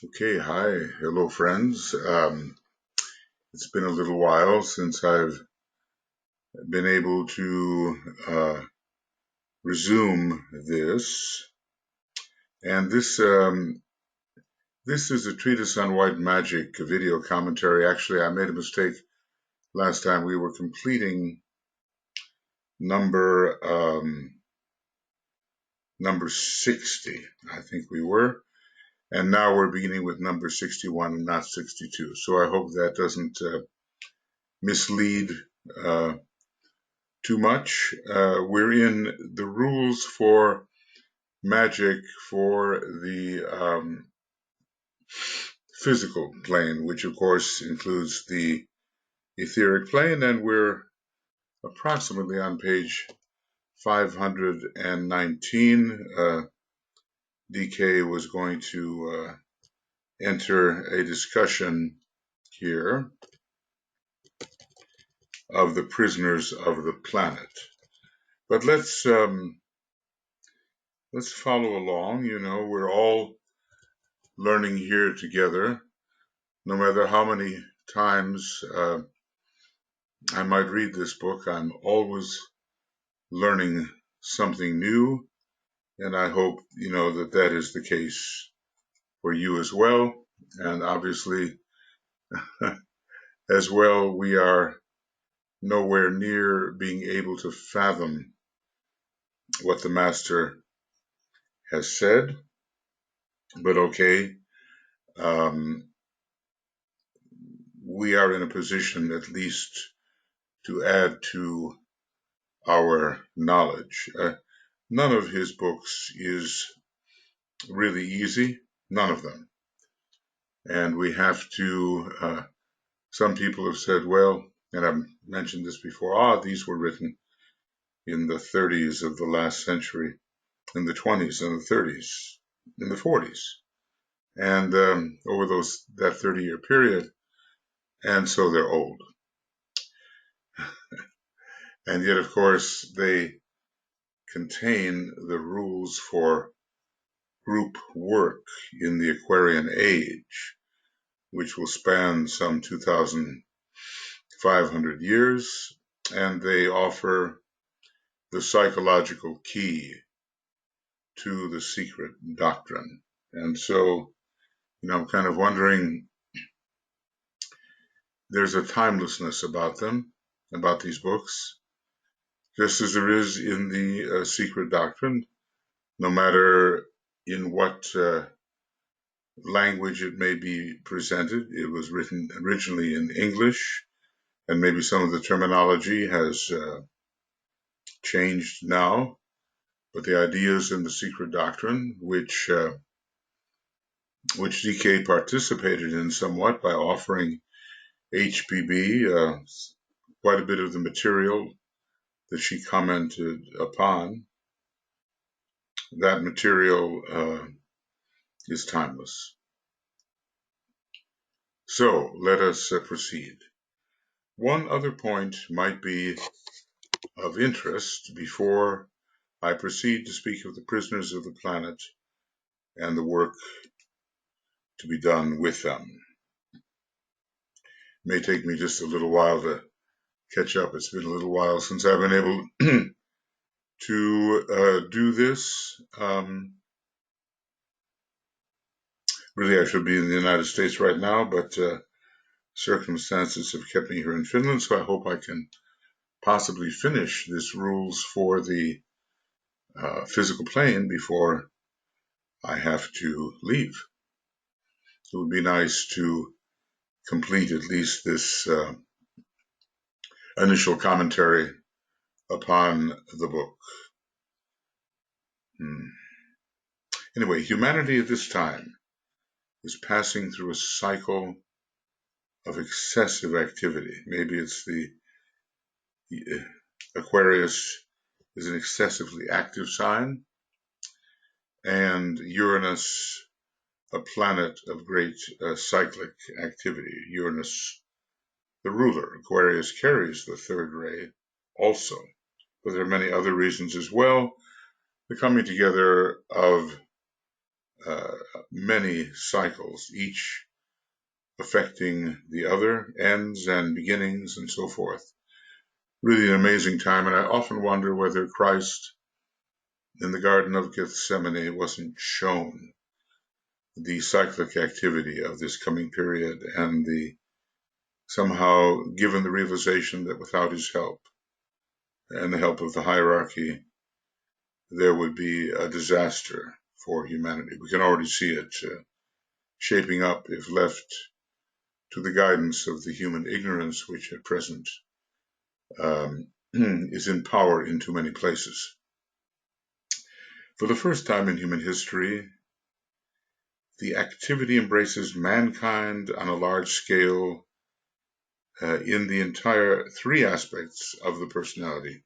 Okay, hi, hello friends. It's been a little while since I've been able to resume this, and this is a treatise on white magic, a video commentary. Actually, I made a mistake last time. We were completing number number 60, I think we were, and now we're beginning with number 61 and not 62. So I hope that doesn't mislead. Uh, Too much. We're in the rules for magic for the physical plane, which of course includes the etheric plane, and we're approximately on page 519. DK was going to enter a discussion here of the prisoners of the planet. But let's follow along. You know, we're all learning here together. No matter how many times I might read this book, I'm always learning something new, and I hope that that is the case for you as well. And obviously, as well, we are nowhere near being able to fathom what the master has said, but okay, um, we are in a position at least to add to our knowledge. None of his books is really easy, none of them. And we have to, some people have said, well, and I've mentioned this before, these were written in the 30s of the last century, in the 20s and the 30s, in the 40s, and over that 30-year period, and so they're old. And yet, of course, they contain the rules for group work in the Aquarian age, which will span some 2,500 years, and they offer the psychological key to the secret doctrine. And so, I'm kind of wondering, there's a timelessness about them, about these books, just as there is in the secret doctrine, no matter in what language it may be presented. It was written originally in English, and maybe some of the terminology has changed now, but the ideas in the secret doctrine, which DK participated in somewhat by offering HPB quite a bit of the material that she commented upon, that material is timeless. So let us proceed. One other point might be of interest before I proceed to speak of the prisoners of the planet and the work to be done with them. It may take me just a little while to catch up. It's been a little while since I've been able to do this. Really, I should be in the United States right now, but circumstances have kept me here in Finland, so I hope I can possibly finish this rules for the physical plane before I have to leave. It would be nice to complete at least this initial commentary upon the book. Anyway, humanity at this time is passing through a cycle of excessive activity. Maybe it's the Aquarius is an excessively active sign, and Uranus, a planet of great cyclic activity. Uranus, the ruler. Aquarius carries the third ray also, but there are many other reasons as well. The coming together of uh, many cycles, each affecting the other, ends and beginnings and so forth. Really an amazing time, and I often wonder whether Christ in the Garden of Gethsemane wasn't shown the cyclic activity of this coming period, and the somehow given the realization that without his help and the help of the hierarchy, there would be a disaster for humanity. We can already see it shaping up if left to the guidance of the human ignorance, which at present is in power in too many places. For the first time in human history, the activity embraces mankind on a large scale in the entire three aspects of the personality: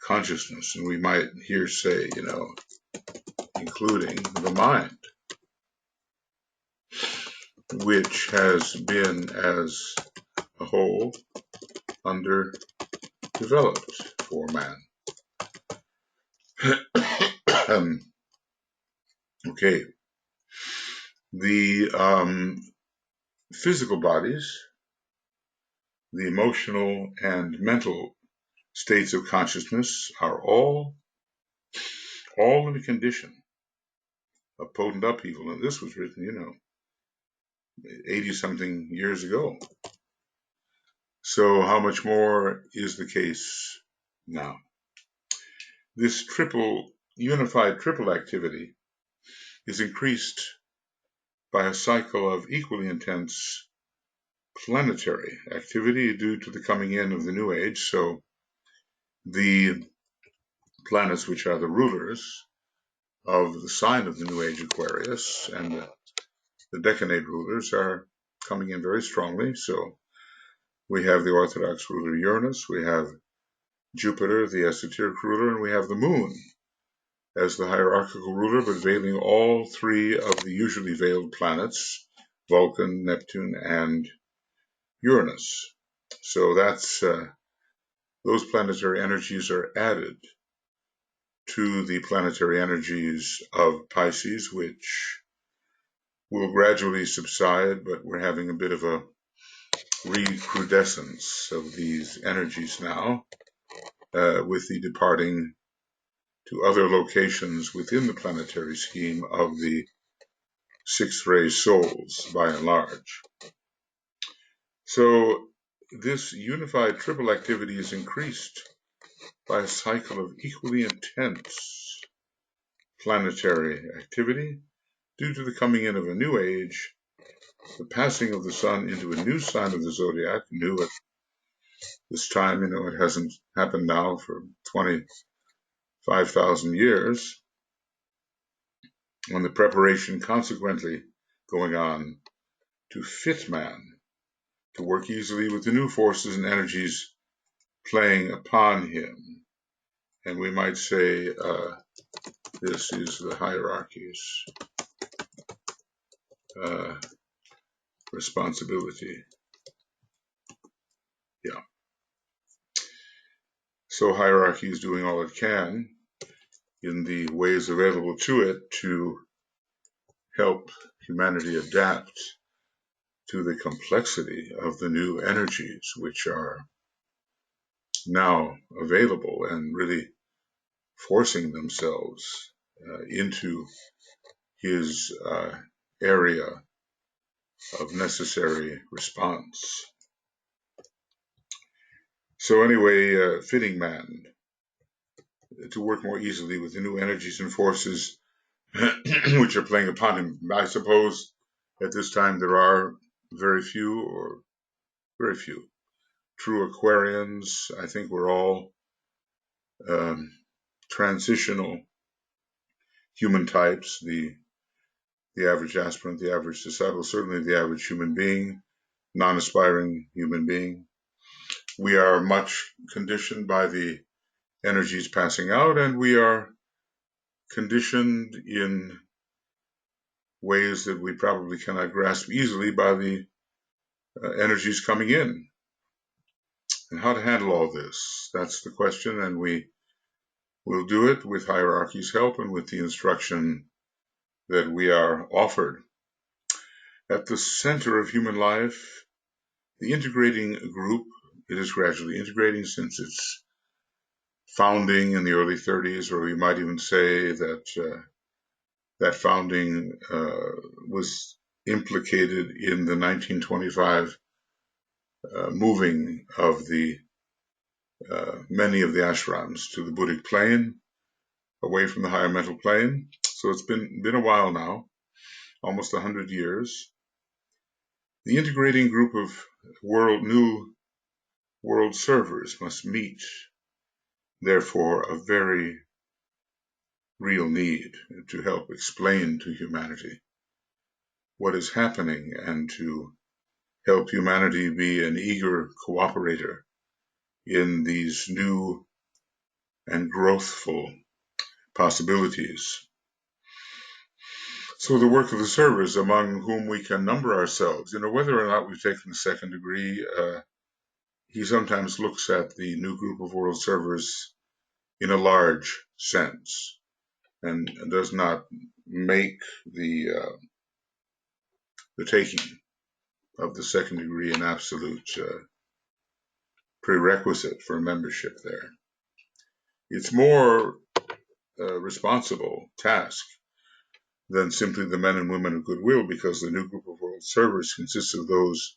consciousness, and we might here say, including the mind, which has been as a whole underdeveloped for man. Okay, the physical bodies, the emotional and mental states of consciousness are all in a condition of potent upheaval. And this was written, 80-something years ago. So how much more is the case now? This unified triple activity is increased by a cycle of equally intense planetary activity due to the coming in of the New Age. So the planets, which are the rulers of the sign of the New Age, Aquarius, and the decade rulers are coming in very strongly. So we have the Orthodox ruler Uranus, we have Jupiter, the esoteric ruler, and we have the Moon as the hierarchical ruler, but veiling all three of the usually veiled planets, Vulcan, Neptune, and Uranus. So that's those planetary energies are added to the planetary energies of Pisces, which will gradually subside, but we're having a bit of a recrudescence of these energies now, with the departing to other locations within the planetary scheme of the sixth-ray souls, by and large. So this unified triple activity is increased by a cycle of equally intense planetary activity due to the coming in of a new age, the passing of the sun into a new sign of the zodiac, new at this time. It hasn't happened now for 25,000 years, and the preparation consequently going on to fit man to work easily with the new forces and energies playing upon him. And we might say this is the hierarchy's responsibility. Yeah. So hierarchy is doing all it can in the ways available to it to help humanity adapt to the complexity of the new energies which are now available and really forcing themselves into his area of necessary response. So anyway, fitting man to work more easily with the new energies and forces which are playing upon him. I suppose at this time there are very few true Aquarians. I think we're all transitional human types, the average aspirant, the average disciple, certainly the average human being, non-aspiring human being. We are much conditioned by the energies passing out, and we are conditioned in ways that we probably cannot grasp easily by the energies coming in. And how to handle all this, that's the question, and we will do it with hierarchy's help and with the instruction that we are offered. At the center of human life, the integrating group, it is gradually integrating since its founding in the early 30s, or you might even say that that founding was implicated in the 1925 moving of the many of the ashrams to the Buddhic plane, away from the higher mental plane. So it's been a while now, almost 100 years. The integrating group of new world servers must meet, therefore, a very real need to help explain to humanity what is happening and to help humanity be an eager cooperator in these new and growthful possibilities. So the work of the servers, among whom we can number ourselves, whether or not we've taken the second degree, he sometimes looks at the new group of world servers in a large sense and does not make the taking of the second degree an absolute prerequisite for membership there. It's more responsible task than simply the men and women of goodwill, because the new group of world servers consists of those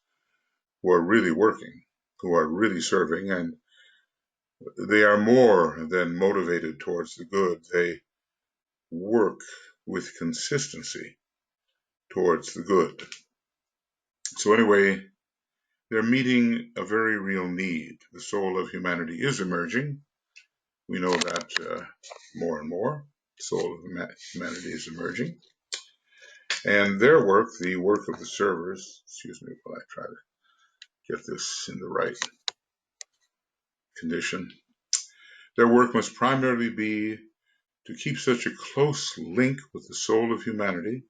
who are really working, who are really serving, and they are more than motivated towards the good. They work with consistency towards the good. So anyway, they're meeting a very real need. The soul of humanity is emerging. We know that more and more. The soul of humanity is emerging. And their work, the work of the servers, excuse me while I try to get this in the right condition. Their work must primarily be to keep such a close link with the soul of humanity,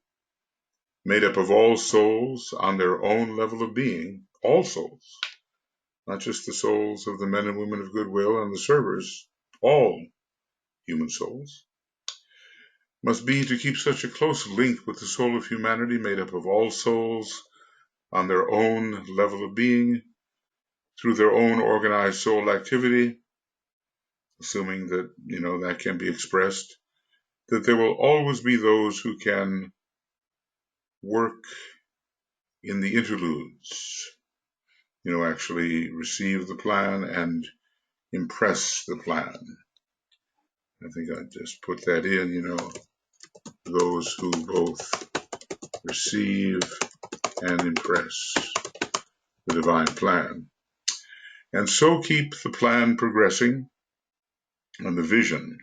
made up of all souls on their own level of being, all souls, not just the souls of the men and women of goodwill and the servers, all human souls, must be to keep such a close link with the soul of humanity, made up of all souls on their own level of being, through their own organized soul activity, assuming that, that can be expressed, that there will always be those who can work in the interludes, actually receive the plan and impress the plan. I think I just put that in, those who both receive and impress the divine plan. And so keep the plan progressing and the vision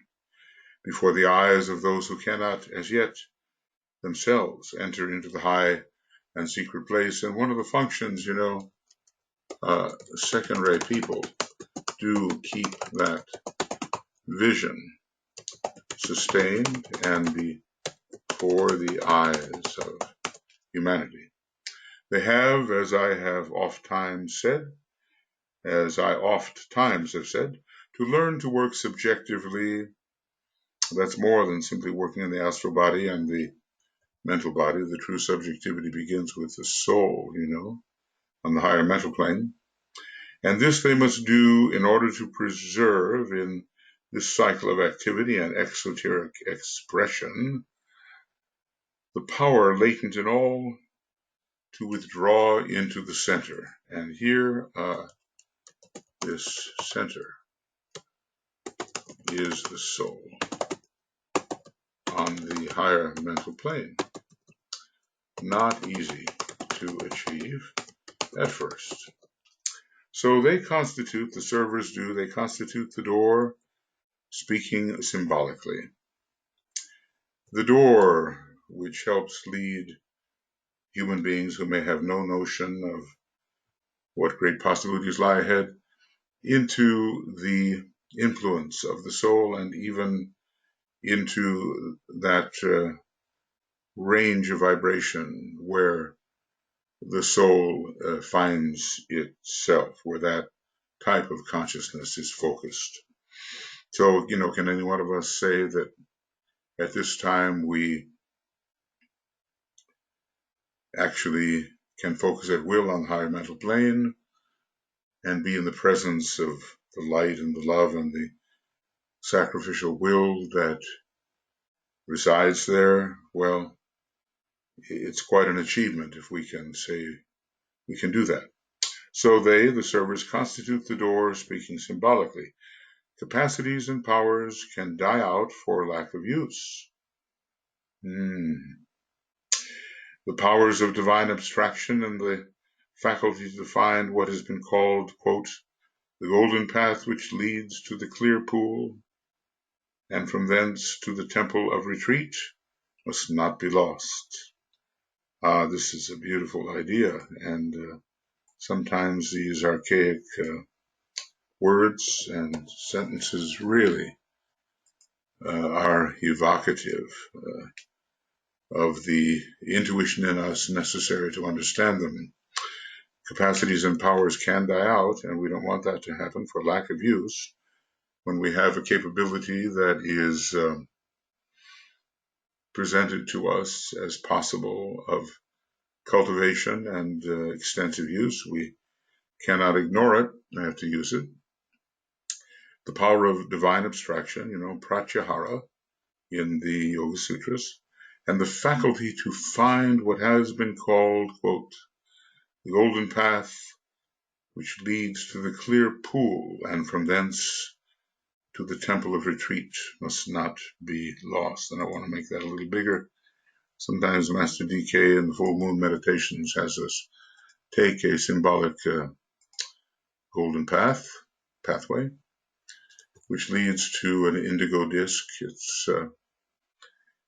before the eyes of those who cannot as yet themselves enter into the high and secret place. And one of the functions, second-rate people do keep that vision sustained and before the eyes of humanity. They have, as I oft times have said, to learn to work subjectively. That's more than simply working in the astral body and the mental body. The true subjectivity begins with the soul, on the higher mental plane. And this they must do in order to preserve in this cycle of activity and exoteric expression the power latent in all to withdraw into the center. And here, this center is the soul on the higher mental plane. Not easy to achieve at first. So they constitute, the servers do, they constitute the door, speaking symbolically. The door which helps lead human beings who may have no notion of what great possibilities lie ahead into the influence of the soul and even into that range of vibration where the soul finds itself, where that type of consciousness is focused. So, can any one of us say that at this time we actually can focus at will on the higher mental plane and be in the presence of the light and the love and the sacrificial will that resides there, well, it's quite an achievement if we can say we can do that. So they, the servers, constitute the door, speaking symbolically. Capacities and powers can die out for lack of use. The powers of divine abstraction and the faculty to find what has been called, quote, the golden path which leads to the clear pool, and from thence to the temple of retreat, must not be lost. This is a beautiful idea, and sometimes these archaic words and sentences really are evocative of the intuition in us necessary to understand them. Capacities and powers can die out, and we don't want that to happen for lack of use. When we have a capability that is presented to us as possible of cultivation and extensive use, we cannot ignore it. We have to use it. The power of divine abstraction, pratyahara in the Yoga Sutras, and the faculty to find what has been called, quote, the golden path which leads to the clear pool, and from thence to the temple of retreat, must not be lost. And I want to make that a little bigger. Sometimes Master DK in the full moon meditations has us take a symbolic golden pathway, which leads to an indigo disc.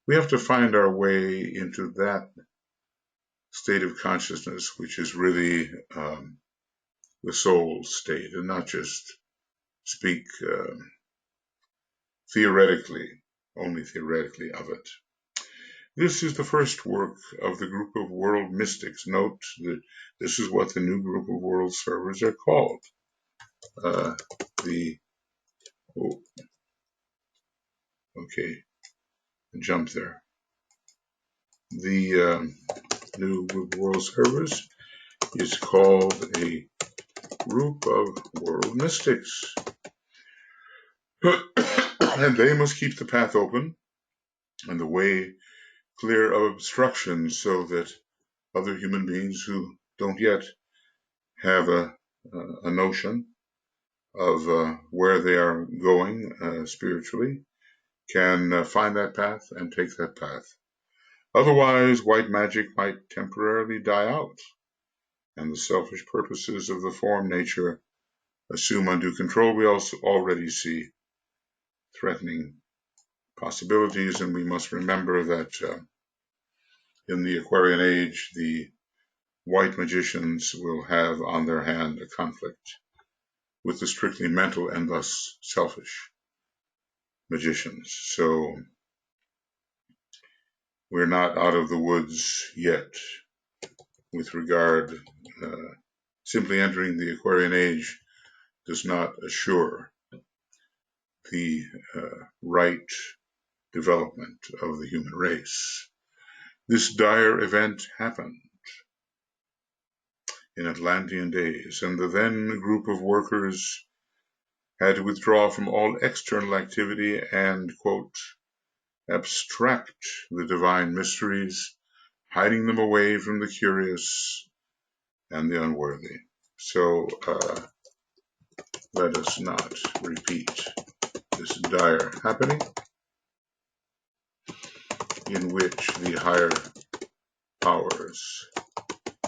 We have to find our way into that state of consciousness, which is really the soul state, and not just speak only theoretically of it. This is the first work of the group of world mystics. Note that this is what the new group of world servers are called. Jump there. The new group of world servers is called a group of world mystics. And they must keep the path open and the way clear of obstructions so that other human beings who don't yet have a notion of where they are going spiritually can find that path and take that path. Otherwise, white magic might temporarily die out, and the selfish purposes of the form nature assume undue control. We also already see threatening possibilities, and we must remember that in the Aquarian age, the white magicians will have on their hand a conflict with the strictly mental and thus selfish magicians. So we're not out of the woods yet with regard. Simply entering the Aquarian age does not assure the right development of the human race. This dire event happened in Atlantean days, and the then group of workers had to withdraw from all external activity and, quote, abstract the divine mysteries, hiding them away from the curious and the unworthy. So let us not repeat this dire happening in which the higher powers,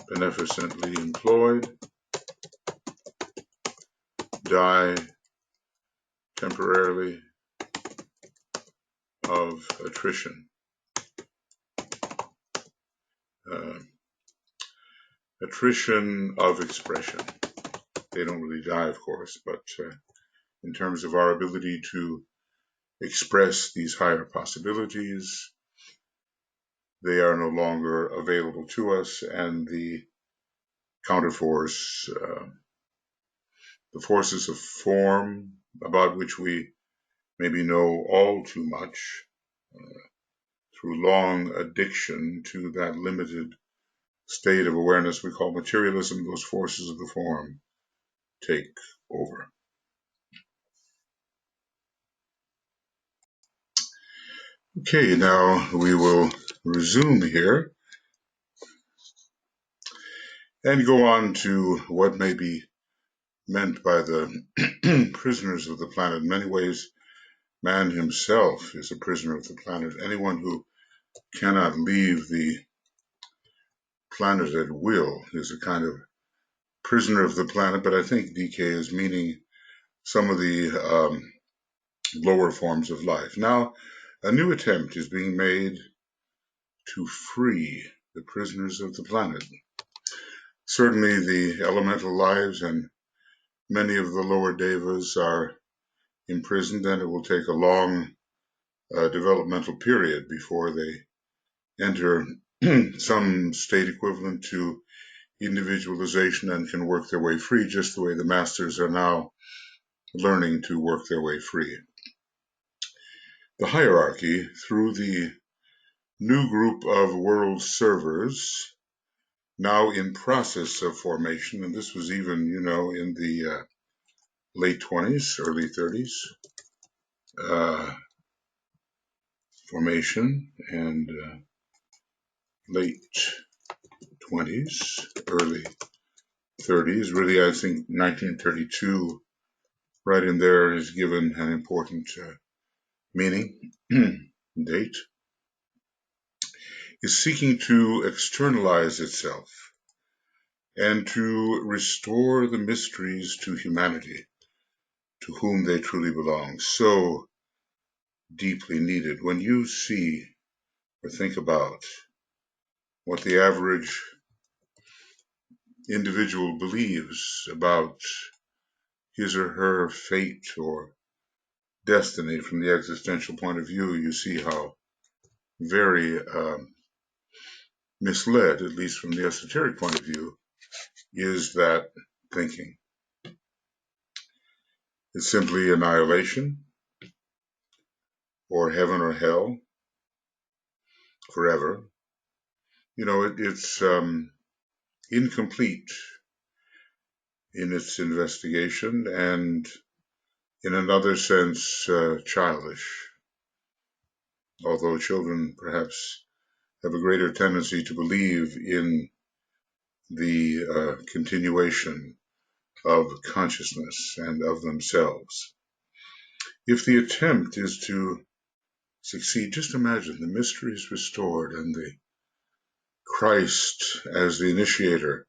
beneficently employed, die temporarily of attrition. Attrition of expression. They don't really die, of course, but in terms of our ability to express these higher possibilities, they are no longer available to us, and the counterforce, the forces of form about which we maybe know all too much through long addiction to that limited state of awareness we call materialism, those forces of the form take over. Okay, now we will resume here and go on to what may be meant by the prisoners of the planet. In many ways, man himself is a prisoner of the planet. Anyone who cannot leave the planet at will is a kind of prisoner of the planet, but I think DK is meaning some of the lower forms of life. Now, a new attempt is being made to free the prisoners of the planet. Certainly the elemental lives and many of the lower devas are imprisoned, and it will take a long developmental period before they enter some state equivalent to individualization and can work their way free, just the way the masters are now learning to work their way free. The hierarchy, through the new group of world servers, now in process of formation, and this was even, in the late 20s, early 30s, formation, and late 20s, early 30s. Really, I think 1932, right in there, is given an important meaning, date, is seeking to externalize itself and to restore the mysteries to humanity, to whom they truly belong, so deeply needed. When you see or think about what the average individual believes about his or her fate or destiny from the existential point of view, you see how very misled, at least from the esoteric point of view, is that thinking. It's simply annihilation, or heaven or hell, forever. It's incomplete in its investigation, and in another sense, childish, although children perhaps have a greater tendency to believe in the continuation of consciousness and of themselves. If the attempt is to succeed, just imagine the mysteries restored and the Christ as the initiator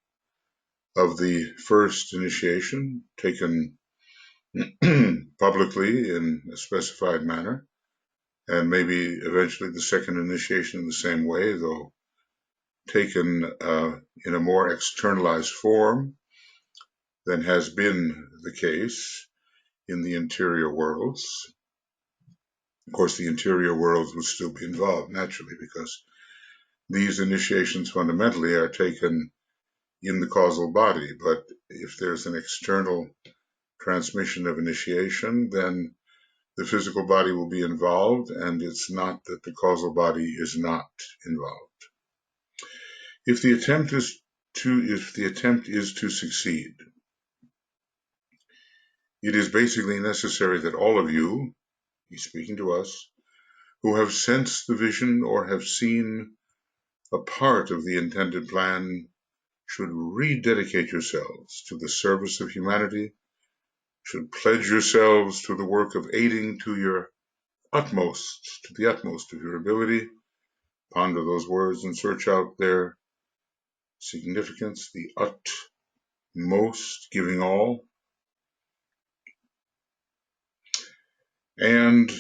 of the first initiation taken publicly in a specified manner, and maybe eventually the second initiation in the same way, though taken in a more externalized form than has been the case in the interior worlds. Of course, the interior worlds would still be involved, naturally, because these initiations fundamentally are taken in the causal body. But if there's an external transmission of initiation, then the physical body will be involved, and it's not that the causal body is not involved. If the attempt is to succeed, it is basically necessary that all of you, he's speaking to us, who have sensed the vision or have seen a part of the intended plan, should rededicate yourselves to the service of humanity, should pledge yourselves to the work of aiding to the utmost of your ability. Ponder those words and search out their significance, the utmost, giving all. And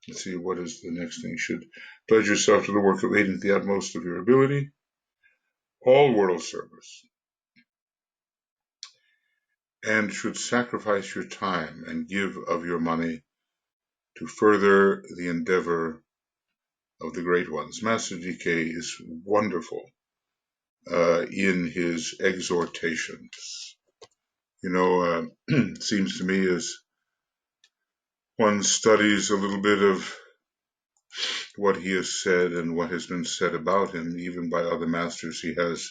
let's see, what is the next thing? Should pledge yourself to the work of aiding to the utmost of your ability, all world service, and should sacrifice your time and give of your money to further the endeavor of the great ones. Master DK is wonderful in his exhortations. It seems to me as one studies a little bit of what he has said and what has been said about him, even by other masters. He has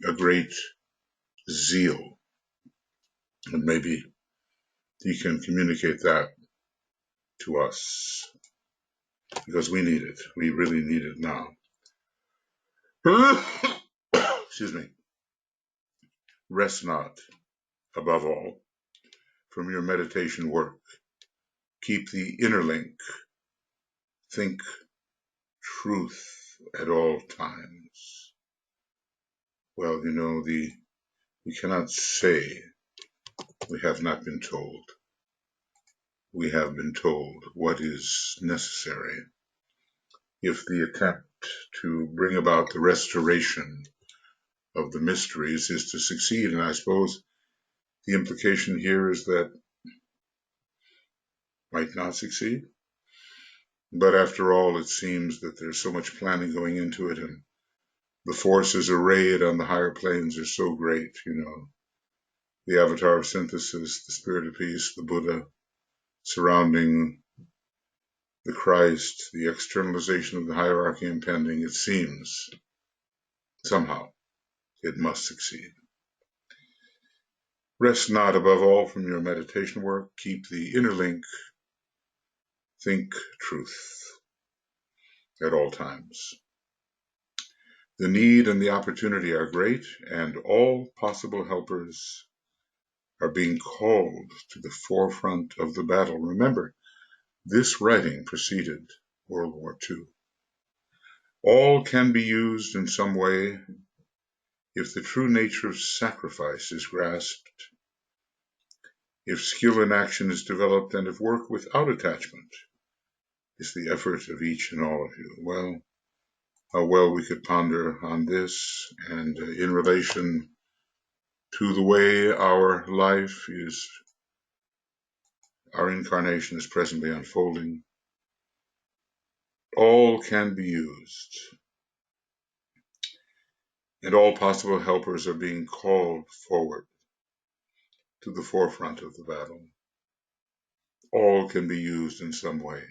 a great zeal, and maybe he can communicate that to us, because we need it. We really need it now. Excuse me. Rest not, above all, from your meditation work. Keep the inner link. Think truth at all times. Well, we cannot say we have not been told. We have been told what is necessary if the attempt to bring about the restoration of the mysteries is to succeed. And I suppose the implication here is that might not succeed. But after all, it seems that there's so much planning going into it, and the forces arrayed on the higher planes are so great, the avatar of synthesis, the spirit of peace, the Buddha, surrounding the Christ, the externalization of the hierarchy impending. It seems somehow it must succeed. Rest not, above all, from your meditation work. Keep the inner link. Think truth at all times. The need and the opportunity are great, and all possible helpers are being called to the forefront of the battle. Remember, this writing preceded World War II. All can be used in some way if the true nature of sacrifice is grasped, if skill in action is developed, and if work without attachment is the effort of each and all of you. Well, how well we could ponder on this, and in relation to the way our life is, our incarnation is presently unfolding. All can be used, and all possible helpers are being called forward to the forefront of the battle. All can be used in some way.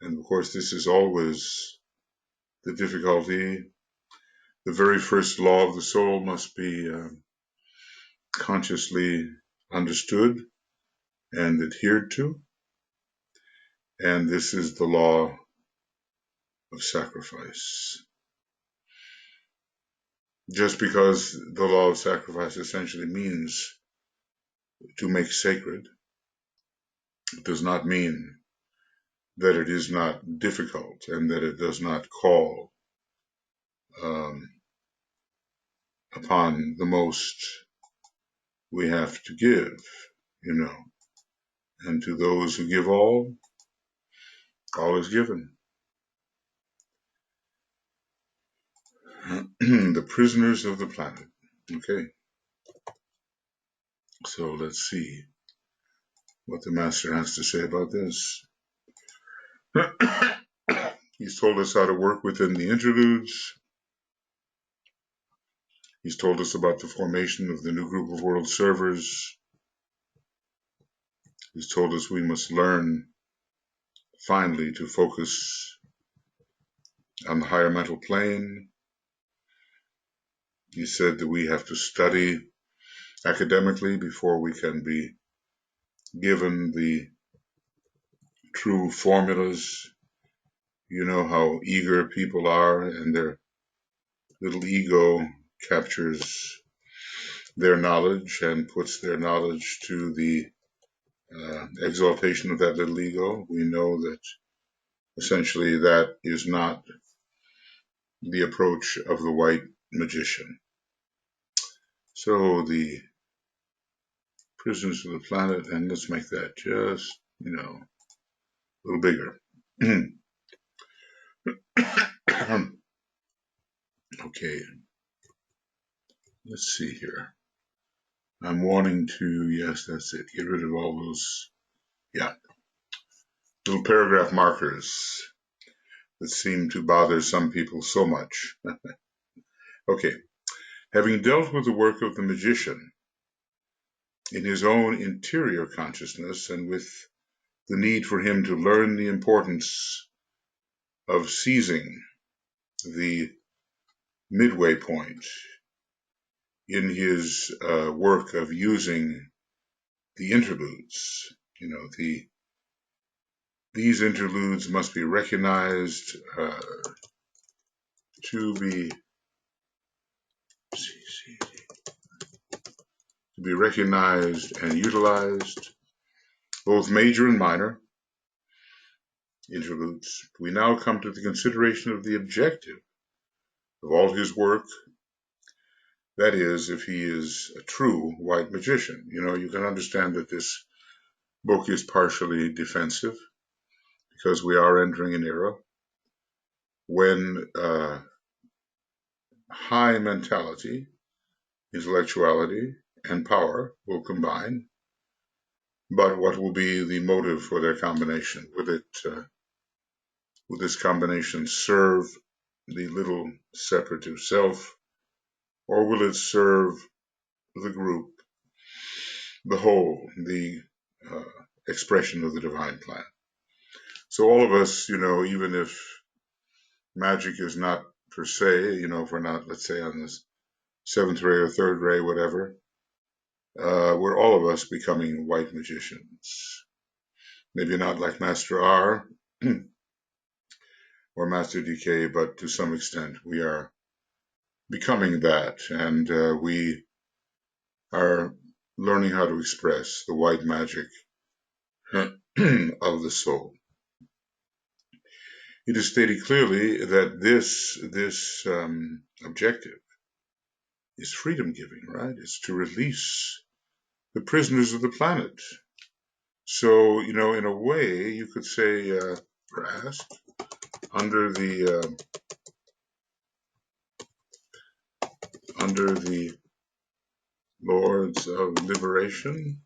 And of course, this is always the difficulty. The very first law of the soul must be consciously understood and adhered to. And this is the law of sacrifice. Just because the law of sacrifice essentially means to make sacred, it does not mean that it is not difficult and that it does not call upon the most we have to give, and to those who give all is given. The prisoners of the planet. Okay. So let's see what the master has to say about this. He's told us how to work within the interludes. He's told us about the formation of the new group of world servers. He's told us we must learn finally to focus on the higher mental plane. He said that we have to study academically before we can be given the true formulas. You know how eager people are, and their little ego captures their knowledge and puts their knowledge to the exaltation of that little ego. We know that essentially that is not the approach of the white magician. So the prisoners of the planet, and let's make that just, a little bigger. Okay, let's see here. I'm wanting to, yes, that's it, get rid of all those, little paragraph markers that seem to bother some people so much. Okay, having dealt with the work of the magician in his own interior consciousness and with the need for him to learn the importance of seizing the midway point in his work of using the interludes. These interludes must be recognized, to be recognized and utilized, both major and minor interludes. We now come to the consideration of the objective of all his work. That is, if he is a true white magician. You can understand that this book is partially defensive because we are entering an era when high mentality, intellectuality, and power will combine. But what will be the motive for their combination? Will this combination serve the little separative self, or will it serve the group, the whole, the expression of the divine plan? So all of us, even if magic is not per se, if we're not, let's say, on this 7th ray or 3rd ray, whatever, we're all of us becoming white magicians. Maybe not like Master R or Master DK, but to some extent we are becoming that, and we are learning how to express the white magic of the soul. It is stated clearly that this objective is freedom giving, right? It's to release the prisoners of the planet. So, in a way, you could say, or ask, under the Lords of Liberation,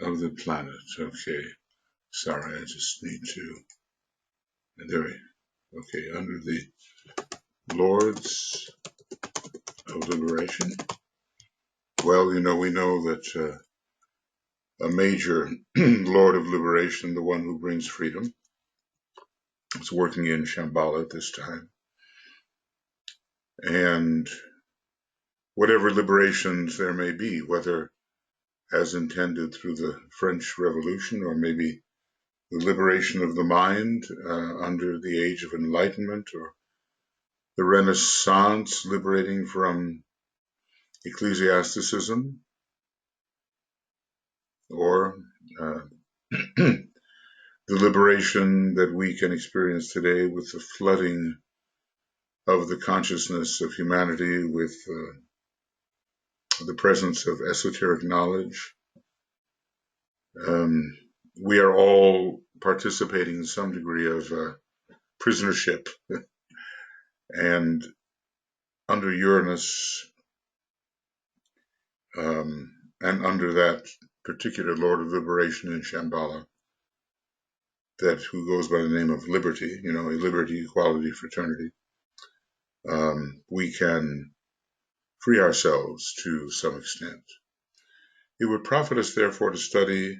of the planet. Okay, sorry, I just need to. Okay, under the Lords of Liberation. Well, we know that a major Lord of Liberation, the one who brings freedom, is working in Shambhala at this time. And whatever liberations there may be, whether as intended through the French Revolution or maybe the liberation of the mind under the Age of Enlightenment, or the Renaissance liberating from ecclesiasticism, or the liberation that we can experience today with the flooding of the consciousness of humanity with the presence of esoteric knowledge. We are all participating in some degree of prisonership, and under Uranus, and under that particular Lord of Liberation in Shambhala, who goes by the name of Liberty, liberty, equality, fraternity, we can free ourselves to some extent. It would profit us, therefore, to study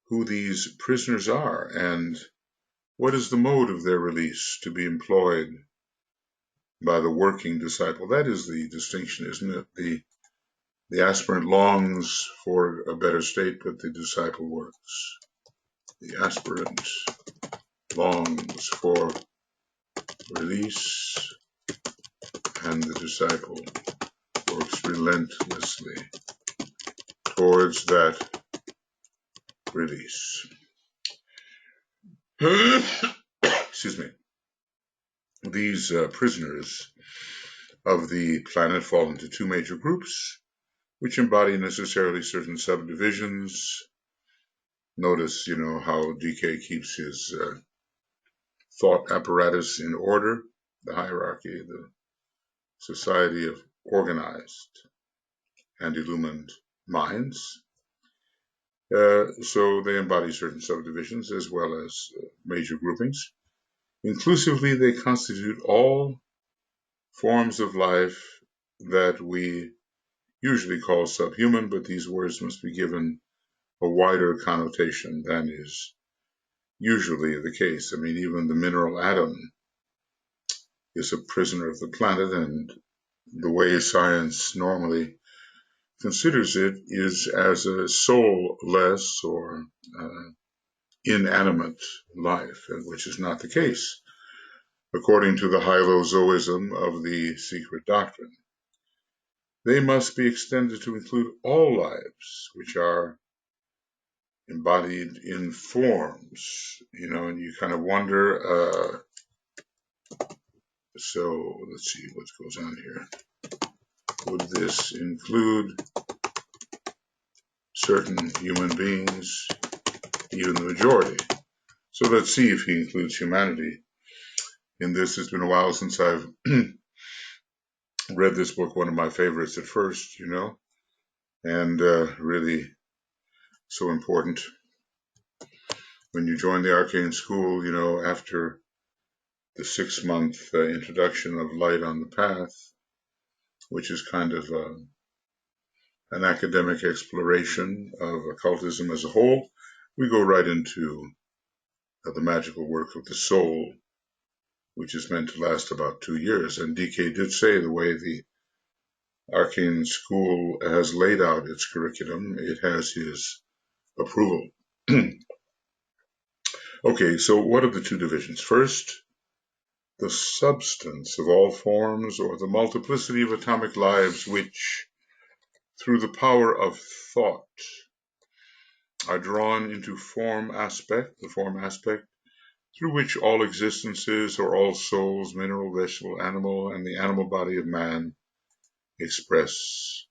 who these prisoners are and what is the mode of their release to be employed by the working disciple. That is the distinction, isn't it? The aspirant longs for a better state, but the disciple works. The aspirant longs for release, and the disciple works relentlessly towards that release. Excuse me. These prisoners of the planet fall into two major groups, which embody necessarily certain subdivisions. Notice, how DK keeps his thought apparatus in order, the hierarchy, the society of organized and illumined minds. So they embody certain subdivisions as well as major groupings. Inclusively, they constitute all forms of life that we usually called subhuman, but these words must be given a wider connotation than is usually the case. I mean, even the mineral atom is a prisoner of the planet, and the way science normally considers it is as a soulless or inanimate life, which is not the case, according to the hylozoism of the secret doctrine. They must be extended to include all lives which are embodied in forms, and you kind of wonder, so let's see what goes on here. Would this include certain human beings, even the majority? So let's see if he includes humanity in this. It's been a while since I've read this book, one of my favorites at first, and really so important. When you join the arcane school, after the 6-month introduction of Light on the Path, which is kind of an academic exploration of occultism as a whole, we go right into the magical work of the soul, which is meant to last about 2 years. And DK did say the way the arcane school has laid out its curriculum, it has his approval. Okay, so what are the two divisions? First, the substance of all forms, or the multiplicity of atomic lives which, through the power of thought, are drawn into the form aspect, through which all existences, or all souls, mineral, vegetable, animal, and the animal body of man express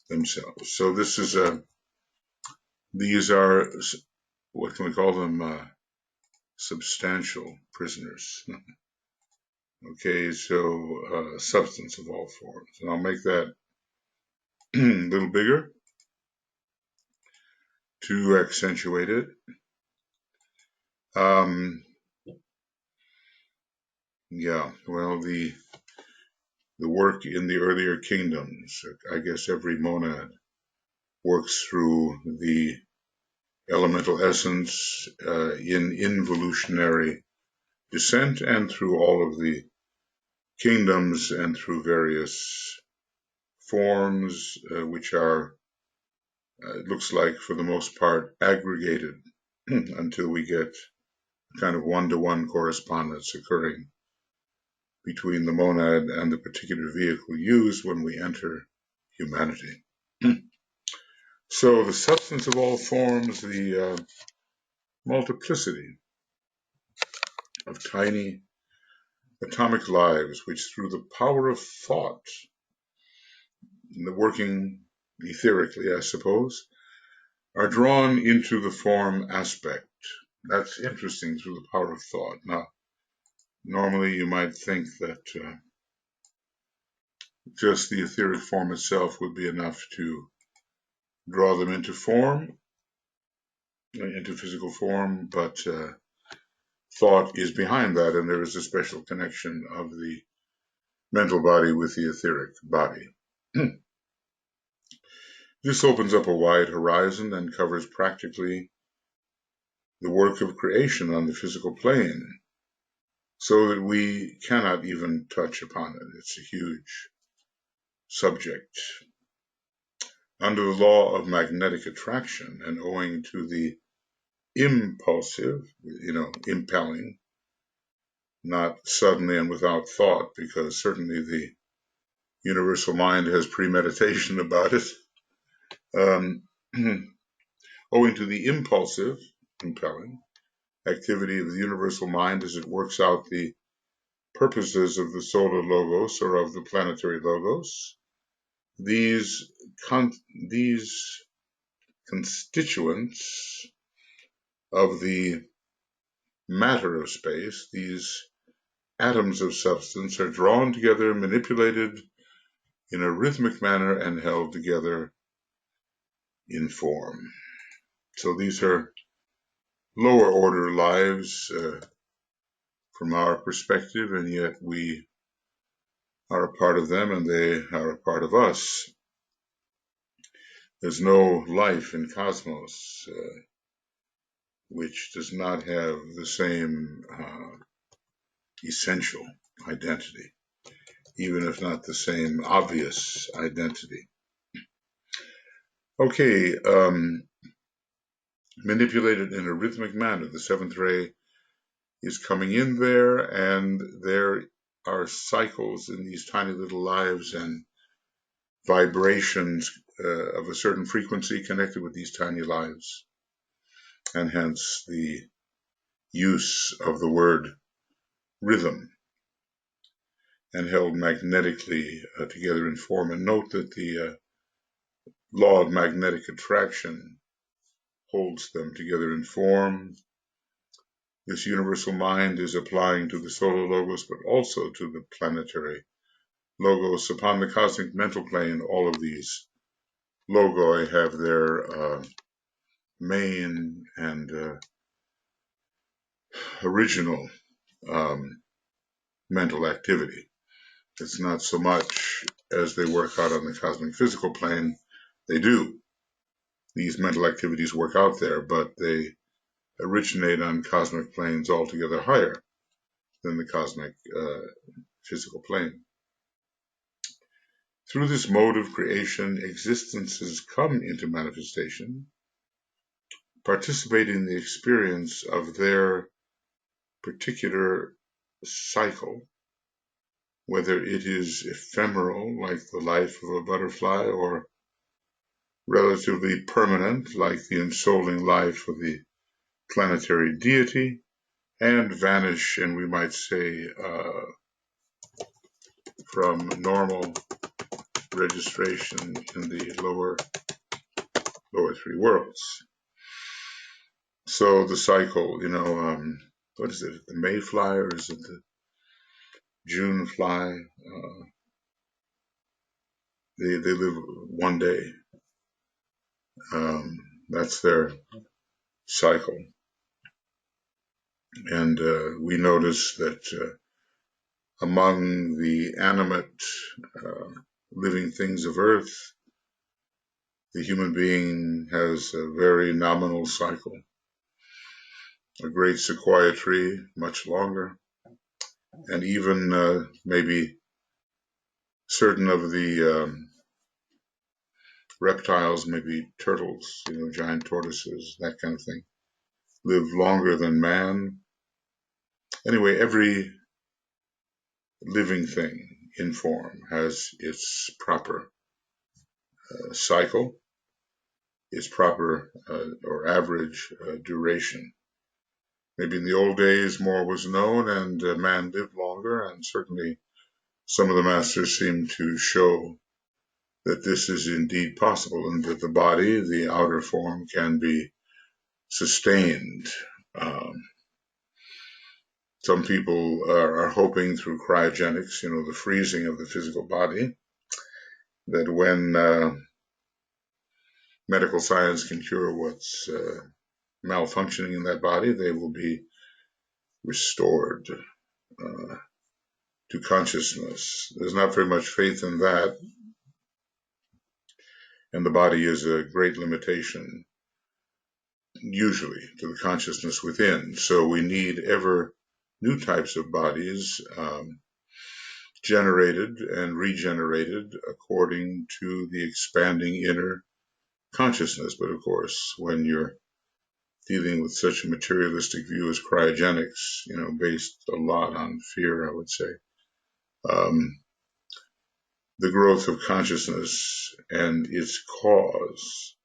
themselves. So this is these are, what can we call them, substantial prisoners. Okay, so substance of all forms. And I'll make that a little bigger to accentuate it. Yeah, well, the work in the earlier kingdoms, I guess every monad works through the elemental essence in involutionary descent, and through all of the kingdoms, and through various forms, which are, it looks like for the most part, aggregated until we get kind of one-to-one correspondence occurring between the monad and the particular vehicle used when we enter humanity. So the substance of all forms, the multiplicity of tiny atomic lives, which through the power of thought, the working etherically, I suppose, are drawn into the form aspect. That's interesting, through the power of thought. Now, normally you might think that just the etheric form itself would be enough to draw them into form, into physical form, but thought is behind that, and there is a special connection of the mental body with the etheric body. This opens up a wide horizon and covers practically the work of creation on the physical plane, so that we cannot even touch upon it. It's a huge subject. Under the law of magnetic attraction, and owing to the impulsive, impelling, not suddenly and without thought, because certainly the universal mind has premeditation about it. Owing to the impulsive, impelling activity of the universal mind as it works out the purposes of the solar logos, or of the planetary logos, these constituents of the matter of space, these atoms of substance, are drawn together, manipulated in a rhythmic manner, and held together in form. So these are lower order lives from our perspective, and yet we are a part of them, and they are a part of us. There's no life in cosmos which does not have the same essential identity, even if not the same obvious identity. Okay, manipulated in a rhythmic manner. The seventh ray is coming in there, and there are cycles in these tiny little lives and vibrations of a certain frequency connected with these tiny lives, and hence the use of the word rhythm, and held magnetically together in form. And note that the law of magnetic attraction holds them together in form. This universal mind is applying to the solar logos, but also to the planetary logos. Upon the cosmic mental plane, all of these logoi have their main and original mental activity. It's not so much as they work out on the cosmic physical plane. They do. These mental activities work out there, but they originate on cosmic planes altogether higher than the cosmic physical plane. Through this mode of creation, existences come into manifestation, participate in the experience of their particular cycle, whether it is ephemeral, like the life of a butterfly, or relatively permanent, like the ensouling life of the planetary deity, and vanish, and we might say, from normal registration in the lower three worlds. So the cycle, what is it, the May fly, or is it the June fly? They live one day. That's their cycle. And we notice that among the animate living things of Earth, the human being has a very nominal cycle. A great sequoia tree, much longer. And even maybe certain of the reptiles, maybe turtles, giant tortoises, that kind of thing, live longer than man. Anyway, every living thing in form has its proper cycle, its proper or average duration. Maybe in the old days more was known and man lived longer, and certainly some of the masters seem to show that this is indeed possible, and that the body, the outer form, can be sustained. Some people are hoping through cryogenics, the freezing of the physical body, that when medical science can cure what's malfunctioning in that body, they will be restored to consciousness. There's not very much faith in that, and the body is a great limitation, usually, to the consciousness within. So we need ever new types of bodies generated and regenerated according to the expanding inner consciousness. But of course, when you're dealing with such a materialistic view as cryogenics, based a lot on fear, I would say, the growth of consciousness and its cause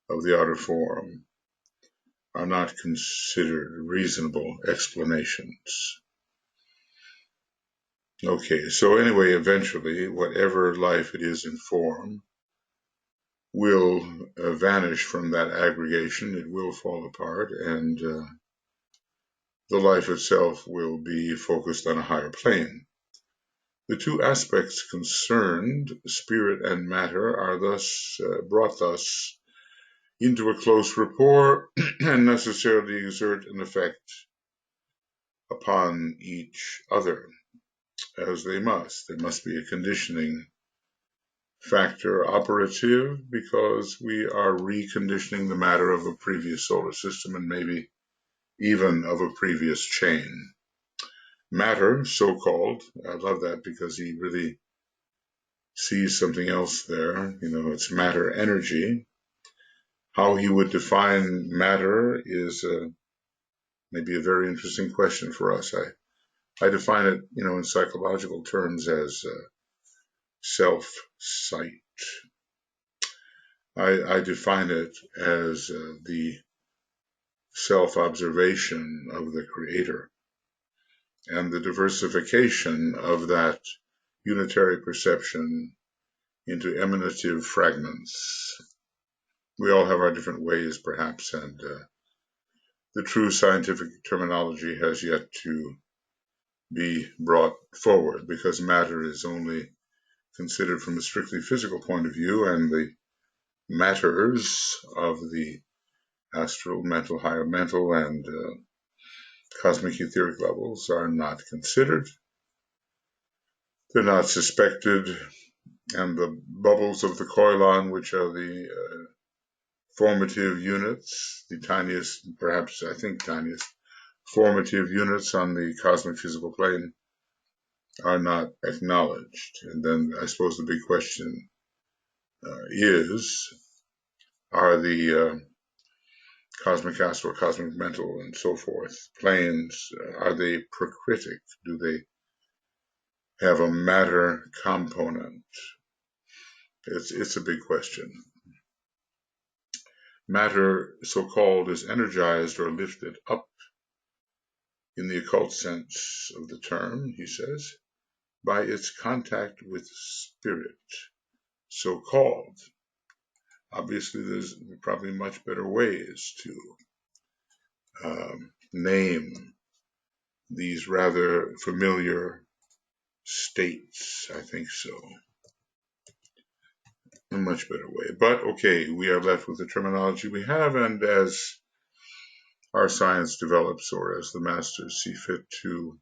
of the outer form are not considered reasonable explanations. Okay, so anyway, eventually, whatever life it is in form will vanish from that aggregation. It will fall apart, and the life itself will be focused on a higher plane. The two aspects concerned, spirit and matter, are thus brought thus into a close rapport and necessarily exert an effect upon each other, as they must. There must be a conditioning factor operative because we are reconditioning the matter of a previous solar system and maybe even of a previous chain. Matter, so-called, I love that because he really sees something else there. It's matter energy. How he would define matter is maybe a very interesting question for us. I define it, in psychological terms as self-sight. I define it as the self-observation of the Creator and the diversification of that unitary perception into emanative fragments. We all have our different ways, perhaps, and the true scientific terminology has yet to be brought forward because matter is only considered from a strictly physical point of view, and the matters of the astral, mental, higher mental, and cosmic etheric levels are not considered. They're not suspected, and the bubbles of the koilon, which are the formative units, the tiniest, perhaps I think tiniest, formative units on the cosmic physical plane, are not acknowledged. And then I suppose the big question is, are the cosmic astral, cosmic mental, and so forth planes, are they procritic? Do they have a matter component? It's a big question. Matter, so-called, is energized or lifted up in the occult sense of the term, he says, by its contact with spirit, so-called. Obviously, there's probably much better ways to name these rather familiar states. I think so. A much better way. But okay, we are left with the terminology we have, and as our science develops, or as the masters see fit to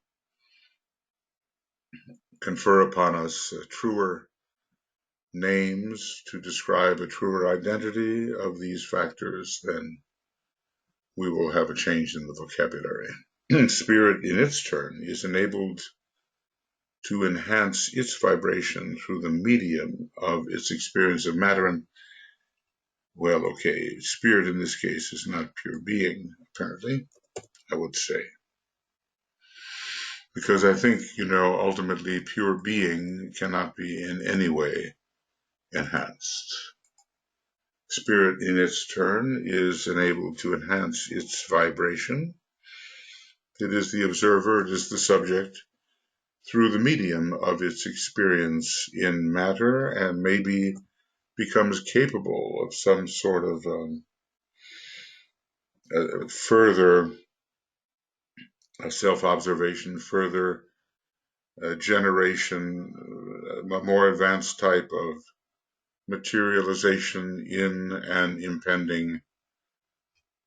confer upon us truer names to describe a truer identity of these factors, then we will have a change in the vocabulary. Spirit, in its turn, is enabled to enhance its vibration through the medium of its experience of matter. And, well, okay, spirit in this case is not pure being, apparently, I would say. Because I think, ultimately pure being cannot be in any way enhanced. Spirit, in its turn, is enabled to enhance its vibration. It is the observer, it is the subject, through the medium of its experience in matter, and maybe becomes capable of some sort of further self-observation, further generation, a more advanced type of materialization in an impending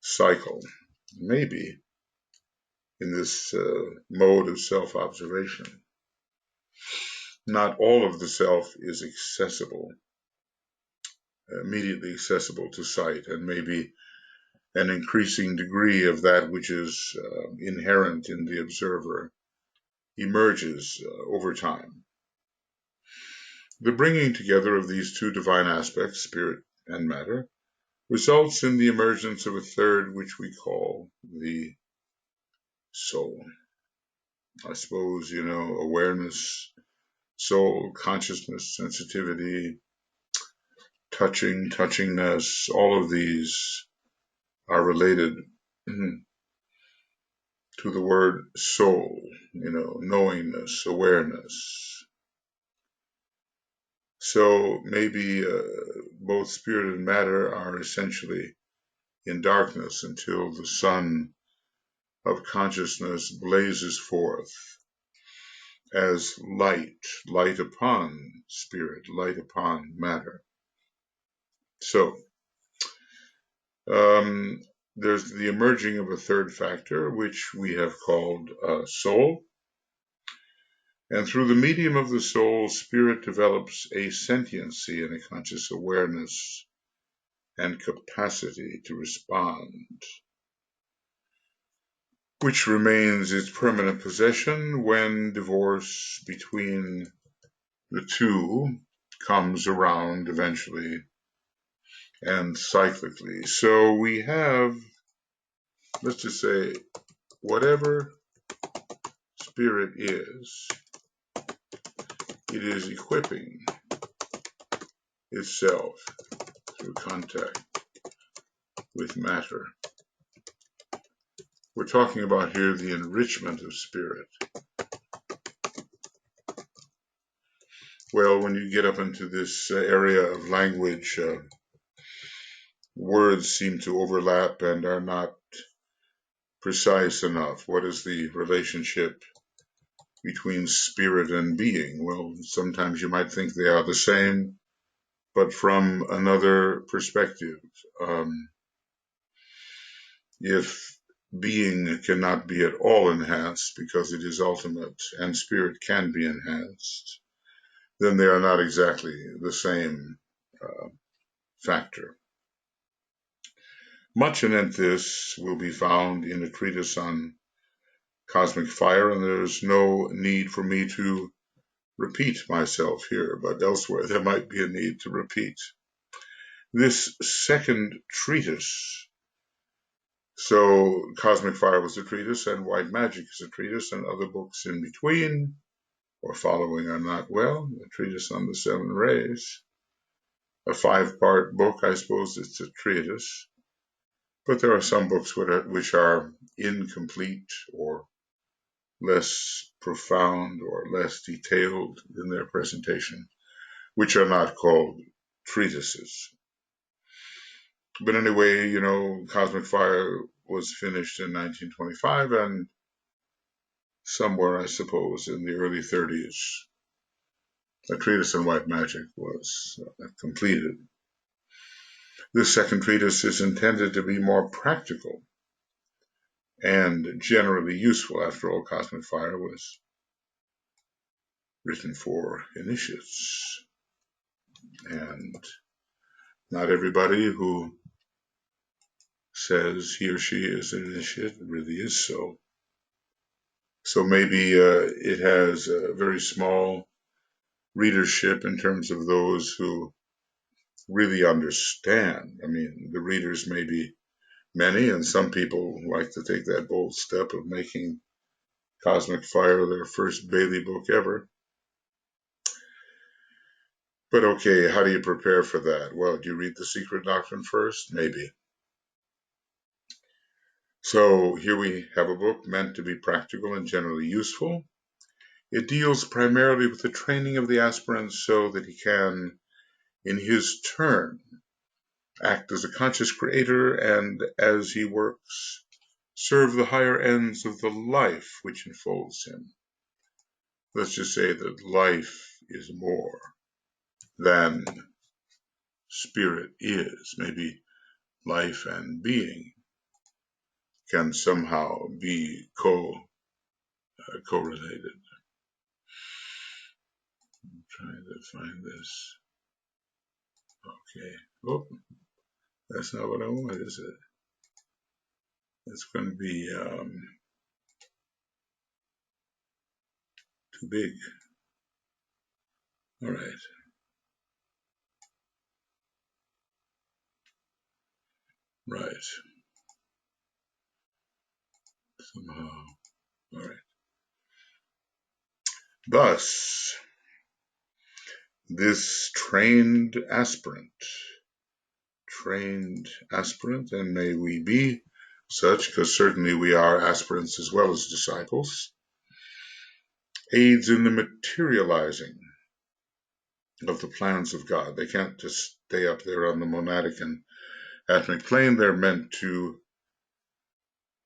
cycle, maybe in this mode of self-observation. Not all of the self is accessible, immediately accessible to sight, and maybe an increasing degree of that which is inherent in the observer emerges over time. The bringing together of these two divine aspects, spirit and matter, results in the emergence of a third, which we call the soul. I suppose, awareness, soul, consciousness, sensitivity, touchingness, all of these are related to the word soul, knowingness, awareness. So maybe both spirit and matter are essentially in darkness until the sun of consciousness blazes forth as light upon spirit, light upon matter. So there's the emerging of a third factor, which we have called soul. And through the medium of the soul, spirit develops a sentiency and a conscious awareness and capacity to respond, which remains its permanent possession when divorce between the two comes around eventually and cyclically. So we have, let's just say, whatever spirit is, it is equipping itself through contact with matter. We're talking about here the enrichment of spirit. Well, when you get up into this area of language, words seem to overlap and are not precise enough. What is the relationship between spirit and being? Well, sometimes you might think they are the same, but from another perspective. If being cannot be at all enhanced because it is ultimate and spirit can be enhanced, then they are not exactly the same factor. Much anent this will be found in a treatise on cosmic fire, and there's no need for me to repeat myself here, but elsewhere there might be a need to repeat. This second treatise, so Cosmic Fire was a treatise, and White Magic is a treatise, and other books in between or following are not, well, a treatise on the seven rays, a 5-part book, I suppose it's a treatise, but there are some books which are incomplete or less profound or less detailed in their presentation, which are not called treatises. But anyway, Cosmic Fire was finished in 1925, and somewhere, I suppose, in the early 30s, a treatise on white magic was completed. This second treatise is intended to be more practical and generally useful. After all, Cosmic Fire was written for initiates, and not everybody who says he or she is an initiate really is so. So maybe it has a very small readership in terms of those who really understand. I mean, the readers may be many, and some people like to take that bold step of making Cosmic Fire their first Bailey book ever. But okay, how do you prepare for that? Well, do you read The Secret Doctrine first? Maybe. So here we have a book meant to be practical and generally useful. It deals primarily with the training of the aspirant so that he can, in his turn, act as a conscious creator and, as he works, serve the higher ends of the life which enfolds him. Let's just say that life is more than spirit is. Maybe life and being can somehow be correlated. I'm trying to find this. Okay. Oh, that's not what I want, is it? It's going to be too big. All right. Right. Somehow. All right. Thus, this trained aspirant, and may we be such, because certainly we are aspirants as well as disciples, aids in the materializing of the plans of God. They can't just stay up there on the monadic and atomic plane. They're meant to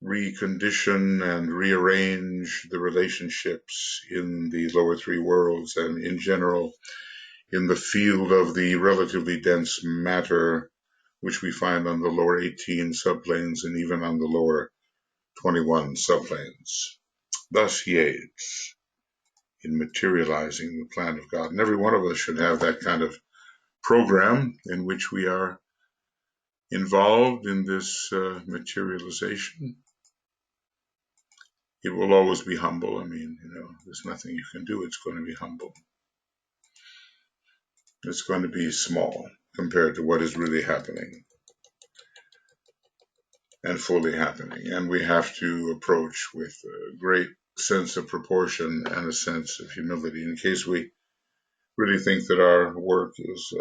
recondition and rearrange the relationships in the lower three worlds and in general in the field of the relatively dense matter which we find on the lower 18 subplanes and even on the lower 21 subplanes. Thus he aids in materializing the plan of God. And every one of us should have that kind of program in which we are involved in this materialization. It will always be humble. I mean, there's nothing you can do. It's going to be humble. It's going to be small compared to what is really happening and fully happening. And we have to approach with a great sense of proportion and a sense of humility in case we really think that our work is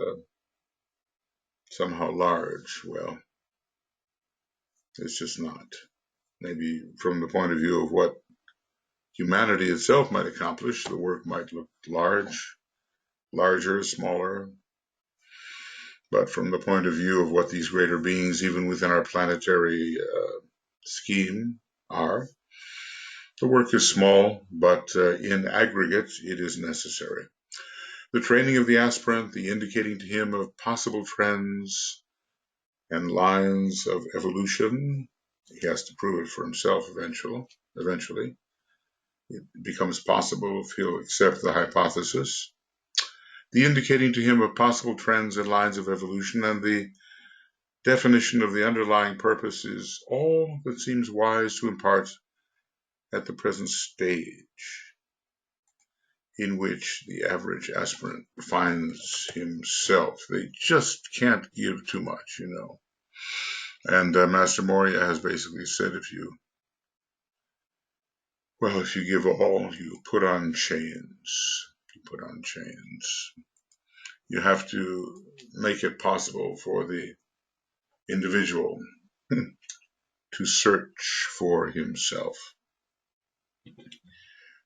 somehow large. Well, it's just not. Maybe from the point of view of what humanity itself might accomplish, the work might look large, larger, smaller. But from the point of view of what these greater beings, even within our planetary scheme, are, the work is small, but in aggregate, it is necessary. The training of the aspirant, the indicating to him of possible trends and lines of evolution, he has to prove it for himself eventually. It becomes possible if he'll accept the hypothesis. The indicating to him of possible trends and lines of evolution and the definition of the underlying purpose is all that seems wise to impart at the present stage in which the average aspirant finds himself. They just can't give too much, And Master Moria has basically said if you give all, you put on chains. You put on chains. You have to make it possible for the individual to search for himself.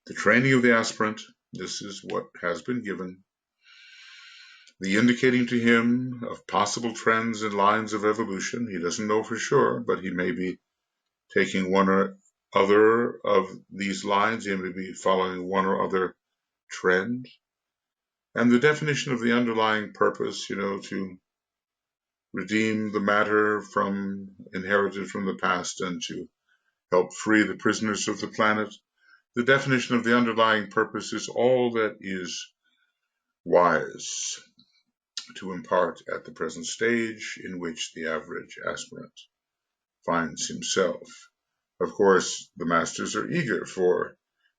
The training of the aspirant, this is what has been given. The indicating to him of possible trends and lines of evolution. He doesn't know for sure, but he may be taking one or other of these lines. He may be following one or other trend. And the definition of the underlying purpose, to redeem the matter inherited from the past and to help free the prisoners of the planet. The definition of the underlying purpose is all that is wise to impart at the present stage in which the average aspirant finds himself. Of course, the masters are eager for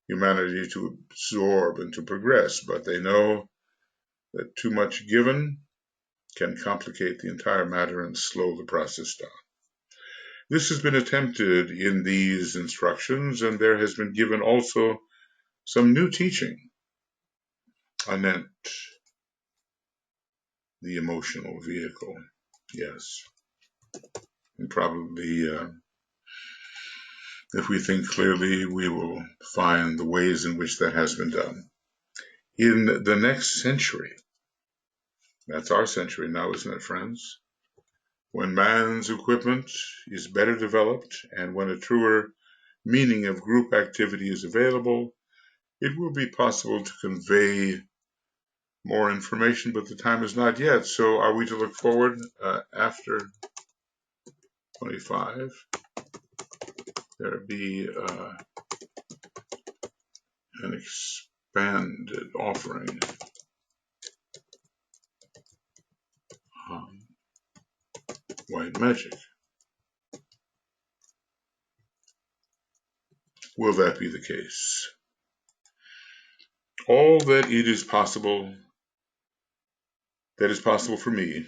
humanity to absorb and to progress, but they know that too much given can complicate the entire matter and slow the process down. This has been attempted in these instructions, and there has been given also some new teaching anent the emotional vehicle. Yes. And probably, if we think clearly, we will find the ways in which that has been done. In the next century, that's our century now, isn't it, friends? When man's equipment is better developed and when a truer meaning of group activity is available, it will be possible to convey more information, but the time is not yet. So are we to look forward after 25? There be an expanded offering. White magic. Will that be the case? All that it is possible, that is possible for me.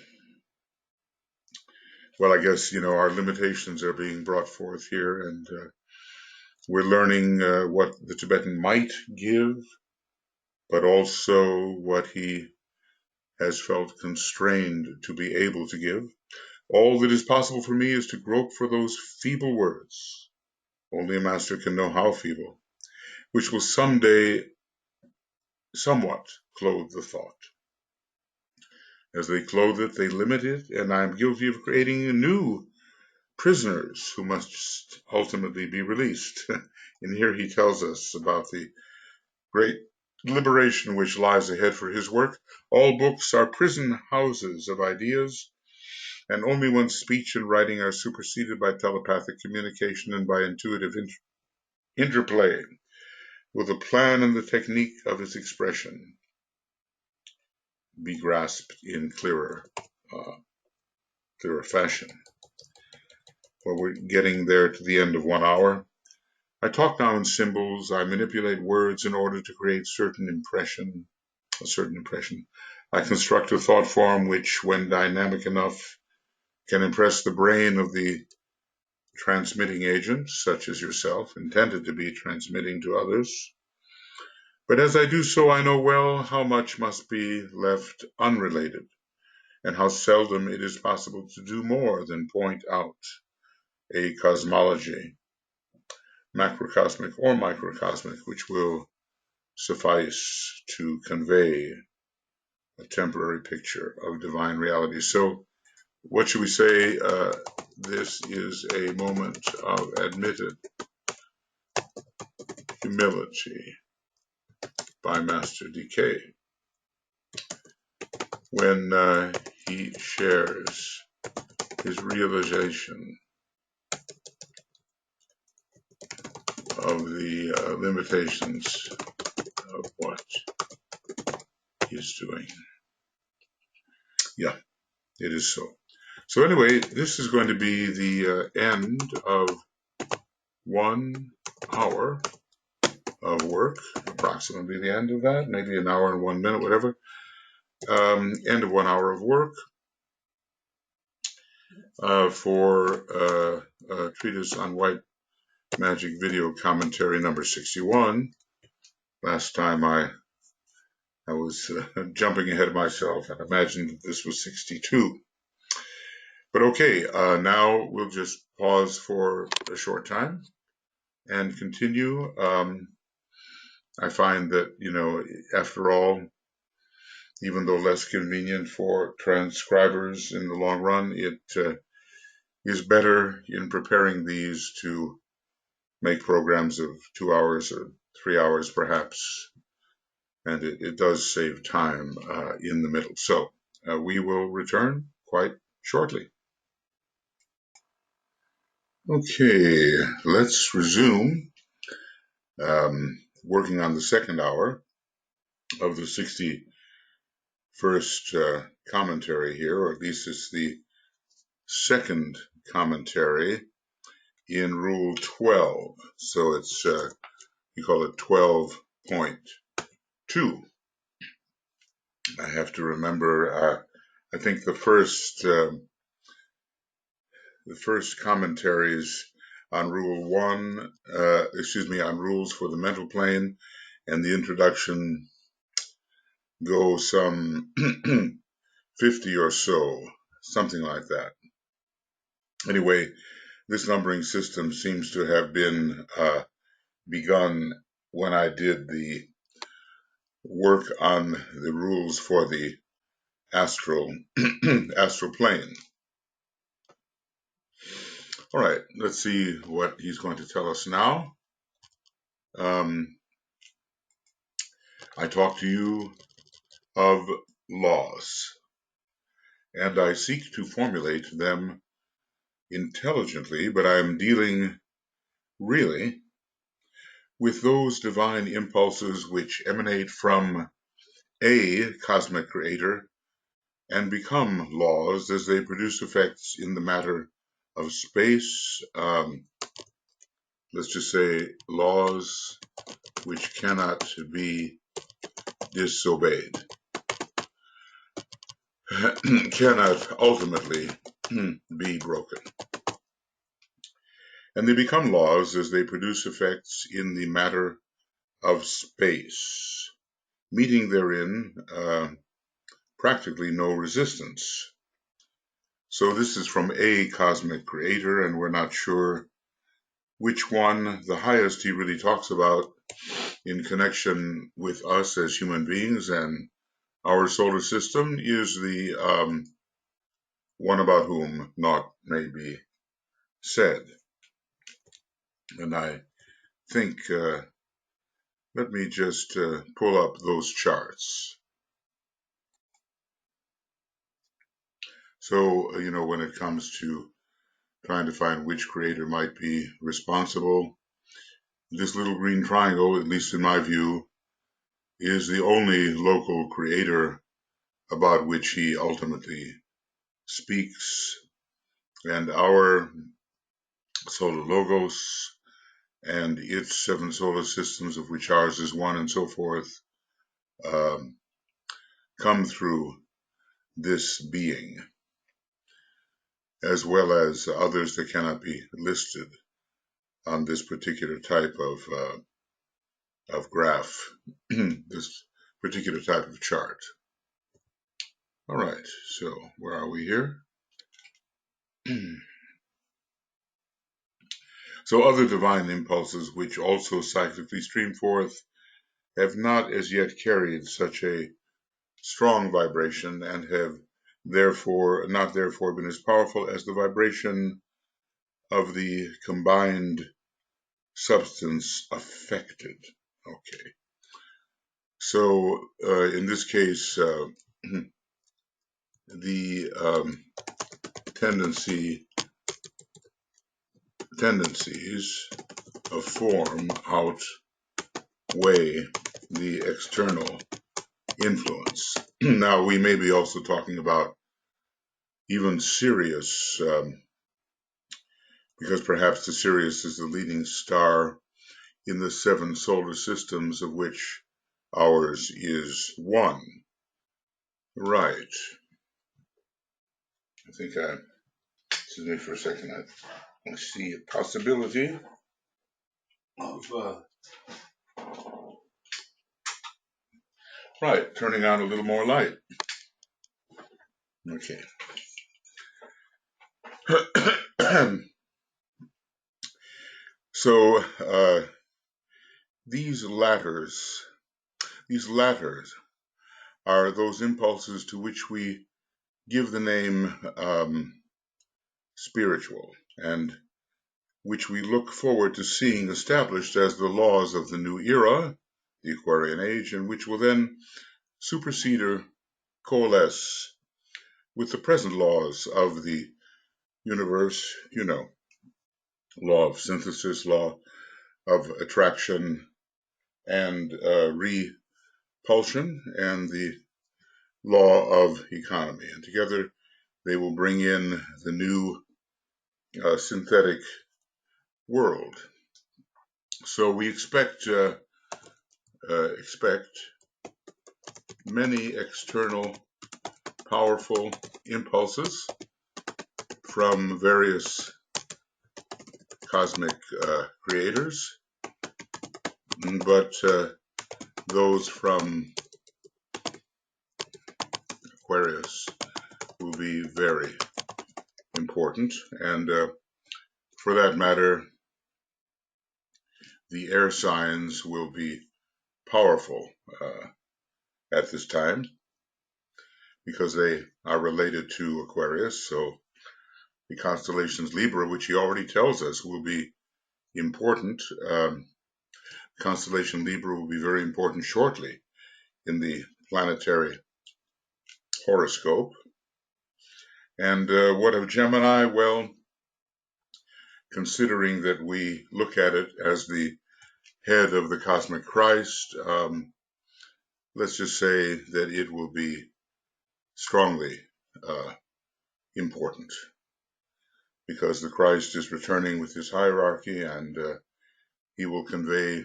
Well, I guess, our limitations are being brought forth here, and we're learning what the Tibetan might give, but also what he has felt constrained to be able to give. All that is possible for me is to grope for those feeble words. Only a master can know how feeble, which will someday somewhat clothe the thought. As they clothe it, they limit it, and I am guilty of creating new prisoners who must ultimately be released. And here he tells us about the great liberation which lies ahead for his work. All books are prison houses of ideas, and only when speech and writing are superseded by telepathic communication and by intuitive interplay will the plan and the technique of its expression be grasped in clearer fashion. Well, we're getting there to the end of 1 hour. I talk now in symbols. I manipulate words in order to create a certain impression. I construct a thought form which, when dynamic enough, can impress the brain of the transmitting agent, such as yourself, intended to be transmitting to others. But as I do so, I know well how much must be left unrelated, and how seldom it is possible to do more than point out a cosmology, macrocosmic or microcosmic, which will suffice to convey a temporary picture of divine reality. So, what should we say? This is a moment of admitted humility by Master DK when he shares his realization of the limitations of what he's doing. Yeah, it is so. So anyway, this is going to be the end of 1 hour of work, approximately the end of that, maybe an hour and 1 minute, whatever. End of 1 hour of work for a treatise on white magic video commentary number 61. Last time I was jumping ahead of myself and imagined that this was 62. But okay, now we'll just pause for a short time and continue. I find that, after all, even though less convenient for transcribers in the long run, it is better in preparing these to make programs of 2 hours or 3 hours perhaps, and it does save time in the middle. So we will return quite shortly. Okay, let's resume working on the second hour of the 61st commentary here, or at least it's the second commentary in Rule 12. So it's, you call it 12.2. I have to remember, I think the first commentaries on Rule 1, on rules for the mental plane and the introduction go some 50 or so, something like that. Anyway, this numbering system seems to have been begun when I did the work on the rules for the astral plane. All right, let's see what he's going to tell us now. I talk to you of laws, and I seek to formulate them intelligently, but I am dealing really with those divine impulses which emanate from a cosmic creator and become laws as they produce effects in the matter of space. Let's just say laws which cannot be disobeyed, cannot ultimately be broken. And they become laws as they produce effects in the matter of space, meeting therein practically no resistance. So this is from a cosmic creator, and we're not sure which one, the highest he really talks about in connection with us as human beings and our solar system, is the one about whom naught may be said. And I think, let me just pull up those charts. So, when it comes to trying to find which creator might be responsible, This little green triangle, at least in my view, is the only local creator about which he ultimately speaks, and our solar logos and its 7 solar systems, of which ours is one, and so forth, um, come through this being, as well as others that cannot be listed on this particular type of graph, this particular type of chart. All right, so where are we here? So other divine impulses which also cyclically stream forth have not as yet carried such a strong vibration and have not therefore been as powerful as the vibration of the combined substance affected. Okay. So in this case, the tendencies of form outweigh the external influence. Now, we may be also talking about even Sirius, because perhaps the Sirius is the leading star in the 7 solar systems, of which ours is one. Right. I think excuse me for a second, I see a possibility of, right, turning on a little more light. Okay. So these ladders are those impulses to which we give the name spiritual, and which we look forward to seeing established as the laws of the new era, the Aquarian Age, and which will then supersede or coalesce with the present laws of the universe, law of synthesis, law of attraction and repulsion, and the law of economy. And together they will bring in the new synthetic world. So we expect many external powerful impulses from various cosmic creators, but those from Aquarius will be very important, and for that matter, the air signs will be powerful at this time because they are related to Aquarius. So the constellations Libra, which he already tells us will be important, constellation Libra will be very important shortly in the planetary horoscope. And what of Gemini? Well, considering that we look at it as the head of the cosmic Christ, let's just say that it will be strongly important because the Christ is returning with his hierarchy, and he will convey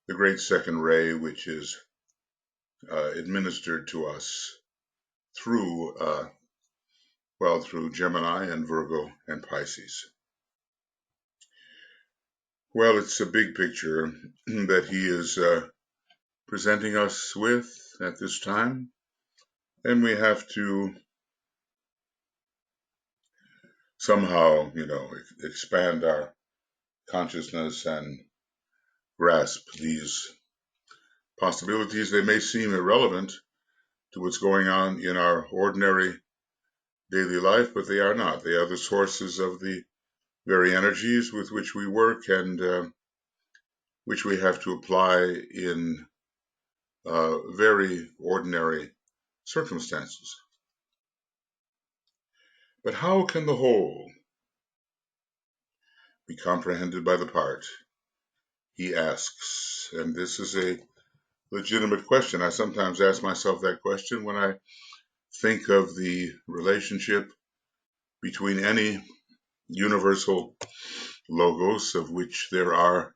the great second ray, which is administered to us through Gemini and Virgo and Pisces. Well, it's a big picture that he is presenting us with at this time, and we have to somehow, expand our consciousness and grasp these possibilities. They may seem irrelevant to what's going on in our ordinary daily life, but they are not. They are the sources of the very energies with which we work and which we have to apply in very ordinary circumstances. But how can the whole be comprehended by the part? he asks. And this is a legitimate question. I sometimes ask myself that question when I think of the relationship between any universal logos, of which there are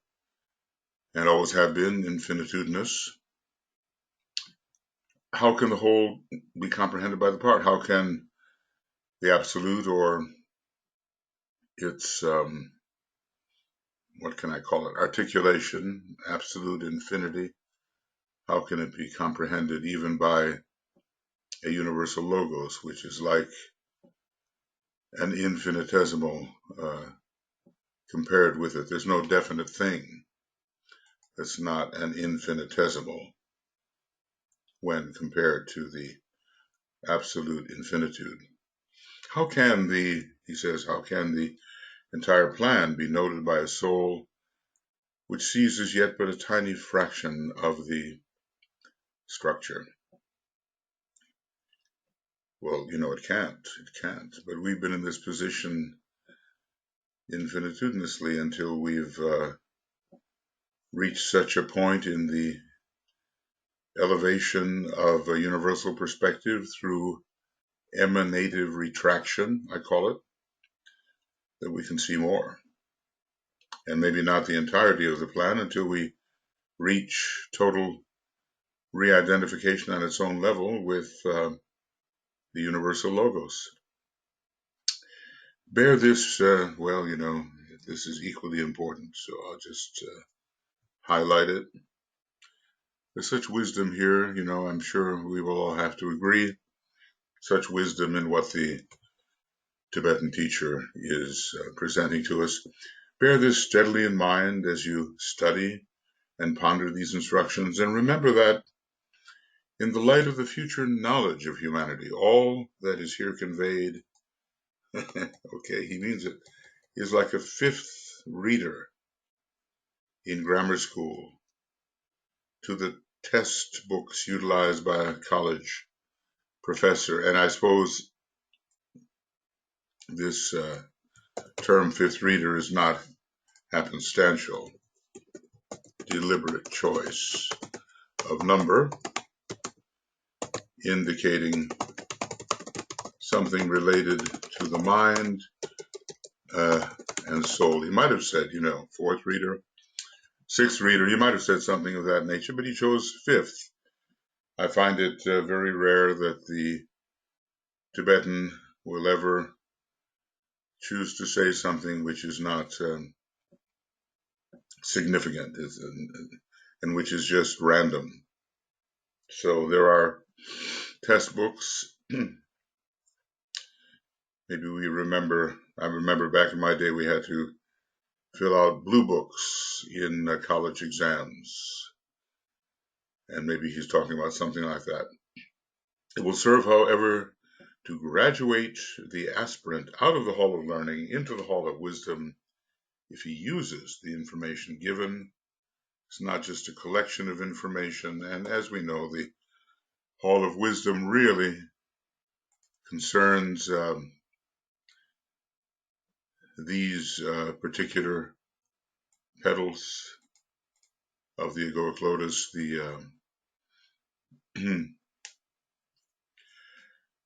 and always have been infinitudinous. How can the whole be comprehended by the part? How can the absolute, or its, what can I call it, articulation, absolute infinity, how can it be comprehended even by a universal logos, which is like an infinitesimal compared with it? There's no definite thing that's not an infinitesimal when compared to the absolute infinitude. How can he says, how can the entire plan be noted by a soul which sees as yet but a tiny fraction of the structure? Well, it can't. But we've been in this position infinitudinously until we've reached such a point in the elevation of a universal perspective through emanative retraction, I call it, that we can see more. And maybe not the entirety of the plan until we reach total re-identification on its own level with the universal logos. Bear this, this is equally important, so I'll just highlight it. There's such wisdom here, I'm sure we will all have to agree, such wisdom in what the Tibetan teacher is presenting to us. Bear this steadily in mind as you study and ponder these instructions, and remember that in the light of the future knowledge of humanity, all that is here conveyed, okay, he means it, is like a fifth reader in grammar school to the test books utilized by a college professor. And I suppose this term fifth reader is not happenstantial, deliberate choice of number, indicating something related to the mind and soul. He might have said, fourth reader, sixth reader, he might have said something of that nature, but he chose fifth. I find it very rare that the Tibetan will ever choose to say something which is not significant and which is just random. So there are test books. Maybe I remember back in my day we had to fill out blue books in college exams. And maybe he's talking about something like that. It will serve, however, to graduate the aspirant out of the hall of learning into the hall of wisdom if he uses the information given. It's not just a collection of information. And as we know, the hall of wisdom really concerns these particular petals of the egoic lotus,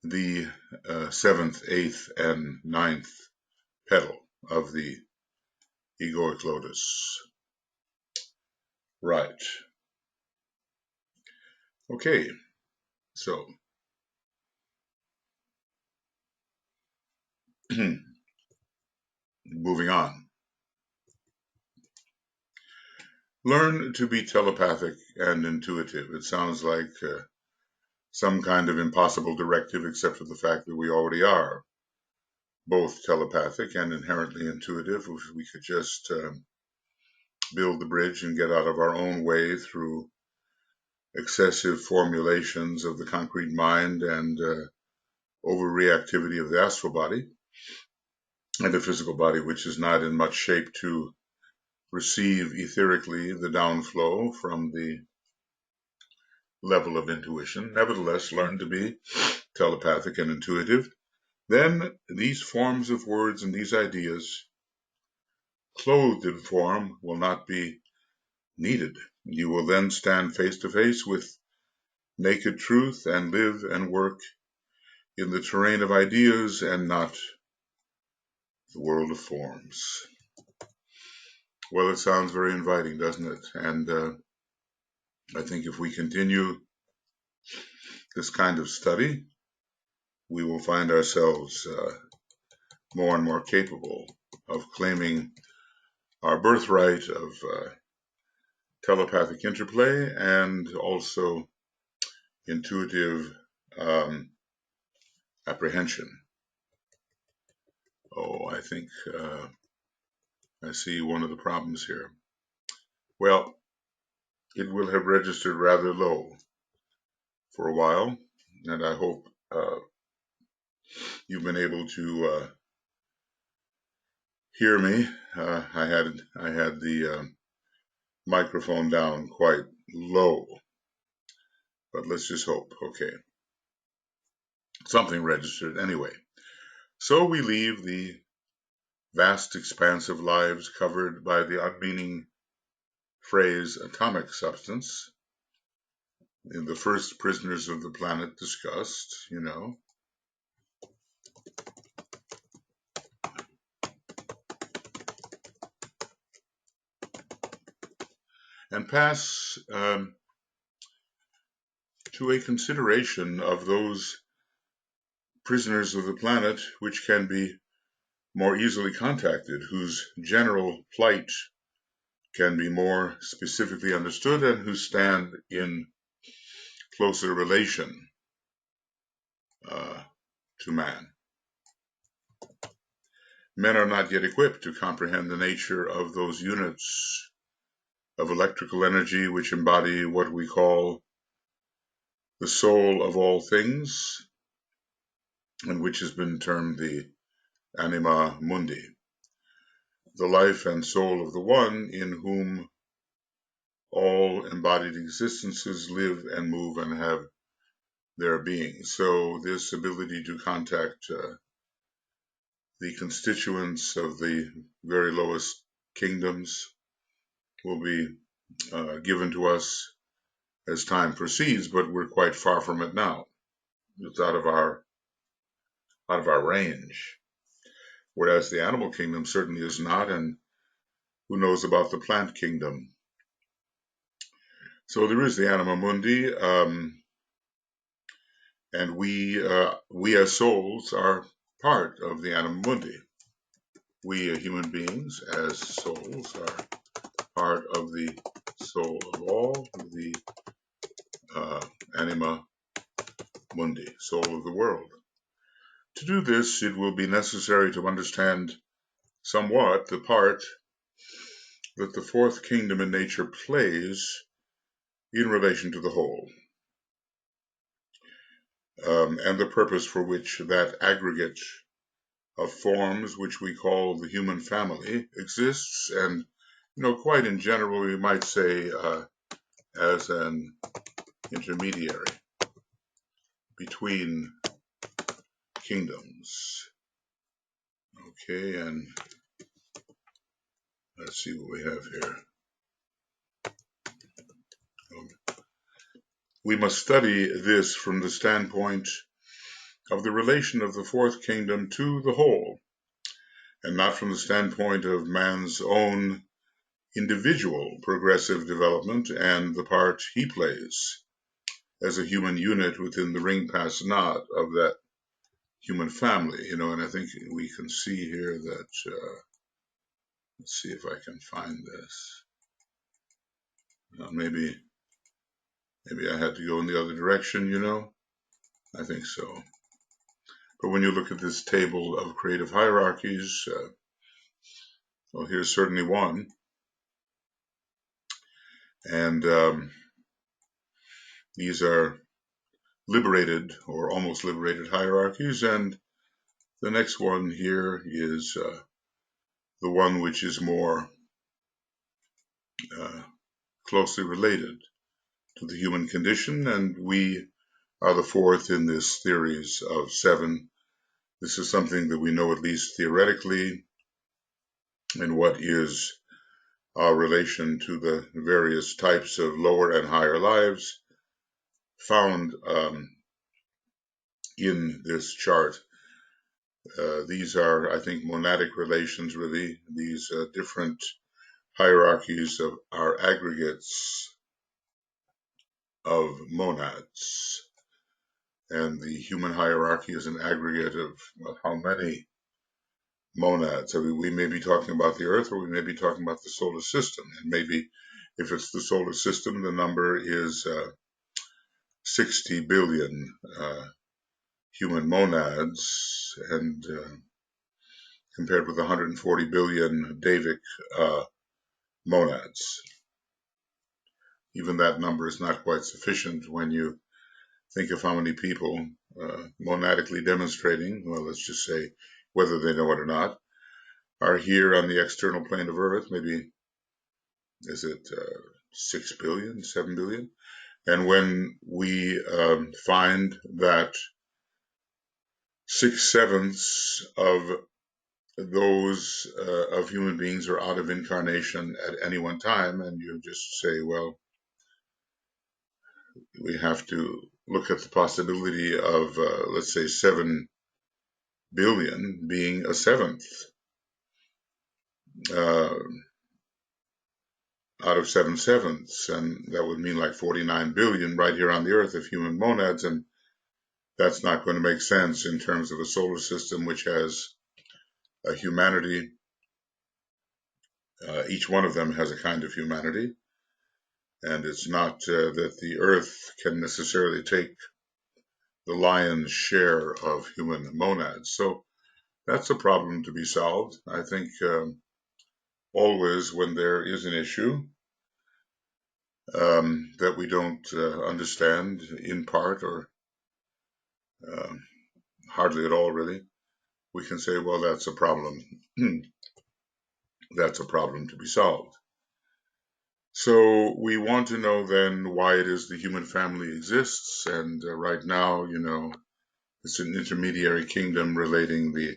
the seventh, eighth, and ninth petal of the egoic lotus. Right. Okay, so moving on. Learn to be telepathic and intuitive. It sounds like some kind of impossible directive, except for the fact that we already are both telepathic and inherently intuitive. If we could just build the bridge and get out of our own way through excessive formulations of the concrete mind and overreactivity of the astral body and the physical body, which is not in much shape to receive etherically the downflow from the level of intuition. Nevertheless, learn to be telepathic and intuitive. Then these forms of words and these ideas, clothed in form, will not be needed. You will then stand face to face with naked truth and live and work in the terrain of ideas and not the world of forms. Well, it sounds very inviting, doesn't it? And I think if we continue this kind of study, we will find ourselves more and more capable of claiming our birthright of telepathic interplay and also intuitive apprehension. Oh, I think I see one of the problems here. Well, it will have registered rather low for a while, and I hope you've been able to hear me. I had the microphone down quite low, but let's just hope. Okay, something registered anyway. So we leave the vast expanse of lives covered by the unmeaning phrase atomic substance in the first Prisoners of the Planet discussed, and pass to a consideration of those prisoners of the planet which can be more easily contacted, whose general plight can be more specifically understood, and who stand in closer relation to man. Men are not yet equipped to comprehend the nature of those units of electrical energy which embody what we call the soul of all things, and which has been termed the anima mundi, the life and soul of the one in whom all embodied existences live and move and have their being. So this ability to contact the constituents of the very lowest kingdoms will be given to us as time proceeds, but we're quite far from it now. It's out of our range. Whereas the animal kingdom certainly is not, and who knows about the plant kingdom? So there is the anima mundi, and we as souls are part of the anima mundi. We human beings as souls are part of the soul of all, the anima mundi, soul of the world. To do this, it will be necessary to understand somewhat the part that the fourth kingdom in nature plays in relation to the whole, and the purpose for which that aggregate of forms which we call the human family exists, and quite in general we might say as an intermediary between kingdoms. Okay, and let's see what we have here. We must study this from the standpoint of the relation of the fourth kingdom to the whole, and not from the standpoint of man's own individual progressive development and the part he plays as a human unit within the ring past knot of that human family, and I think we can see here that, let's see if I can find this. Maybe I had to go in the other direction, I think so. But when you look at this table of creative hierarchies, well, here's certainly one. And these are liberated or almost liberated hierarchies. And the next one here is the one which is more closely related to the human condition. And we are the fourth in this series of 7. This is something that we know at least theoretically, and what is our relation to the various types of lower and higher lives found in this chart. These are, I think, monadic relations, really. These different hierarchies are aggregates of monads. And the human hierarchy is an aggregate of how many monads. I mean, we may be talking about the Earth, or we may be talking about the solar system. And maybe if it's the solar system, the number is 60 billion human monads, and compared with 140 billion Davic monads. Even that number is not quite sufficient when you think of how many people monadically demonstrating, well, let's just say, whether they know it or not, are here on the external plane of Earth. Maybe, is it 6 billion, 7 billion? And when we find that 6/7 of those of human beings are out of incarnation at any one time, and you just say, well, we have to look at the possibility of, let's say, 7 billion being a seventh out of 7/7, and that would mean like 49 billion right here on the Earth of human monads, and that's not going to make sense in terms of a solar system which has a humanity. Each one of them has a kind of humanity, and it's not that the Earth can necessarily take the lion's share of human monads. So that's a problem to be solved. I think always when there is an issue that we don't understand in part, or hardly at all really, we can say, well, that's a problem. That's a problem to be solved. So we want to know then why it is the human family exists, and right now, you know, it's an intermediary kingdom relating the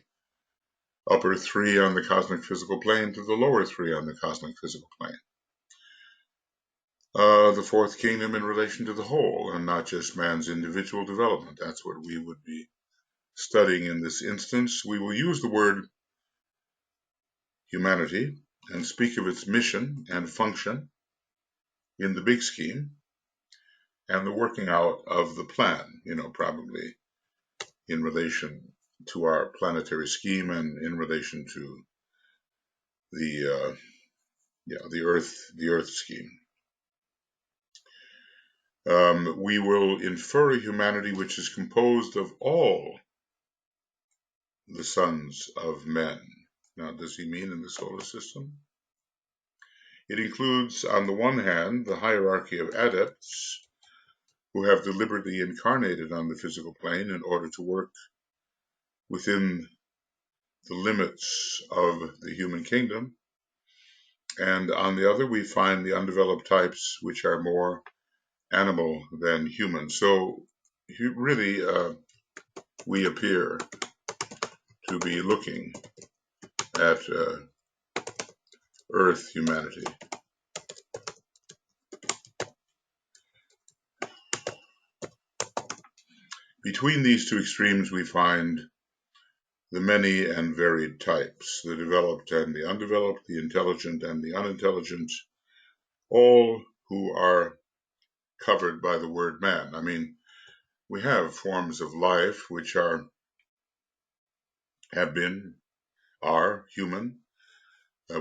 upper three on the cosmic physical plane to the lower three on the cosmic physical plane. The fourth kingdom in relation to the whole, and not just man's individual development. That's what we would be studying in this instance. We will use the word humanity and speak of its mission and function in the big scheme, and the working out of the plan, you know, probably in relation to our planetary scheme and in relation to the Earth scheme. We will infer a humanity which is composed of all the sons of men. Now, does he mean in the solar system? It includes, on the one hand, the hierarchy of adepts who have deliberately incarnated on the physical plane in order to work within the limits of the human kingdom. And on the other, we find the undeveloped types, which are more animal than human. So really, we appear to be looking at Earth humanity. Between these two extremes, we find the many and varied types, the developed and the undeveloped, the intelligent and the unintelligent, all who are covered by the word man. I mean, we have forms of life which are human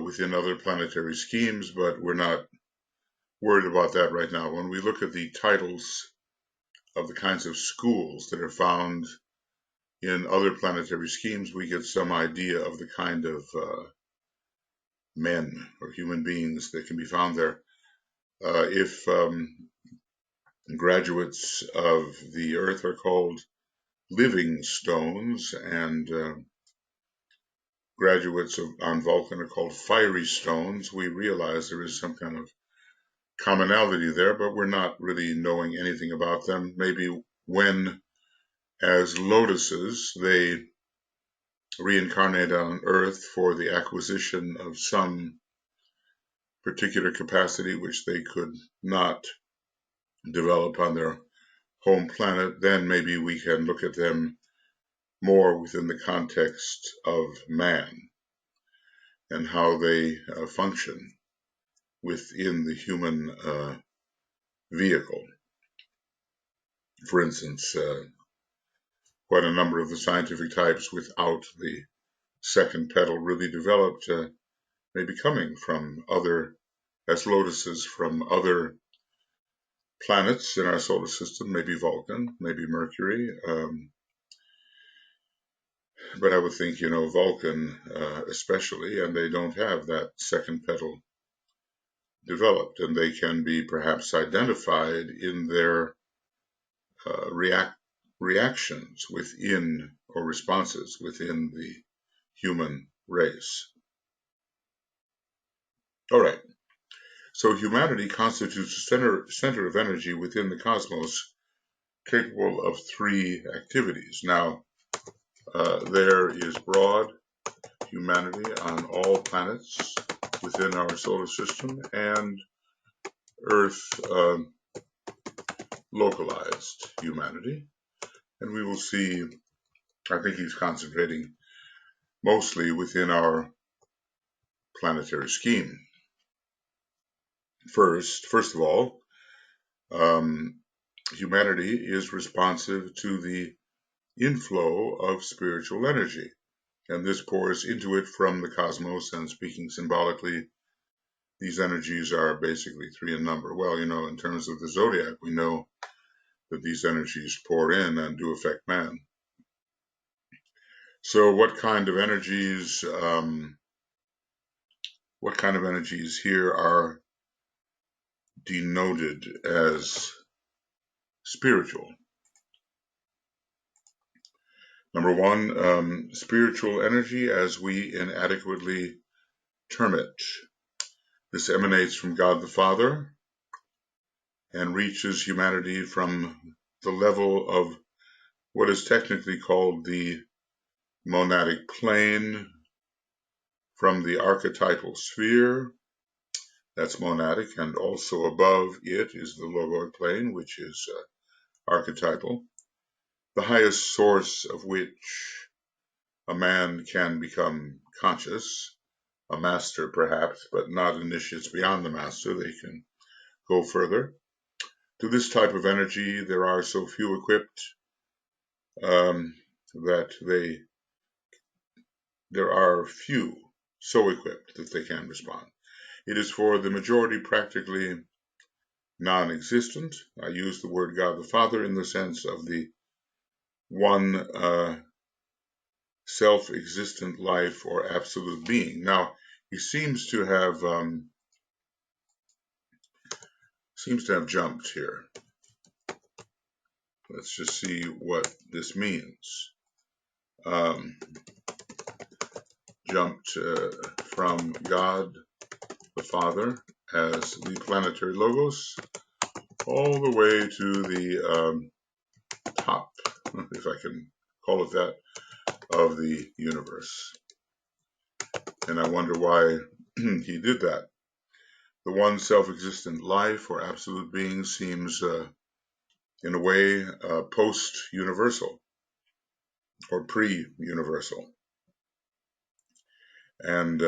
within other planetary schemes, but we're not worried about that right now. When we look at the titles of the kinds of schools that are found in other planetary schemes, we get some idea of the kind of men or human beings that can be found there. If graduates of the Earth are called living stones, and graduates on Vulcan are called fiery stones, we realize there is some kind of commonality there, but we're not really knowing anything about them. Maybe when, as lotuses, they reincarnate on Earth for the acquisition of some particular capacity which they could not develop on their home planet, then maybe we can look at them more within the context of man and how they function within the human vehicle. For instance, quite a number of the scientific types without the second pedal really developed, maybe coming from other, as lotuses from other planets in our solar system, maybe Vulcan, maybe Mercury. But I would think, Vulcan especially, and they don't have that second pedal developed, and they can be perhaps identified in their reactions within, or responses within, the human race. All right. So humanity constitutes a center of energy within the cosmos capable of three activities. Now, there is broad humanity on all planets within our solar system, and Earth localized humanity. And we will see, I think he's concentrating mostly within our planetary scheme. First of all, humanity is responsive to the inflow of spiritual energy, and this pours into it from the cosmos. And speaking symbolically, these energies are basically three in number. Well, in terms of the zodiac, we know that these energies pour in and do affect man. So what kind of energies here are denoted as spiritual? Number one, spiritual energy, as we inadequately term it. This emanates from God the Father and reaches humanity from the level of what is technically called the monadic plane, from the archetypal sphere, that's monadic, and also above it is the logoid plane, which is archetypal, the highest source of which a man can become conscious, a master perhaps, but not initiates beyond the master. They can go further. To this type of energy, there are so few equipped that there are few so equipped that they can respond. It is for the majority practically non-existent. I use the word God the Father in the sense of the one self-existent life or absolute being. Now, he seems to have jumped here. Let's just see what this means. Jumped from God the Father as the planetary logos all the way to the top, if I can call it that, of the universe. And I wonder why he did that. The one self-existent life or absolute being seems, in a way, post-universal or pre-universal. And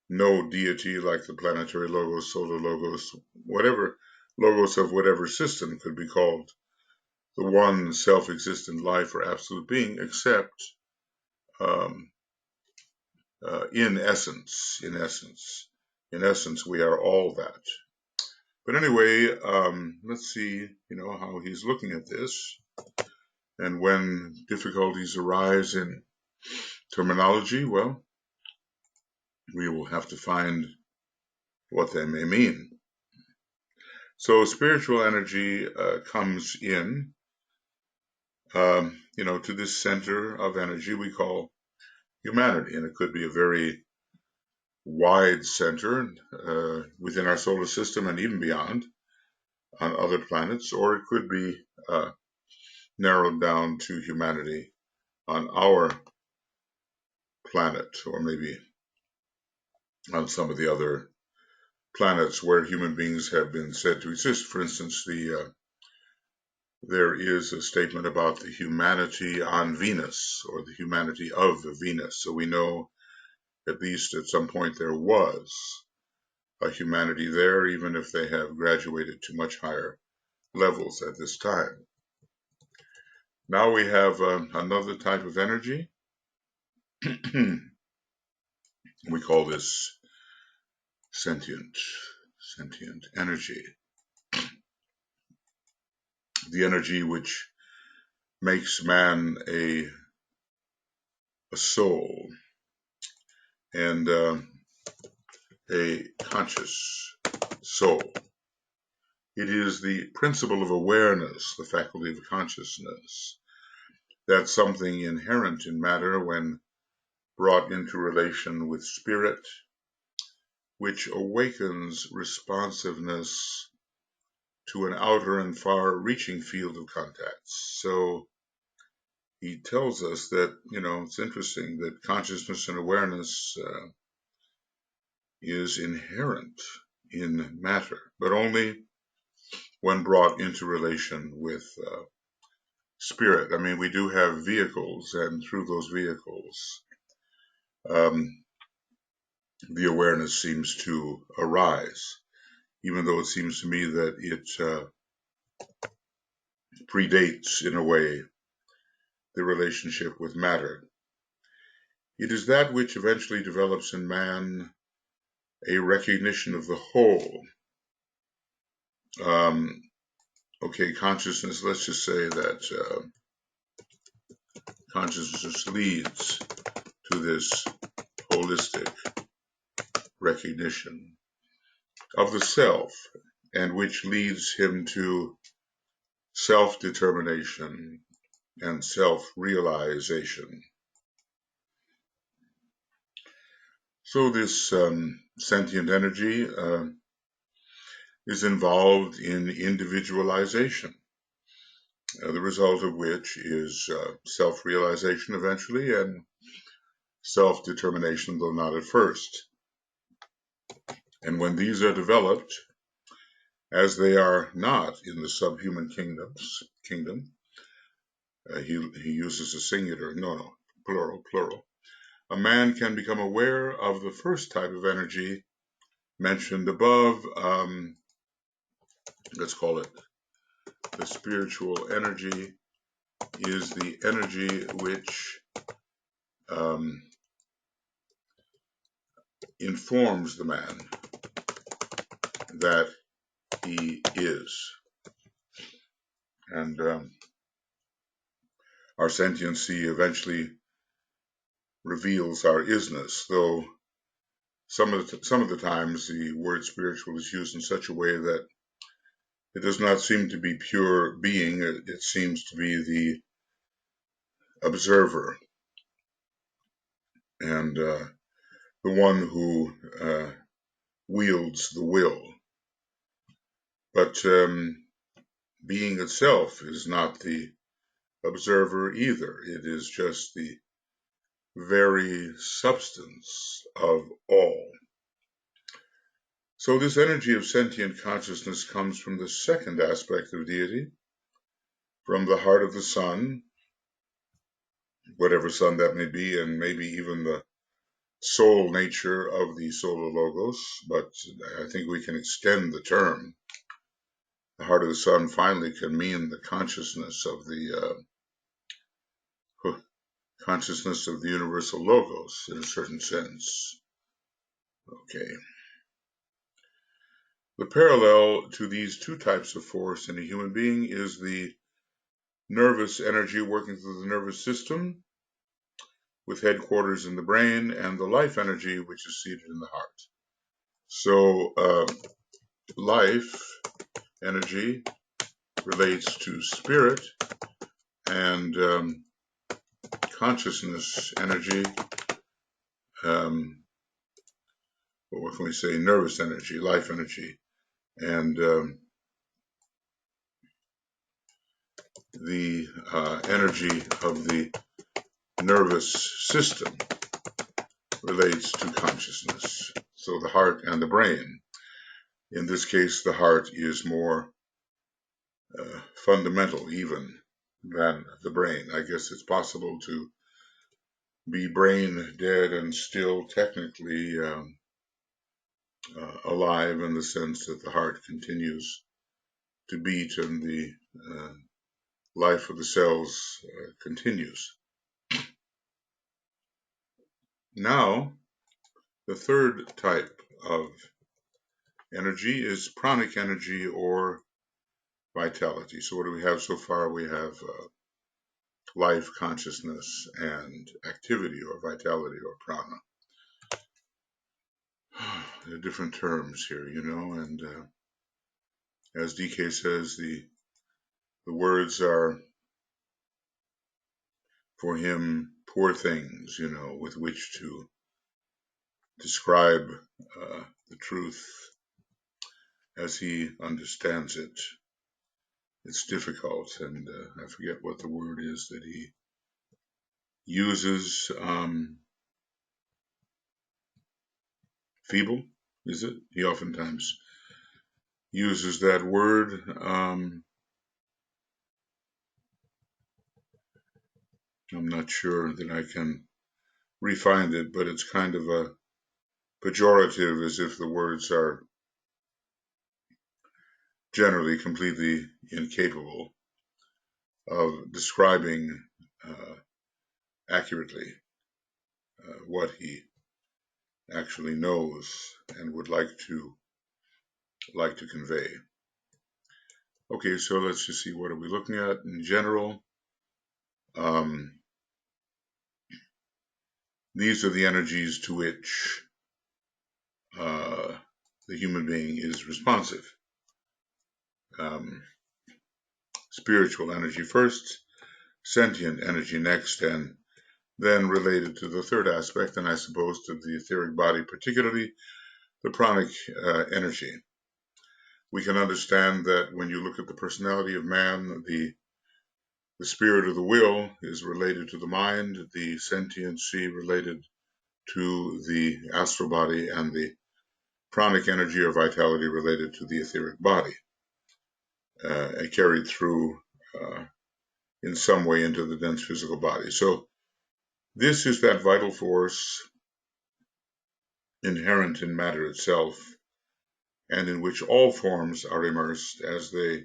no deity like the planetary logos, solar logos, whatever logos of whatever system could be called the one self-existent life or absolute being, except in essence, we are all that. But anyway, let's see, how he's looking at this. And when difficulties arise in terminology, well, we will have to find what they may mean. So spiritual energy comes in, to this center of energy we call humanity, and it could be a very wide center within our solar system and even beyond on other planets, or it could be narrowed down to humanity on our planet, or maybe on some of the other planets where human beings have been said to exist. For instance, there is a statement about the humanity on Venus, or the humanity of Venus. So we know at least at some point there was a humanity there, even if they have graduated to much higher levels at this time. Now we have another type of energy. We call this sentient energy. The energy which makes man a soul and a conscious soul. It is the principle of awareness, the faculty of consciousness. That's something inherent in matter when brought into relation with spirit, which awakens responsiveness to an outer and far-reaching field of contacts. So he tells us that, it's interesting that consciousness and awareness is inherent in matter, but only when brought into relation with spirit. I mean, we do have vehicles, and through those vehicles, the awareness seems to arise, even though it seems to me that it predates, in a way, the relationship with matter. It is that which eventually develops in man a recognition of the whole. Consciousness, let's just say that consciousness leads to this holistic recognition of the self, and which leads him to self-determination and self-realization. So this sentient energy is involved in individualization, the result of which is self-realization eventually and self-determination, though not at first. And when these are developed, as they are not in the subhuman kingdom, he uses a singular, plural. A man can become aware of the first type of energy mentioned above. Let's call it the spiritual energy, is the energy which informs the man that he is. And our sentiency eventually reveals our isness, though some of the times the word spiritual is used in such a way that it does not seem to be pure being. It seems to be the observer and the one who wields the will. But being itself is not the observer either. It is just the very substance of all. So this energy of sentient consciousness comes from the second aspect of deity, from the heart of the sun, whatever sun that may be, and maybe even the soul nature of the solar logos, but I think we can extend the term. The heart of the sun finally can mean the consciousness of the universal logos in a certain sense. Okay. The parallel to these two types of force in a human being is the nervous energy working through the nervous system, with headquarters in the brain, and the life energy, which is seated in the heart. So life energy relates to spirit, and consciousness energy, what can we say, nervous energy, life energy, and the energy of the nervous system relates to consciousness. So the heart and the brain. In this case, the heart is more fundamental even than the brain. I guess it's possible to be brain dead and still technically alive, in the sense that the heart continues to beat and the life of the cells continues. Now, the third type of energy is pranic energy or vitality. So what do we have so far? We have life, consciousness, and activity or vitality or prana. There are different terms here, and as DK says, the words are for him poor things, with which to describe the truth as he understands it. It's difficult, and I forget what the word is that he uses. Feeble, is it? He oftentimes uses that word. I'm not sure that I can re-find it, but it's kind of a pejorative, as if the words are generally completely incapable of describing accurately what he actually knows and would like to convey. Okay, so let's just see, what are we looking at in general? These are the energies to which the human being is responsive. Spiritual energy first, sentient energy next, and then related to the third aspect, and I suppose to the etheric body particularly, the pranic energy. We can understand that when you look at the personality of man, the spirit of the will is related to the mind, the sentiency related to the astral body, and the pranic energy or vitality related to the etheric body, and carried through in some way into the dense physical body. So this is that vital force inherent in matter itself, and in which all forms are immersed as they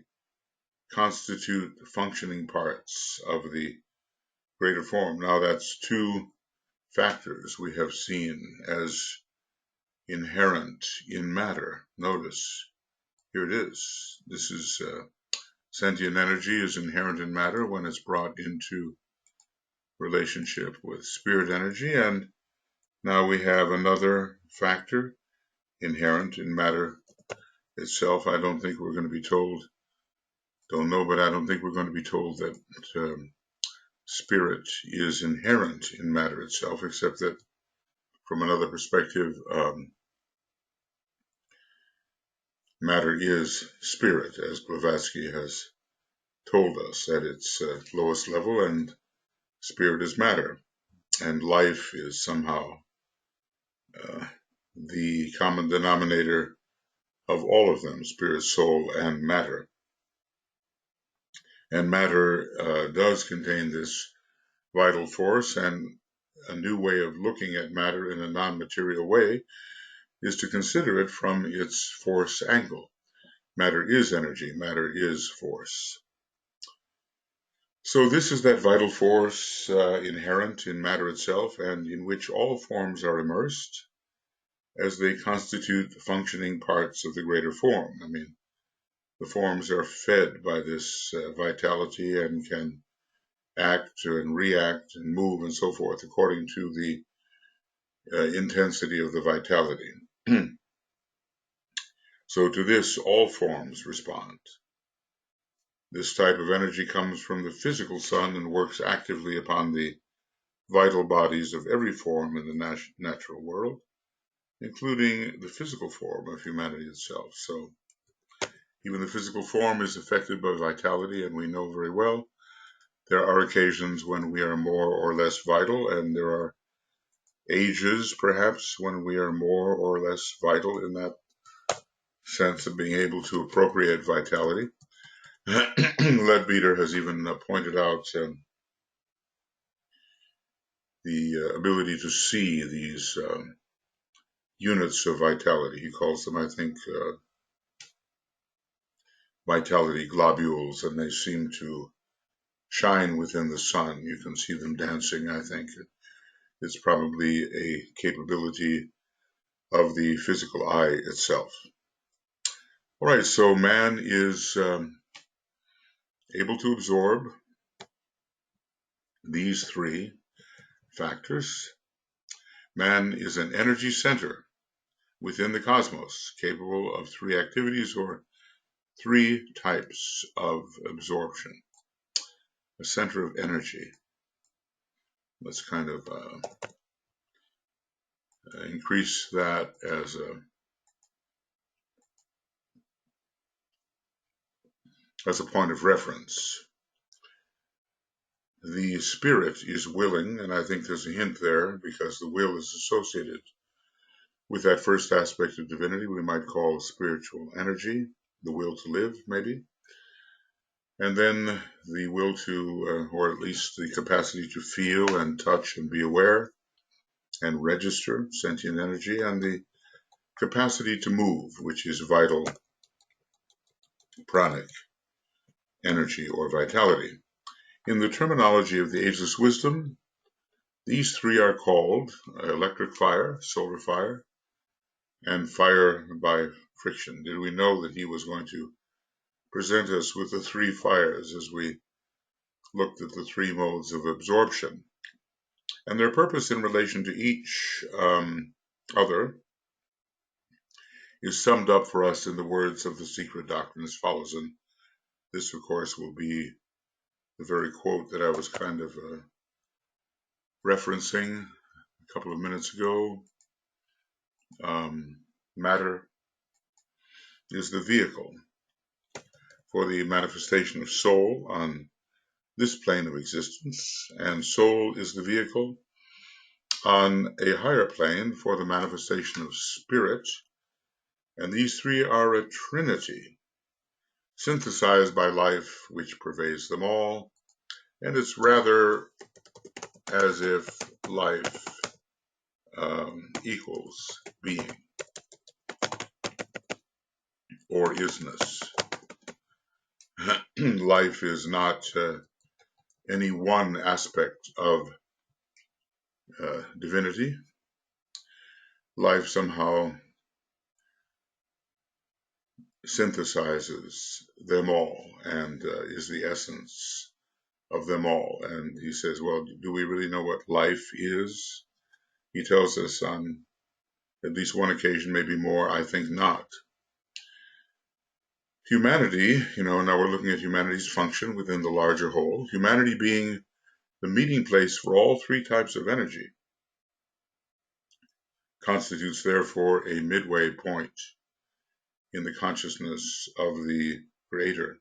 constitute functioning parts of the greater form. Now that's two factors we have seen as inherent in matter. Notice, here it is. This is sentient energy is inherent in matter when it's brought into relationship with spirit energy, and now we have another factor inherent in matter itself. I don't think we're going to be told, don't know, but I don't think we're going to be told that spirit is inherent in matter itself, except that from another perspective, matter is spirit, as Blavatsky has told us at its lowest level, and spirit is matter, and life is somehow the common denominator of all of them, spirit, soul, and matter. And matter does contain this vital force, and a new way of looking at matter in a non-material way is to consider it from its force angle. Matter is energy, matter is force. So this is that vital force inherent in matter itself, and in which all forms are immersed as they constitute functioning parts of the greater form. I mean, the forms are fed by this vitality and can act and react and move and so forth according to the intensity of the vitality. So to this, all forms respond. This type of energy comes from the physical sun and works actively upon the vital bodies of every form in the natural world, including the physical form of humanity itself. So even the physical form is affected by vitality, and we know very well there are occasions when we are more or less vital, and there are ages, perhaps, when we are more or less vital in that sense of being able to appropriate vitality. Leadbeater has even pointed out the ability to see these units of vitality. He calls them, I think, vitality globules, and they seem to shine within the sun. You can see them dancing, I think. It's probably a capability of the physical eye itself. All right, so man is able to absorb these three factors. Man is an energy center within the cosmos, capable of three activities or three types of absorption. A center of energy. Let's kind of increase that as a point of reference. The spirit is willing, and I think there's a hint there because the will is associated with that first aspect of divinity we might call spiritual energy, the will to live, maybe. And then the will to, or at least the capacity to feel and touch and be aware and register sentient energy, and the capacity to move, which is vital pranic energy or vitality. In the terminology of the ageless wisdom, these three are called electric fire, solar fire, and fire by friction. Did we know that he was going to present us with the three fires as we looked at the three modes of absorption? And their purpose in relation to each other is summed up for us in the words of the secret doctrine as follows. And this, of course, will be the very quote that I was kind of referencing a couple of minutes ago. Matter is the vehicle for the manifestation of soul on this plane of existence, and soul is the vehicle on a higher plane for the manifestation of spirit, and these three are a trinity, synthesized by life which pervades them all, and it's rather as if life equals being or isness. Life is not any one aspect of divinity. Life somehow synthesizes them all and is the essence of them all. And he says, well, do we really know what life is? He tells us on at least one occasion, maybe more, I think not. Humanity, now we're looking at humanity's function within the larger whole, humanity being the meeting place for all three types of energy, constitutes therefore a midway point in the consciousness of the Creator.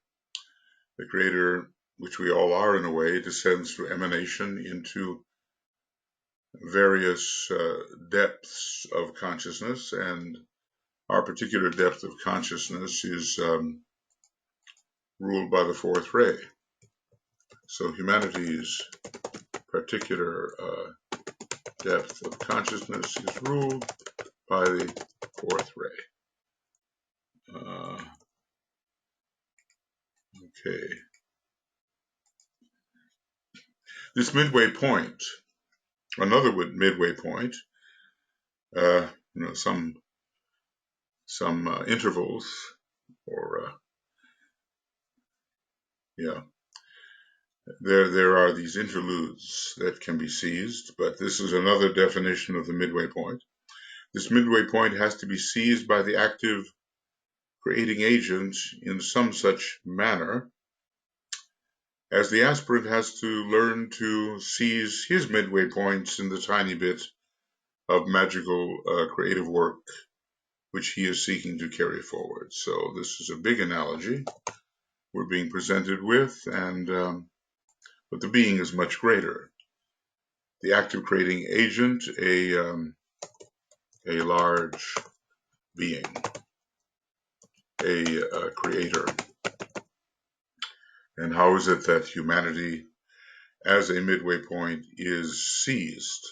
The Creator, which we all are in a way, descends through emanation into various depths of consciousness, and our particular depth of consciousness is ruled by the fourth ray. So humanity's particular depth of consciousness is ruled by the fourth ray. Okay. This midway point, another midway point, some intervals, or there are these interludes that can be seized, but this is another definition of the midway point. This midway point has to be seized by the active creating agent in some such manner as the aspirant has to learn to seize his midway points in the tiny bit of magical creative work which he is seeking to carry forward. So this is a big analogy we're being presented with, and but the being is much greater. the active creating agent, a large being, a creator. And how is it that humanity as a midway point is seized?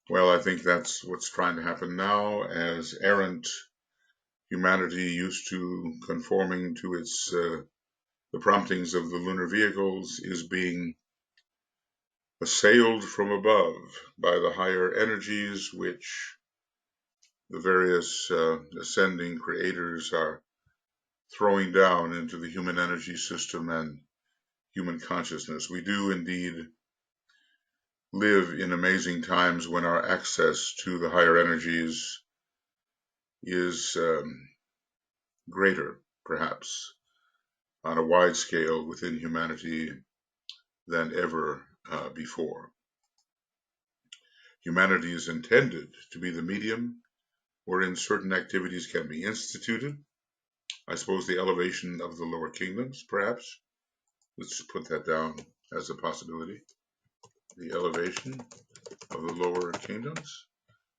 Well, I think that's what's trying to happen now, as errant humanity, used to conforming to its the promptings of the lunar vehicles, is being assailed from above by the higher energies, which the various ascending creators are throwing down into the human energy system and human consciousness. We do indeed live in amazing times when our access to the higher energies is greater, perhaps, on a wide scale within humanity than ever before. Humanity is intended to be the medium wherein certain activities can be instituted. I suppose the elevation of the lower kingdoms, perhaps. Let's put that down as a possibility. The elevation of the lower kingdoms,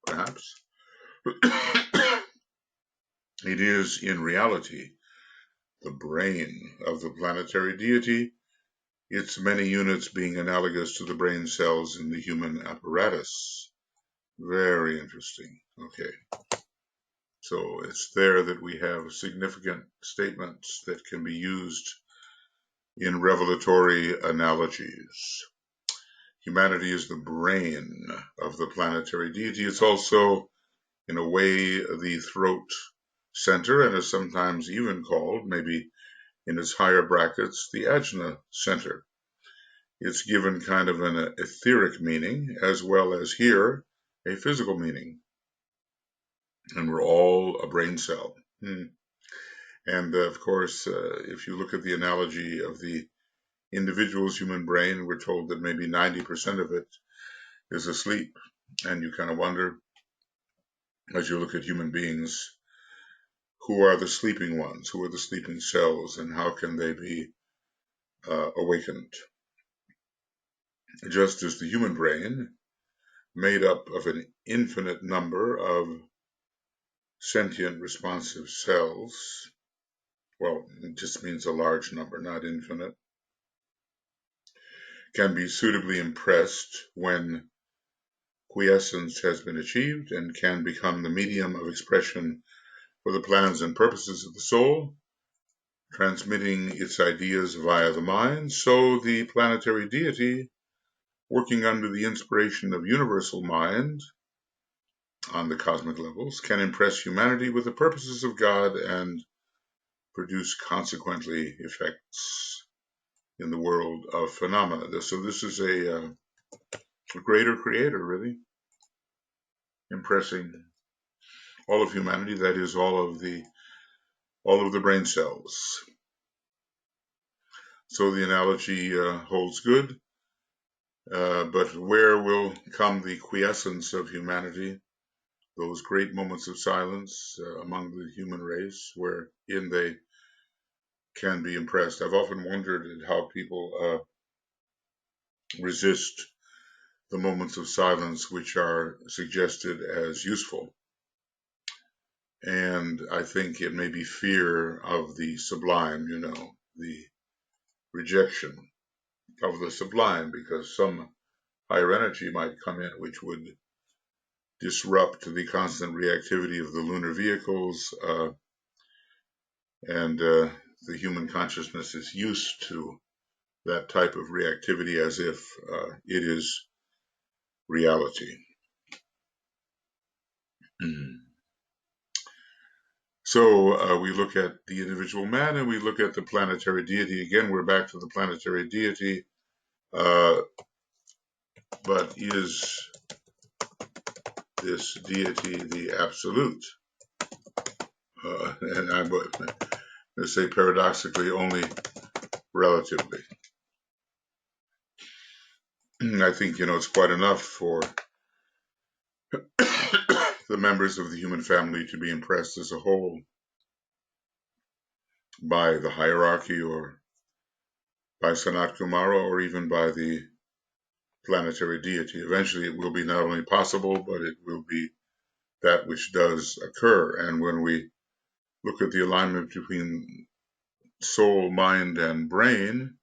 perhaps. It is, in reality, the brain of the planetary deity, its many units being analogous to the brain cells in the human apparatus. Very interesting. Okay. So it's there that we have significant statements that can be used in revelatory analogies. Humanity is the brain of the planetary deity. It's also, in a way, the throat center, and is sometimes even called, maybe in its higher brackets, the ajna center. It's given kind of an etheric meaning, as well as here, a physical meaning. And we're all a brain cell. And of course, if you look at the analogy of the individual's human brain, we're told that maybe 90% of it is asleep. And you kind of wonder, as you look at human beings, who are the sleeping ones? Who are the sleeping cells? And how can they be awakened? Just as the human brain, made up of an infinite number of sentient responsive cells, well, it just means a large number, not infinite, can be suitably impressed when quiescence has been achieved and can become the medium of expression for the plans and purposes of the soul, transmitting its ideas via the mind. So the planetary deity, working under the inspiration of universal mind on the cosmic levels, can impress humanity with the purposes of God and produce consequently effects in the world of phenomena. So this is a greater creator, really, impressing all of humanity, that is, all of the brain cells. So the analogy holds good, but where will come the quiescence of humanity, those great moments of silence among the human race, wherein they can be impressed? I've often wondered at how people resist the moments of silence which are suggested as useful. And I think it may be fear of the sublime, the rejection of the sublime, because some higher energy might come in which would disrupt the constant reactivity of the lunar vehicles, and the human consciousness is used to that type of reactivity as if it is reality. So we look at the individual man and we look at the planetary deity. Again, we're back to the planetary deity. But is this deity the absolute? And I'm going to say paradoxically, only relatively. I think, it's quite enough for the members of the human family to be impressed as a whole by the hierarchy, or by Sanat Kumara, or even by the planetary deity. Eventually it will be not only possible, but it will be that which does occur. And when we look at the alignment between soul, mind, and brain,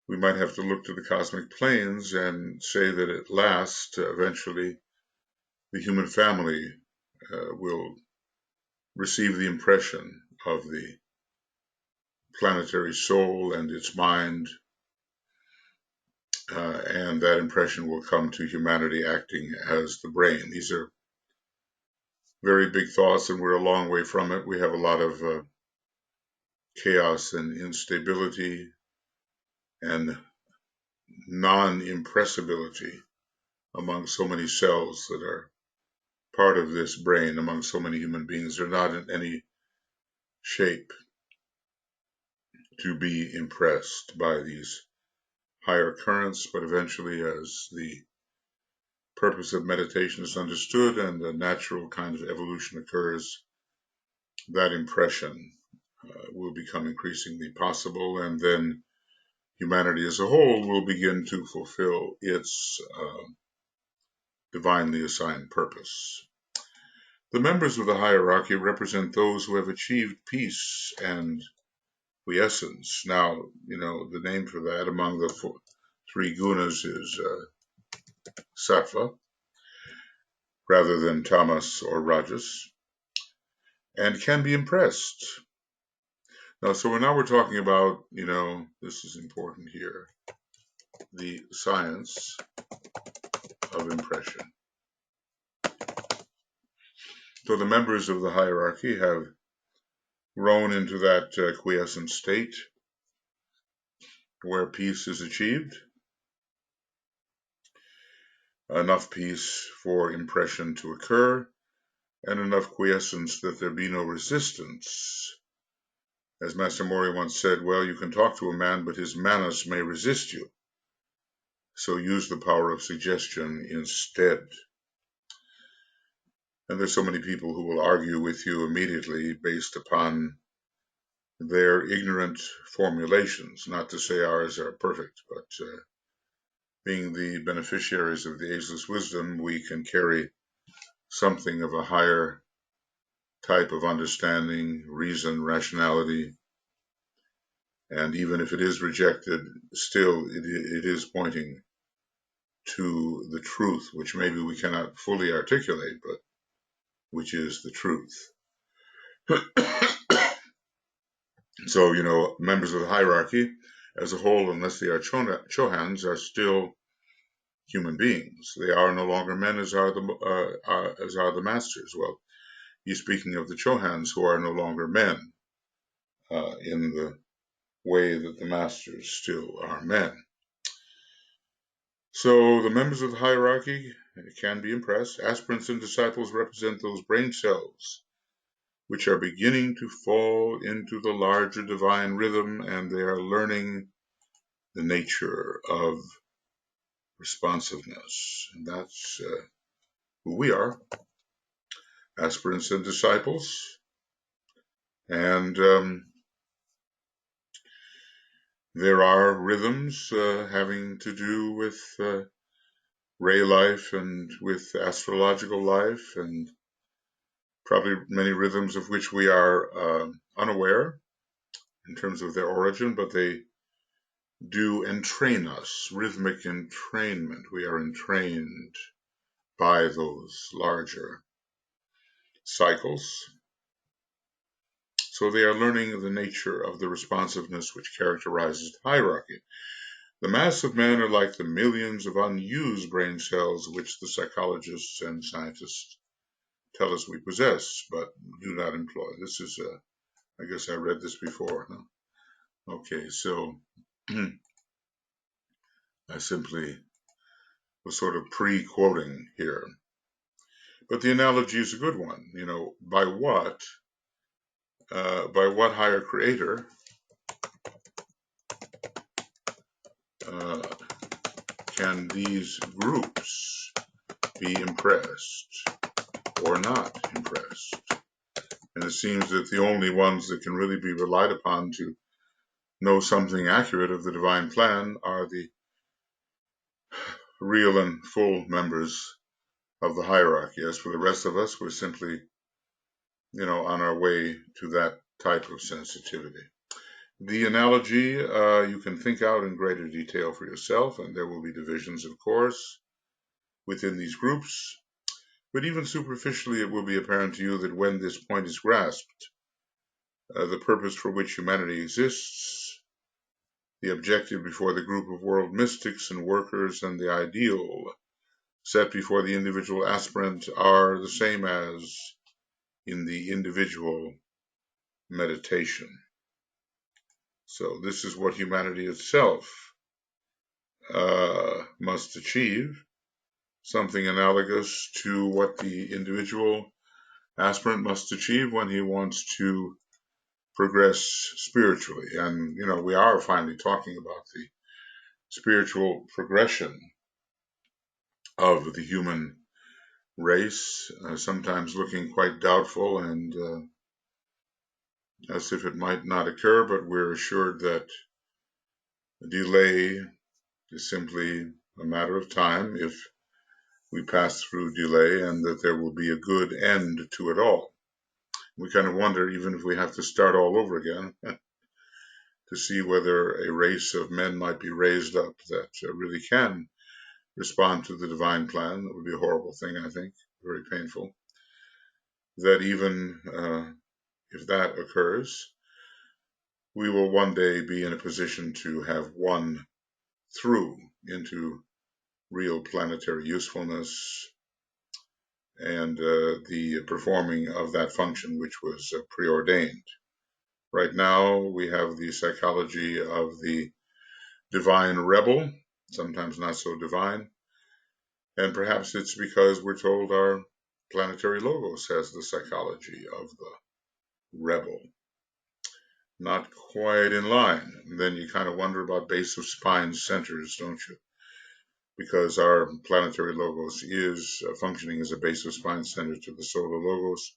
we might have to look to the cosmic planes and say that at last, eventually, the human family will receive the impression of the planetary soul and its mind, and that impression will come to humanity acting as the brain. These are very big thoughts, and we're a long way from it. We have a lot of chaos and instability and non-impressibility among so many cells that are part of this brain, among so many human beings. They're not in any shape to be impressed by these higher currents, but eventually, as the purpose of meditation is understood and a natural kind of evolution occurs, that impression will become increasingly possible, and then humanity as a whole will begin to fulfill its divinely assigned purpose. The members of the hierarchy represent those who have achieved peace and quiescence. Now, the name for that among the three gunas is sattva, rather than tamas or rajas, and can be impressed. Now, so now we're talking about, this is important here, the science of impression. So the members of the hierarchy have grown into that quiescent state where peace is achieved, enough peace for impression to occur, and enough quiescence that there be no resistance. As Master Mori once said, well, you can talk to a man, but his manas may resist you. So use the power of suggestion instead. And there's so many people who will argue with you immediately based upon their ignorant formulations. Not to say ours are perfect, but being the beneficiaries of the ageless wisdom, we can carry something of a higher type of understanding, reason, rationality, and even if it is rejected, still it is pointing to the truth, which maybe we cannot fully articulate, but which is the truth. So, members of the hierarchy as a whole, unless they are Chohans, are still human beings. They are no longer men, as are the masters. Well, he's speaking of the Chohans, who are no longer men in the way that the masters still are men. So the members of the hierarchy can be impressed. Aspirants and disciples represent those brain cells which are beginning to fall into the larger divine rhythm, and they are learning the nature of responsiveness. And that's who we are, aspirants and disciples. And there are rhythms having to do with ray life and with astrological life, and probably many rhythms of which we are unaware in terms of their origin, but they do entrain us, rhythmic entrainment. We are entrained by those larger cycles. So they are learning the nature of the responsiveness which characterizes the hierarchy. The mass of men are like the millions of unused brain cells which the psychologists and scientists tell us we possess, but do not employ. This is, I guess I read this before. Huh? Okay, so I simply was sort of pre-quoting here. But the analogy is a good one. By what higher creator can these groups be impressed or not impressed? And it seems that the only ones that can really be relied upon to know something accurate of the divine plan are the real and full members of the hierarchy. As for the rest of us, we're simply, on our way to that type of sensitivity. The analogy you can think out in greater detail for yourself, and there will be divisions, of course, within these groups. But even superficially, it will be apparent to you that when this point is grasped, the purpose for which humanity exists, the objective before the group of world mystics and workers, and the ideal set before the individual aspirant are the same as in the individual meditation. So this is what humanity itself must achieve, something analogous to what the individual aspirant must achieve when he wants to progress spiritually. And, we are finally talking about the spiritual progression of the human race, sometimes looking quite doubtful and as if it might not occur, but we're assured that delay is simply a matter of time if we pass through delay, and that there will be a good end to it all. We kind of wonder, even if we have to start all over again, to see whether a race of men might be raised up that really can respond to the divine plan. That would be a horrible thing, I think, very painful. That even if that occurs, we will one day be in a position to have won through into real planetary usefulness and the performing of that function which was preordained. Right now, we have the psychology of the divine rebel, sometimes not so divine, and perhaps it's because we're told our planetary logos has the psychology of the rebel. Not quite in line. And then you kind of wonder about base of spine centers, don't you? Because our planetary logos is functioning as a base of spine center to the solar logos.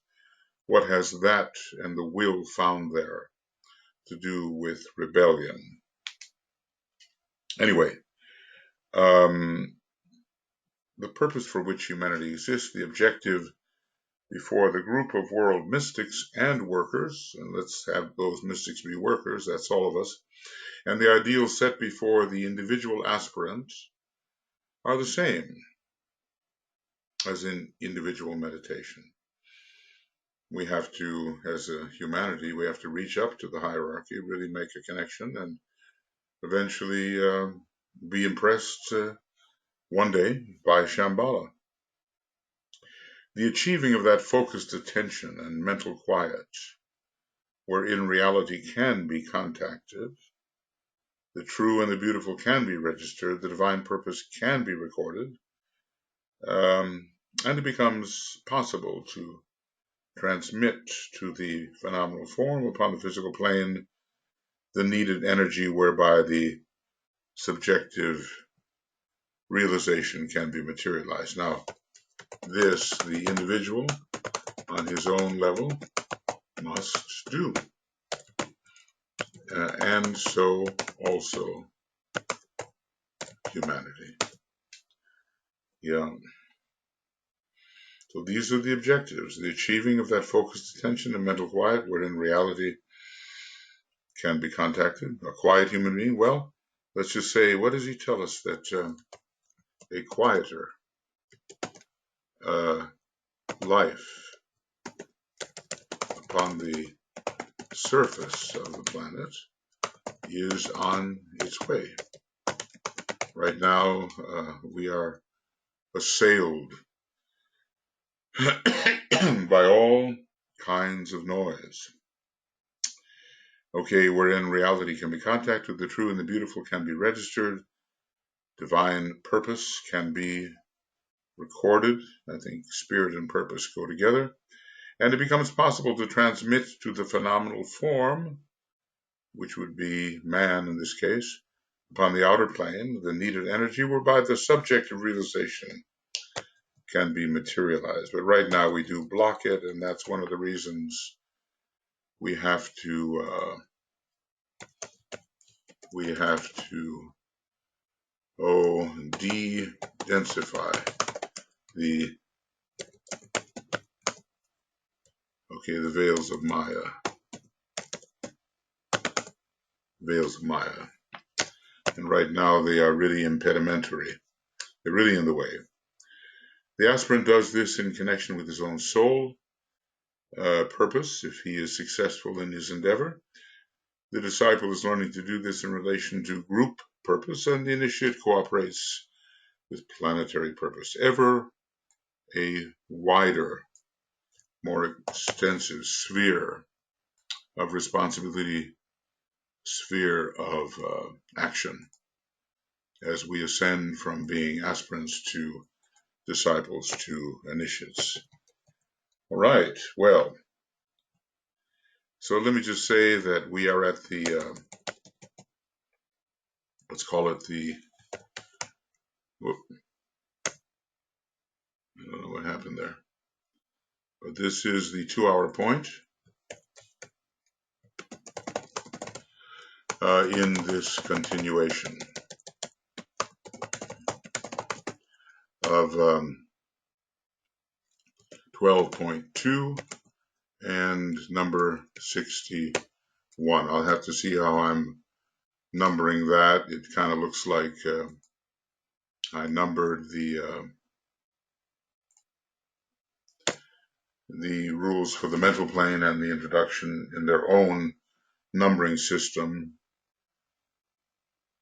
What has that and the will found there to do with rebellion? Anyway, the purpose for which humanity exists, the objective before the group of world mystics and workers, and let's have those mystics be workers, that's all of us, and the ideal set before the individual aspirant are the same as in individual meditation. We have to, as a humanity, we have to reach up to the hierarchy, really make a connection, and eventually be impressed one day by Shambhala. The achieving of that focused attention and mental quiet, wherein reality can be contacted, the true and the beautiful can be registered, the divine purpose can be recorded, and it becomes possible to transmit to the phenomenal form upon the physical plane the needed energy whereby the subjective realization can be materialized. Now, this, the individual, on his own level, must do. And so also humanity. Yeah. So these are the objectives, the achieving of that focused attention and mental quiet, wherein reality can be contacted. A quiet human being, well, let's just say, what does he tell us? That a quieter life upon the surface of the planet is on its way. Right now, we are assailed by all kinds of noise. Okay, wherein reality can be contacted, the true and the beautiful can be registered, divine purpose can be recorded. I think spirit and purpose go together. And it becomes possible to transmit to the phenomenal form, which would be man in this case, upon the outer plane, the needed energy whereby the subjective realization can be materialized. But right now we do block it, and that's one of the reasons we have to de-densify the veils of Maya. Veils of Maya. And right now they are really impedimentary. They're really in the way. The aspirant does this in connection with his own soul purpose, if he is successful in his endeavor. The disciple is learning to do this in relation to group purpose, and the initiate cooperates with planetary purpose. Ever a wider, more extensive sphere of responsibility, sphere of action, as we ascend from being aspirants to disciples to initiates. All right, well, so let me just say that we are at the, let's call it the, whoop, I don't know what happened there, but this is the 2-hour point in this continuation of 12.2 and number 61. I'll have to see how I'm numbering that. It kind of looks like I numbered the rules for the mental plane and the introduction in their own numbering system,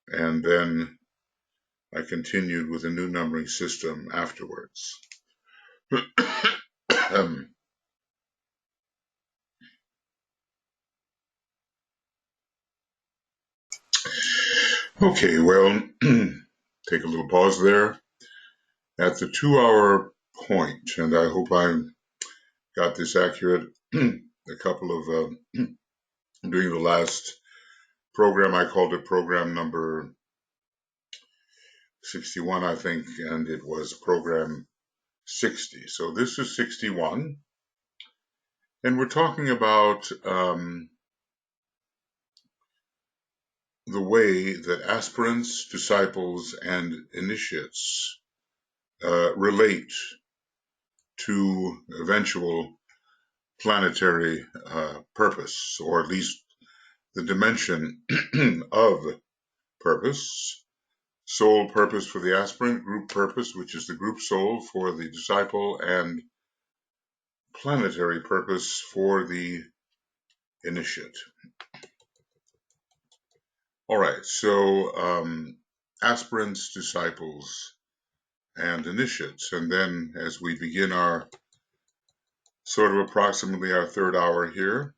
and then I continued with a new numbering system afterwards. Okay, well, take a little pause there. At the 2-hour point, and I hope I got this accurate, a couple of, during the last program, I called it program number 61, I think, and it was program 60. So this is 61, and we're talking about the way that aspirants, disciples, and initiates relate to eventual planetary purpose, or at least the dimension of purpose. Soul purpose for the aspirant, group purpose, which is the group soul for the disciple, and planetary purpose for the initiate. All right, so aspirants, disciples, and initiates. And then as we begin our sort of approximately our 3rd hour here,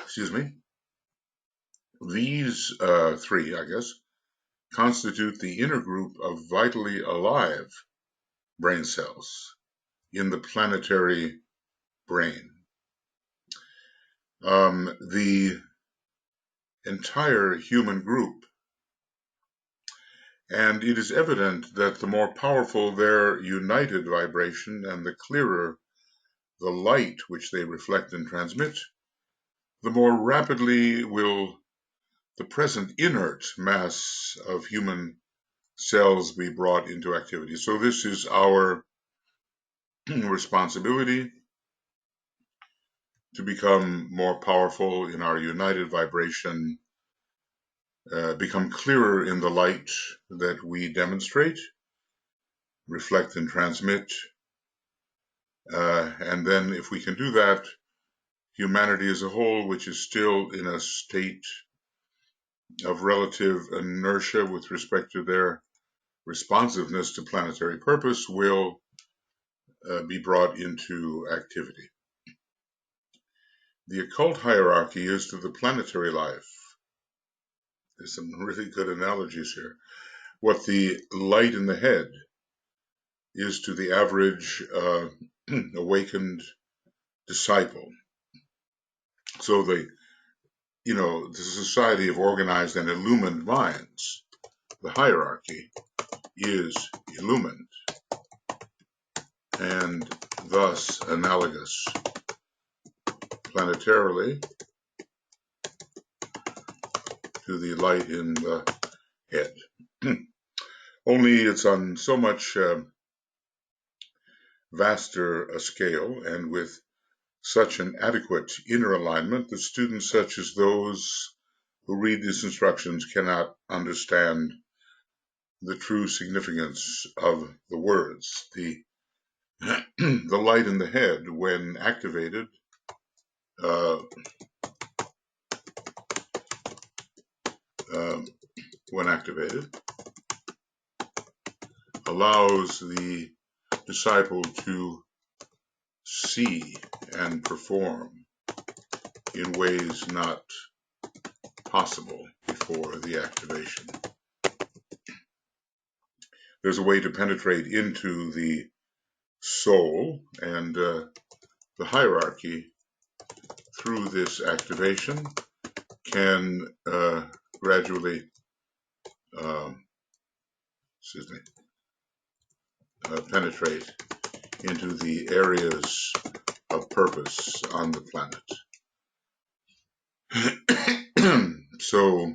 excuse me, these 3, I guess, constitute the inner group of vitally alive brain cells in the planetary brain. The entire human group, and it is evident that the more powerful their united vibration and the clearer the light which they reflect and transmit, the more rapidly will the present inert mass of human cells be brought into activity. So this is our responsibility to become more powerful in our united vibration, become clearer in the light that we demonstrate, reflect and transmit. And then if we can do that, humanity as a whole, which is still in a state of relative inertia with respect to their responsiveness to planetary purpose, will be brought into activity. The occult hierarchy is to the planetary life. There's some really good analogies here. What the light in the head is to the average awakened disciple. So the society of organized and illumined minds, the hierarchy, is illumined and thus analogous planetarily to the light in the head. Only it's on so much vaster a scale, and with such an adequate inner alignment that students such as those who read these instructions cannot understand the true significance of the words. The light in the head, when activated, uh, allows the disciple to see and perform in ways not possible before the activation. There's a way to penetrate into the soul and the hierarchy through this activation can gradually penetrate into the areas of purpose on the planet. So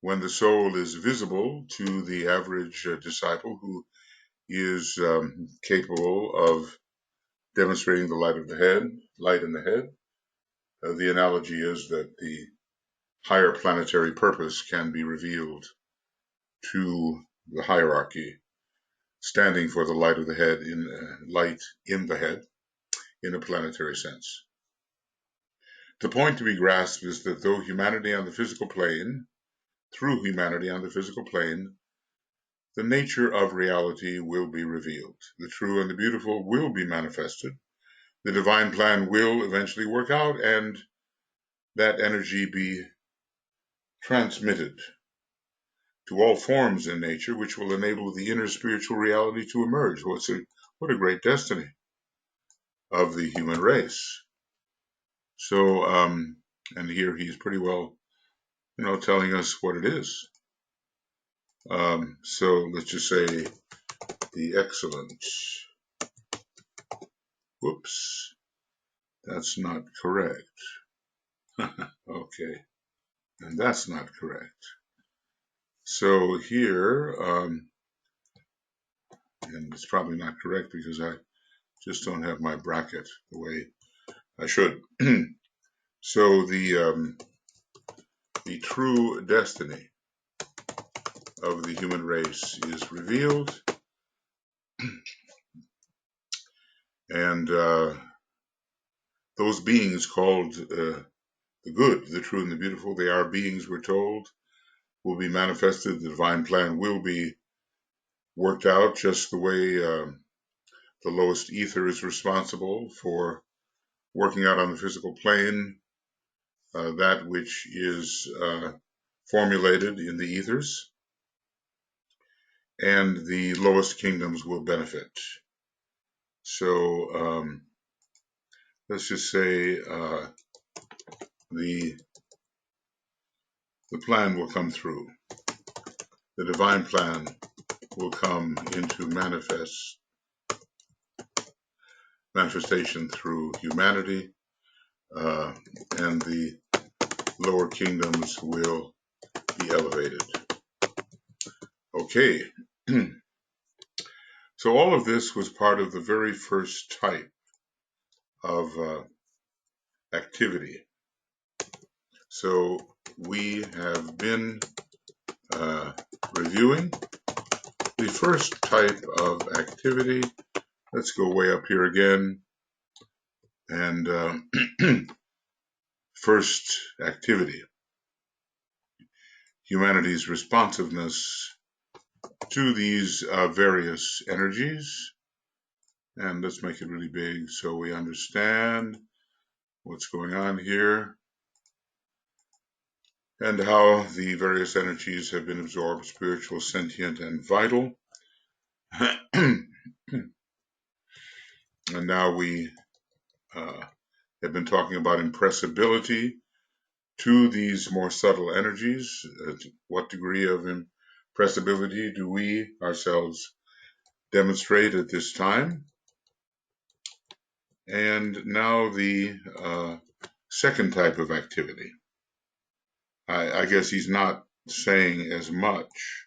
when the soul is visible to the average disciple who is capable of demonstrating the light in the head, the analogy is that the higher planetary purpose can be revealed to the hierarchy, standing for the light of the head light in the head in a planetary sense. The point to be grasped is that through humanity on the physical plane, the nature of reality will be revealed. The true and the beautiful will be manifested. The divine plan will eventually work out, and that energy be transmitted to all forms in nature, which will enable the inner spiritual reality to emerge. What a great destiny of the human race. So, and here he's pretty well, telling us what it is. So let's just say the excellent. Whoops, that's not correct. Okay, and that's not correct. So here, and it's probably not correct because I just don't have my bracket the way I should. So the true destiny of the human race is revealed, and those beings called the good, the true, and the beautiful, they are beings, we're told, will be manifested. The divine plan will be worked out just the way the lowest ether is responsible for working out on the physical plane that which is formulated in the ethers, and the lowest kingdoms will benefit. So let's just say the plan will come through. The divine plan will come into manifestation through humanity, and the lower kingdoms will be elevated. Okay. So all of this was part of the very first type of activity. So we have been reviewing the first type of activity. Let's go way up here again. And first activity, humanity's responsiveness to these various energies. And let's make it really big so we understand what's going on here and how the various energies have been absorbed, spiritual, sentient, and vital. And now we have been talking about impressibility to these more subtle energies. What degree of impressibility do we ourselves demonstrate at this time? And now the second type of activity. I guess he's not saying as much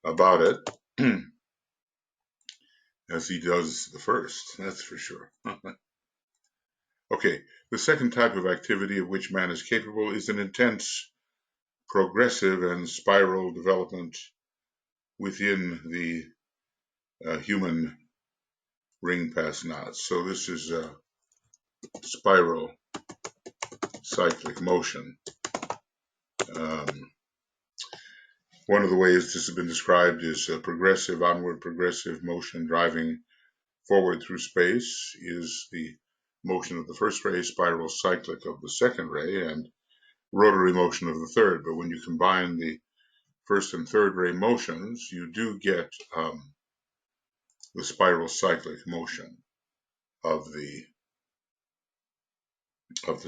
about it as he does the first, that's for sure. Okay, the second type of activity of which man is capable is an intense, progressive, and spiral development within the human ring pass knots. So this is a spiral cyclic motion. One of the ways this has been described is a progressive, onward progressive motion driving forward through space is the motion of the first ray, spiral cyclic of the second ray, and rotary motion of the third. But when you combine the first and third ray motions, you do get the spiral cyclic motion of the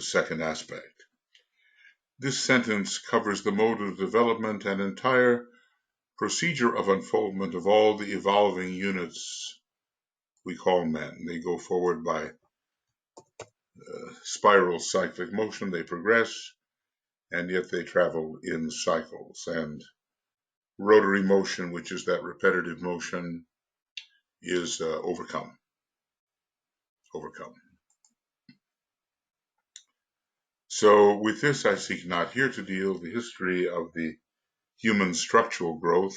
second aspect. This sentence covers the mode of development and entire procedure of unfoldment of all the evolving units we call men. They go forward by spiral cyclic motion, they progress, and yet they travel in cycles. And rotary motion, which is that repetitive motion, is overcome. So with this I seek not here to deal the history of the human structural growth,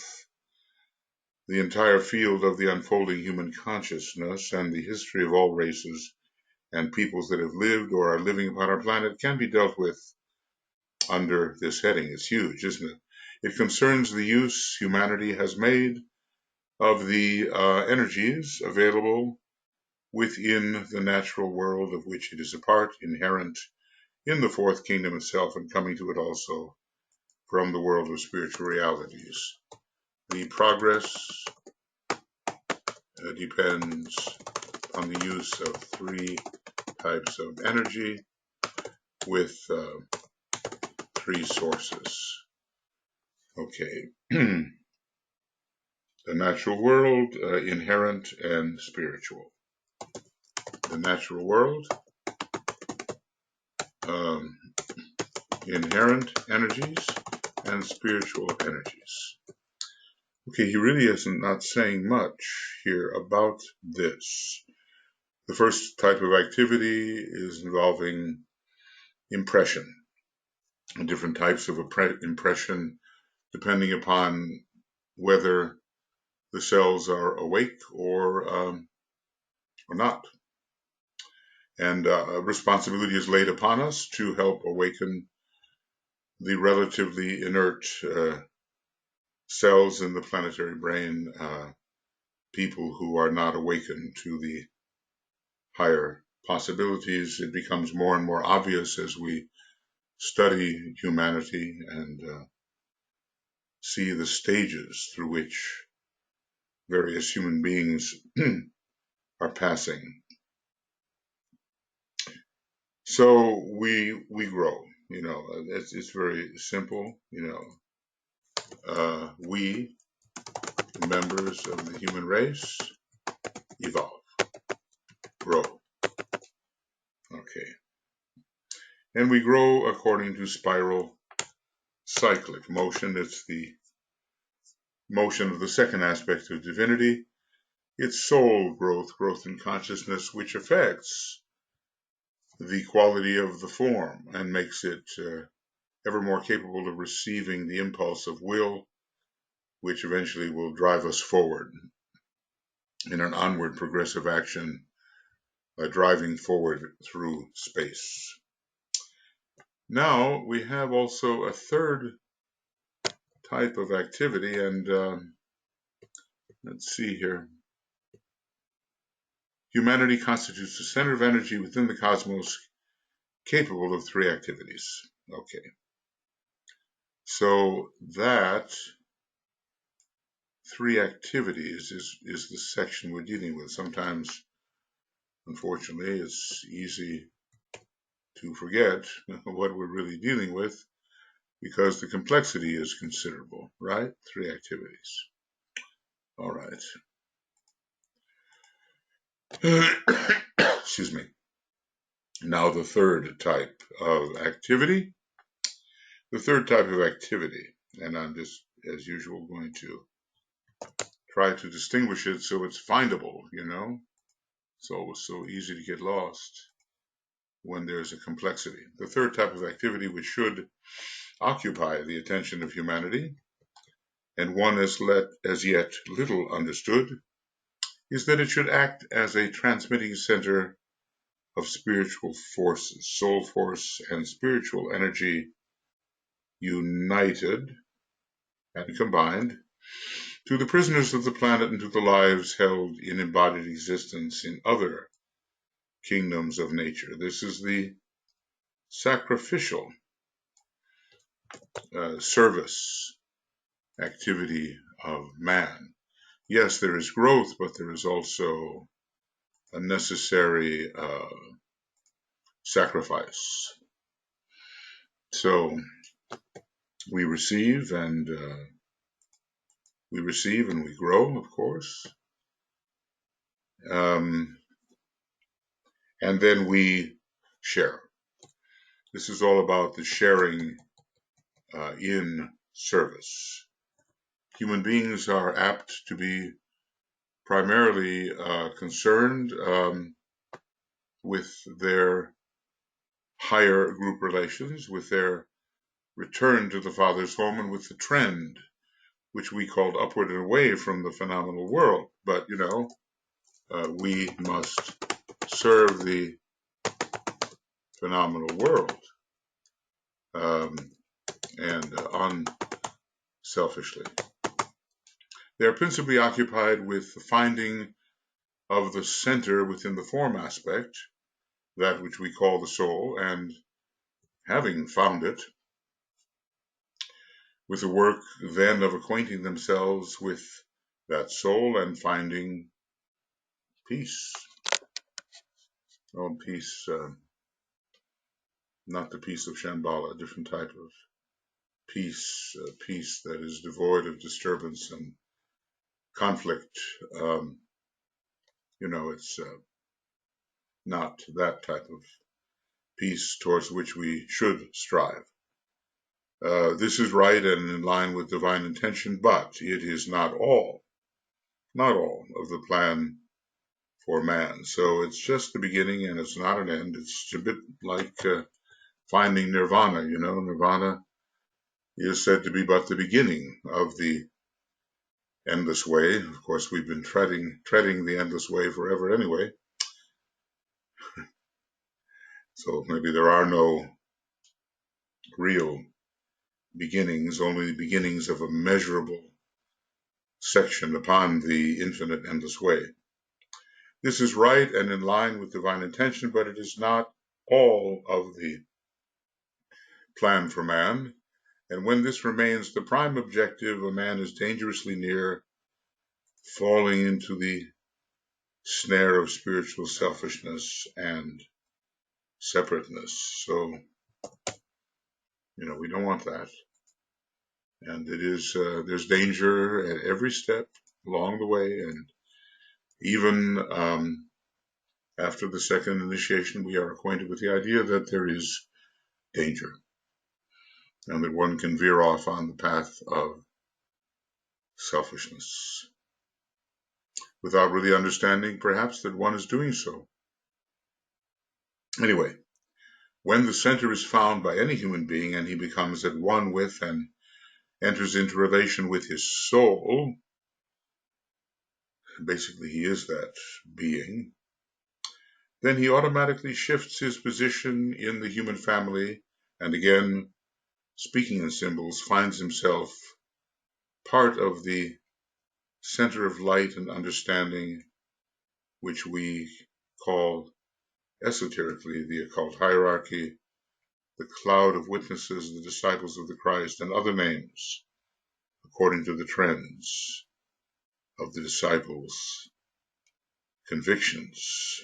the entire field of the unfolding human consciousness, and the history of all races and peoples that have lived or are living upon our planet can be dealt with under this heading. It's huge, isn't it? It concerns the use humanity has made of the energies available within the natural world of which it is a part, inherent in the fourth kingdom itself, and coming to it also from the world of spiritual realities. The progress depends on the use of three types of energy with three sources. Okay. The natural world, inherent and spiritual. The natural world, inherent energies and spiritual energies. Okay, he really isn't not saying much here about this. The first type of activity is involving impression, different types of impression depending upon whether the cells are awake or not. And responsibility is laid upon us to help awaken the relatively inert cells in the planetary brain, people who are not awakened to the higher possibilities. It becomes more and more obvious as we study humanity and see the stages through which various human beings are passing. So we grow, it's very simple, we, members of the human race, evolve, grow. Okay. And we grow according to spiral cyclic motion. It's the motion of the second aspect of divinity. It's soul growth in consciousness, which affects the quality of the form and makes it ever more capable of receiving the impulse of will, which eventually will drive us forward in an onward progressive action, driving forward through space. Now we have also a third type of activity, and let's see here. Humanity constitutes the center of energy within the cosmos, capable of three activities. Okay. So that three activities is the section we're dealing with. Sometimes, unfortunately, it's easy to forget what we're really dealing with because the complexity is considerable, right? Three activities. All right. Excuse me. Now the third type of activity The third type of activity, and I'm just, as usual, going to try to distinguish it so it's findable, you know. It's always so easy to get lost when there's a complexity. The third type of activity, which should occupy the attention of humanity, and one as yet little understood, is that it should act as a transmitting center of spiritual forces, soul force and spiritual energy united and combined to the prisoners of the planet and to the lives held in embodied existence in other kingdoms of nature. This is the sacrificial service activity of man. Yes, there is growth, but there is also a necessary sacrifice. So we receive and we grow, of course, and then we share. This is all about the sharing in service. Human beings are apt to be primarily concerned with their higher group relations, with their return to the Father's home, and with the trend, which we called upward and away from the phenomenal world. But, you know, we must serve the phenomenal world and unselfishly. They are principally occupied with the finding of the center within the form aspect, that which we call the soul, and having found it, with the work then of acquainting themselves with that soul and finding peace. Oh, peace, not the peace of Shambhala, a different type of peace, peace that is devoid of disturbance and conflict. You know, it's not that type of peace towards which we should strive. This is right and in line with divine intention, but it is not all of the plan for man. So it's just the beginning and it's not an end. It's a bit like finding nirvana, you know. Nirvana is said to be but the beginning of the endless way. Of course, we've been treading the endless way forever anyway. So maybe there are no real beginnings, only the beginnings of a measurable section upon the infinite endless way. This is right and in line with divine intention, but it is not all of the plan for man. And when this remains the prime objective, a man is dangerously near falling into the snare of spiritual selfishness and separateness. So, you know, we don't want that. And it is, there's danger at every step along the way. And even after the second initiation, we are acquainted with the idea that there is danger and that one can veer off on the path of selfishness without really understanding, perhaps, that one is doing so. Anyway, when the center is found by any human being and he becomes at one with and enters into relation with his soul, basically he is that being, then he automatically shifts his position in the human family and again, speaking in symbols, finds himself part of the center of light and understanding, which we call esoterically the occult hierarchy, the cloud of witnesses, the disciples of the Christ, and other names, according to the trends of the disciples' convictions.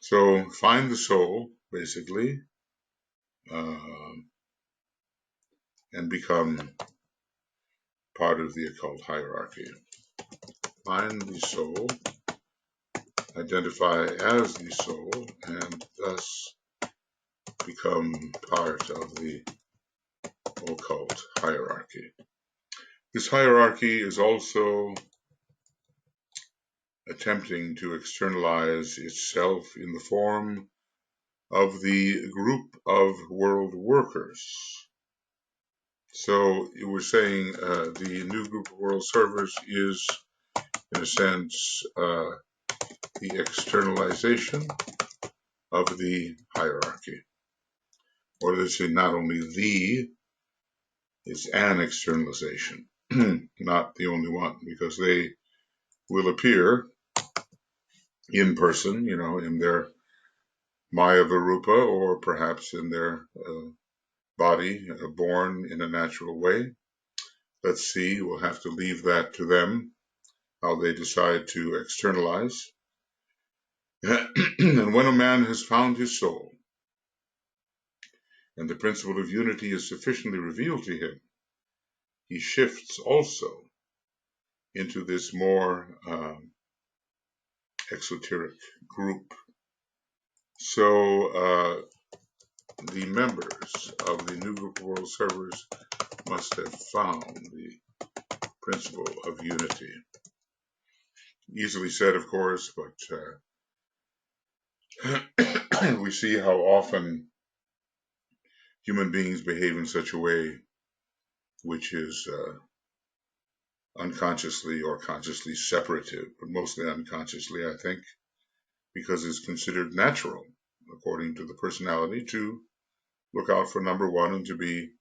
So find the soul, basically, and become part of the occult hierarchy. Find the soul, identify as the soul, and thus become part of the occult hierarchy. This hierarchy is also attempting to externalize itself in the form of the group of world workers. So you were saying the new group of world servers is, in a sense, the externalization of the hierarchy. Or they say not only the, it's an externalization, not the only one, because they will appear in person, in their Maya Varupa, or perhaps in their body, born in a natural way. Let's see, we'll have to leave that to them, how they decide to externalize. And when a man has found his soul, and the principle of unity is sufficiently revealed to him, he shifts also into this more exoteric group. So the members of the new group of world servers must have found the principle of unity. Easily said, of course, but we see how often human beings behave in such a way which is unconsciously or consciously separative, but mostly unconsciously, I think, because it's considered natural, according to the personality, to look out for number one and to be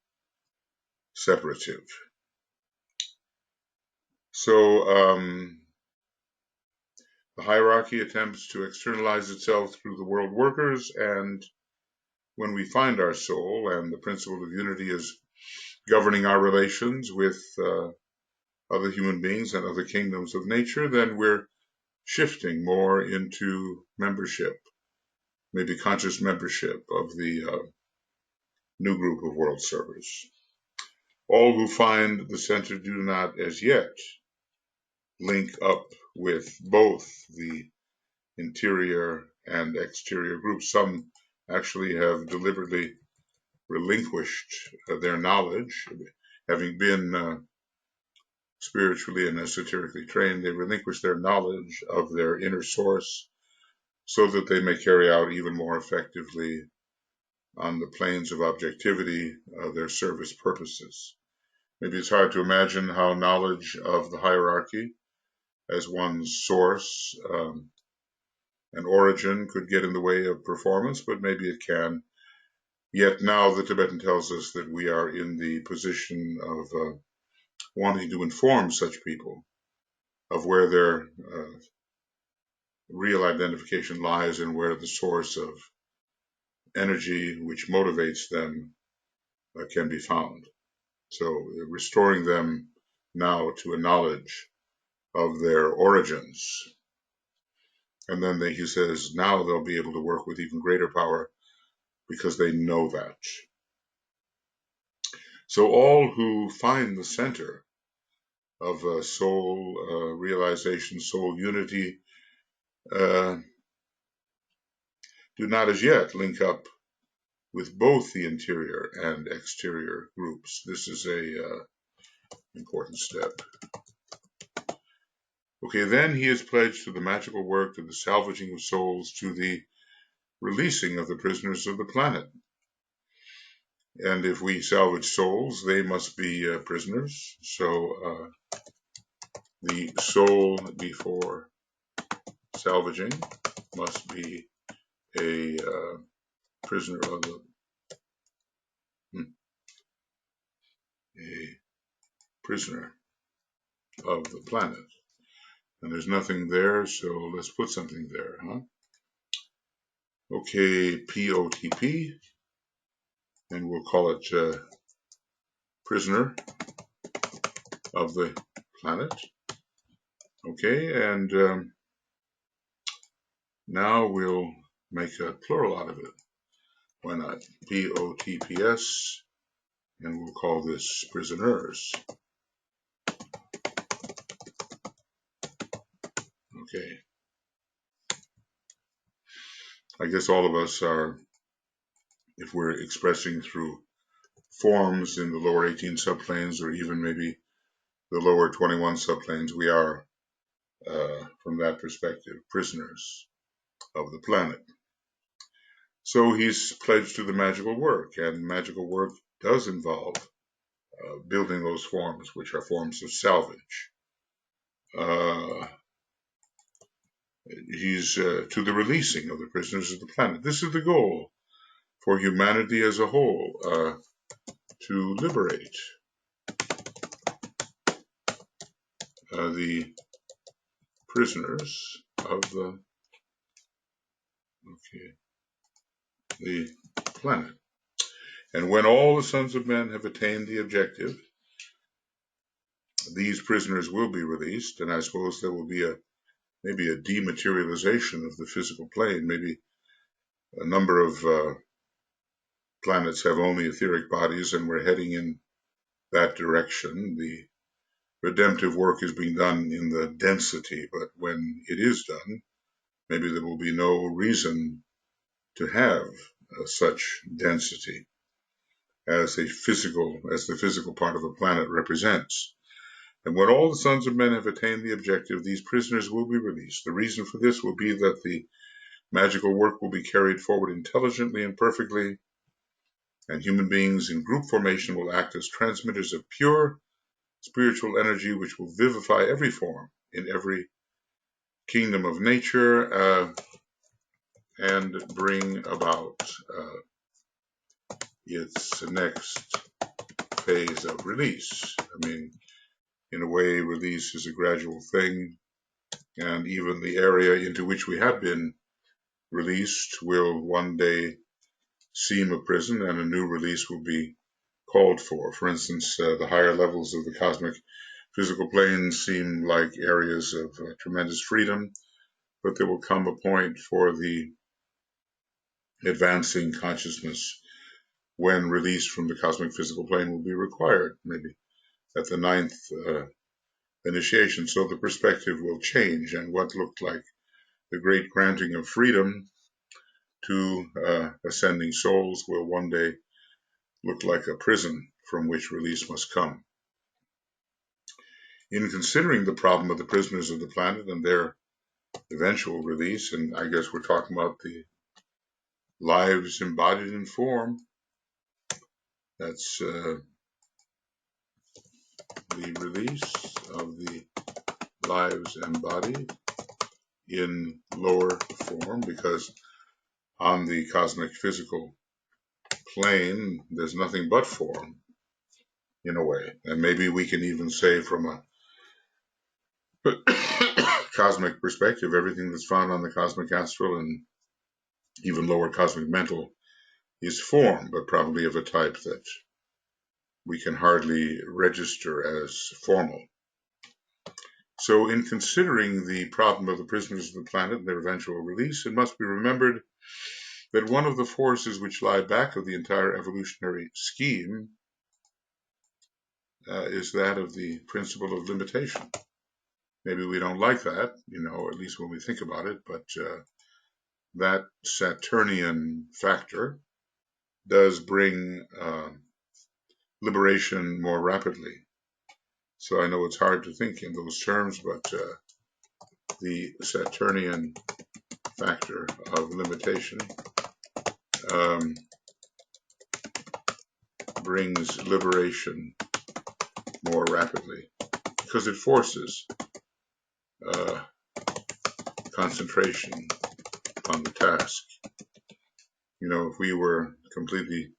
separative. So the hierarchy attempts to externalize itself through the world workers, and when we find our soul and the principle of unity is governing our relations with other human beings and other kingdoms of nature, then we're shifting more into membership, maybe conscious membership of the new group of world servers. All who find the center do not as yet link up with both the interior and exterior groups. Some actually have deliberately relinquished their knowledge, having been spiritually and esoterically trained. They relinquish their knowledge of their inner source so that they may carry out even more effectively on the planes of objectivity their service purposes. Maybe it's hard to imagine how knowledge of the hierarchy as one's source and origin could get in the way of performance, but maybe it can. Yet now the Tibetan tells us that we are in the position of wanting to inform such people of where their real identification lies and where the source of energy which motivates them can be found. So restoring them now to a knowledge of their origins. And then he says, now they'll be able to work with even greater power because they know that. So all who find the center of soul realization, soul unity, do not as yet link up with both the interior and exterior groups. This is a important step. Okay, then he is pledged to the magical work, to the salvaging of souls, to the releasing of the prisoners of the planet. And if we salvage souls, they must be prisoners. So the soul before salvaging must be a prisoner of the planet. And there's nothing there, so let's put something there, huh? Okay, POTP, and we'll call it prisoner of the planet. Okay, and now we'll make a plural out of it. Why not? POTPS, and we'll call this prisoners. Okay. I guess all of us are, if we're expressing through forms in the lower 18 subplanes, or even maybe the lower 21 subplanes, we are, from that perspective, prisoners of the planet. So he's pledged to the magical work, and magical work does involve building those forms, which are forms of salvage. He's to the releasing of the prisoners of the planet. This is the goal for humanity as a whole, to liberate the prisoners of the planet. And when all the sons of men have attained the objective, these prisoners will be released, and I suppose there will be maybe a dematerialization of the physical plane. Maybe a number of planets have only etheric bodies, and we're heading in that direction. The redemptive work is being done in the density, but when it is done, maybe there will be no reason to have such density as the physical part of a planet represents. And when all the sons of men have attained the objective, these prisoners will be released. The reason for this will be that the magical work will be carried forward intelligently and perfectly, and human beings in group formation will act as transmitters of pure spiritual energy, which will vivify every form in every kingdom of nature, and bring about its next phase of release. I mean, in a way, release is a gradual thing, and even the area into which we have been released will one day seem a prison, and a new release will be called for. For instance, the higher levels of the cosmic physical plane seem like areas of tremendous freedom, but there will come a point for the advancing consciousness when release from the cosmic physical plane will be required, maybe at the 9th initiation. So the perspective will change, and what looked like the great granting of freedom to ascending souls will one day look like a prison from which release must come. In considering the problem of the prisoners of the planet and their eventual release, and I guess we're talking about the lives embodied in form, that's the release of the lives embodied in lower form, because on the cosmic physical plane there's nothing but form in a way, and maybe we can even say from a cosmic perspective, everything that's found on the cosmic astral and even lower cosmic mental is form, but probably of a type that we can hardly register as formal. So in considering the problem of the prisoners of the planet and their eventual release, it must be remembered that one of the forces which lie back of the entire evolutionary scheme is that of the principle of limitation. Maybe we don't like that, at least when we think about it, but that Saturnian factor does bring liberation more rapidly. So I know it's hard to think in those terms, but the Saturnian factor of limitation brings liberation more rapidly because it forces concentration on the task. If we were completely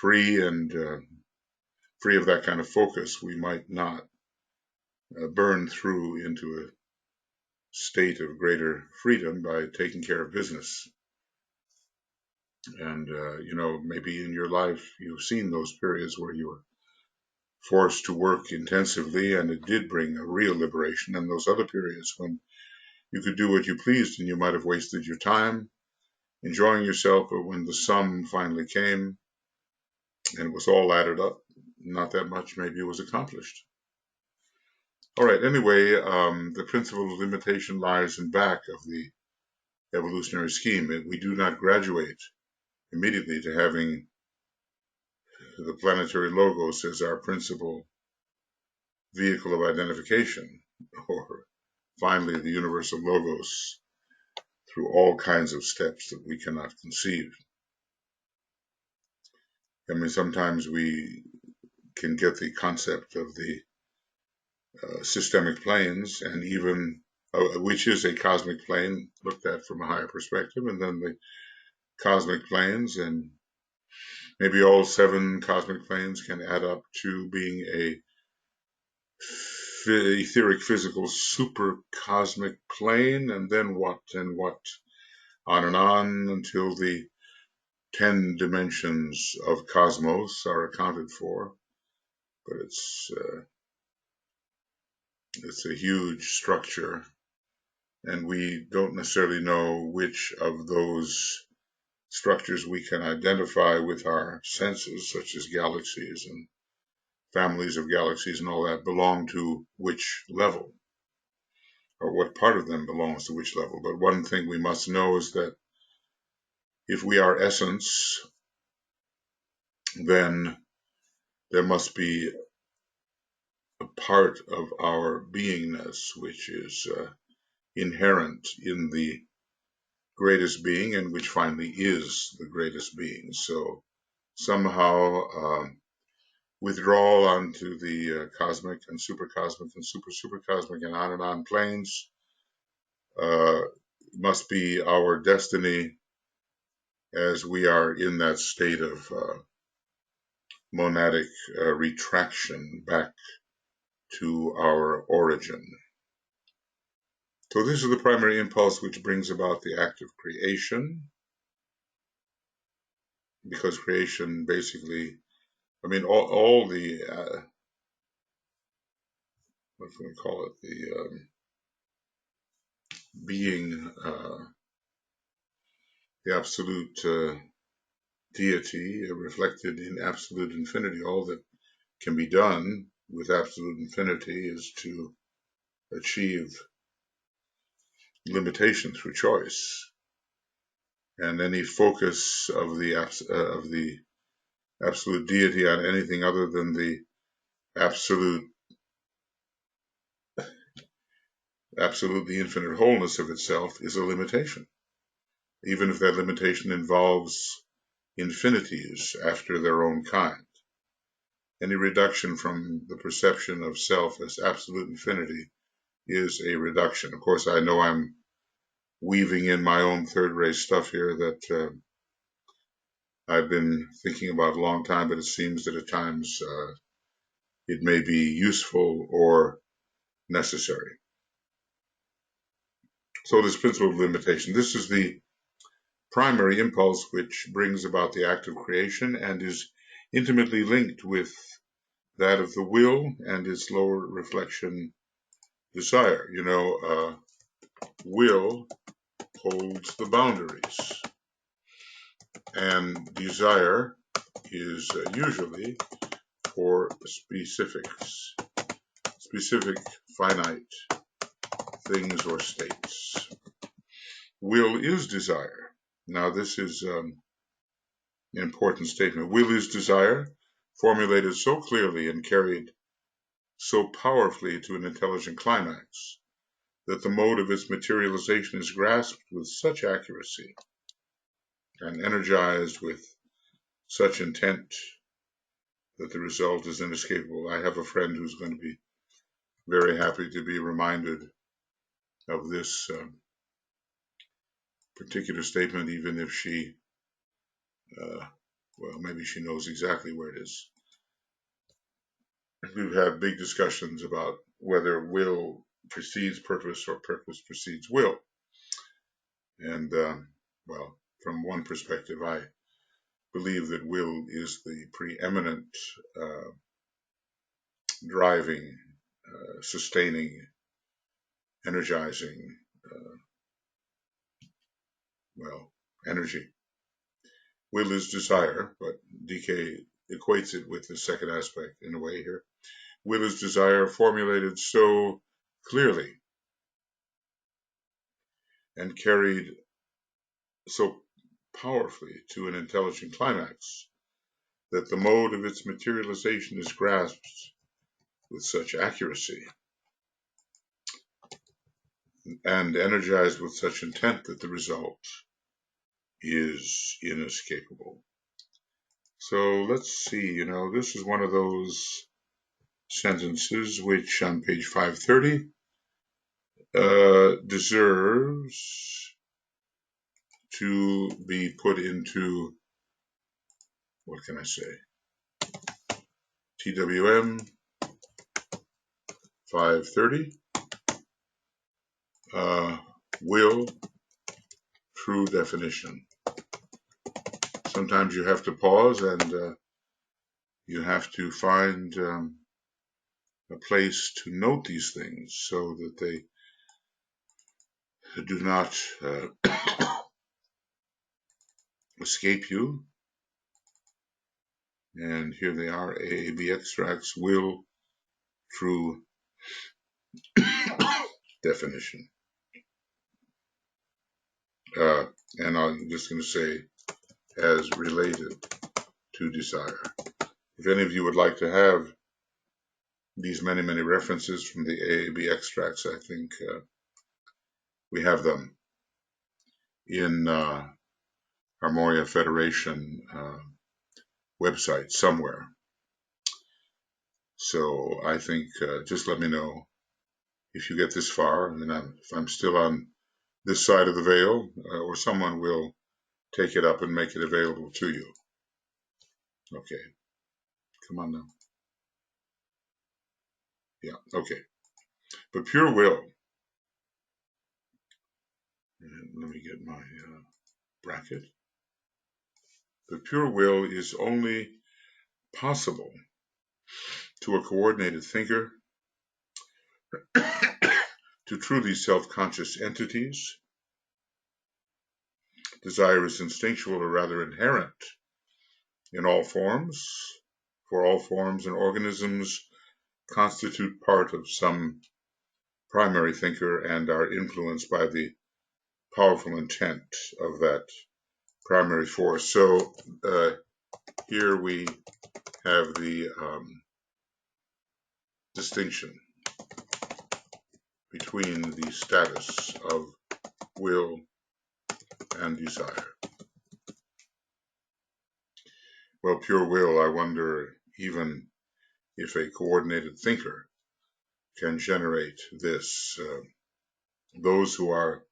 free and free of that kind of focus, we might not burn through into a state of greater freedom by taking care of business. And, maybe in your life you've seen those periods where you were forced to work intensively, and it did bring a real liberation, and those other periods when you could do what you pleased and you might have wasted your time enjoying yourself, but when the sum finally came and it was all added up, not that much maybe was accomplished. All right, anyway, the principle of limitation lies in back of the evolutionary scheme. We do not graduate immediately to having the planetary logos as our principal vehicle of identification, or finally the universal logos through all kinds of steps that we cannot conceive. I mean, sometimes we can get the concept of the systemic planes, and even which is a cosmic plane looked at from a higher perspective, and then the cosmic planes, and maybe all 7 cosmic planes can add up to being a etheric physical super cosmic plane, and then what and what, on and on, until the 10 dimensions of cosmos are accounted for. But it's a huge structure, and we don't necessarily know which of those structures we can identify with our senses, such as galaxies and families of galaxies and all that, belong to which level, or what part of them belongs to which level. But one thing we must know is that if we are essence, then there must be a part of our beingness which is inherent in the greatest being, and which finally is the greatest being. So somehow withdrawal onto the cosmic and supercosmic and supercosmic and on planes must be our destiny, as we are in that state of monadic retraction back to our origin. So this is the primary impulse which brings about the act of creation, because creation basically, I mean, all the, what can we call it, the being, the absolute deity reflected in absolute infinity. All that can be done with absolute infinity is to achieve limitation through choice. And any focus of the absolute deity on anything other than the absolutely infinite wholeness of itself is a limitation, even if that limitation involves infinities after their own kind. Any reduction from the perception of self as absolute infinity is a reduction. Of course, I know I'm weaving in my own third-rate stuff here that I've been thinking about a long time, but it seems that at times it may be useful or necessary. So this principle of limitation, this is the primary impulse which brings about the act of creation and is intimately linked with that of the will and its lower reflection, desire. You know, will holds the boundaries, and desire is usually for specific finite things or states. Will is desire. Now this is an important statement. Will is desire, formulated so clearly and carried so powerfully to an intelligent climax that the mode of its materialization is grasped with such accuracy and energized with such intent that the result is inescapable. I have a friend who's going to be very happy to be reminded of this particular statement, even if she, well, maybe she knows exactly where it is. We've had big discussions about whether will precedes purpose or purpose precedes will. And, well, from one perspective, I believe that will is the preeminent driving, sustaining, energizing, well, energy. Will is desire, but DK equates it with the second aspect in a way here. Will is desire formulated so clearly and carried so powerfully to an intelligent climax that the mode of its materialization is grasped with such accuracy and energized with such intent that the result is inescapable. So let's see, this is one of those sentences which on page 530 deserves to be put into, what can I say, TWM 530, will, true definition. Sometimes you have to pause and you have to find a place to note these things so that they do not escape you. And here they are, AAB extracts, will, true definition. And I'm just going to say, as related to desire. If any of you would like to have these many, many references from the AAB extracts, I think we have them in Armoria Federation website somewhere. So I think just let me know if you get this far, and if I'm still on this side of the veil, or someone will take it up and make it available to you. Okay, come on now. Yeah, okay. But pure will, and let me get my bracket. But pure will is only possible to a coordinated thinker, to truly self-conscious entities. Desire is instinctual, or rather inherent, in all forms, for all forms and organisms constitute part of some primary thinker and are influenced by the powerful intent of that primary force. So here we have the distinction between the status of will and desire. Well, pure will, I wonder even if a coordinated thinker can generate this. Those who are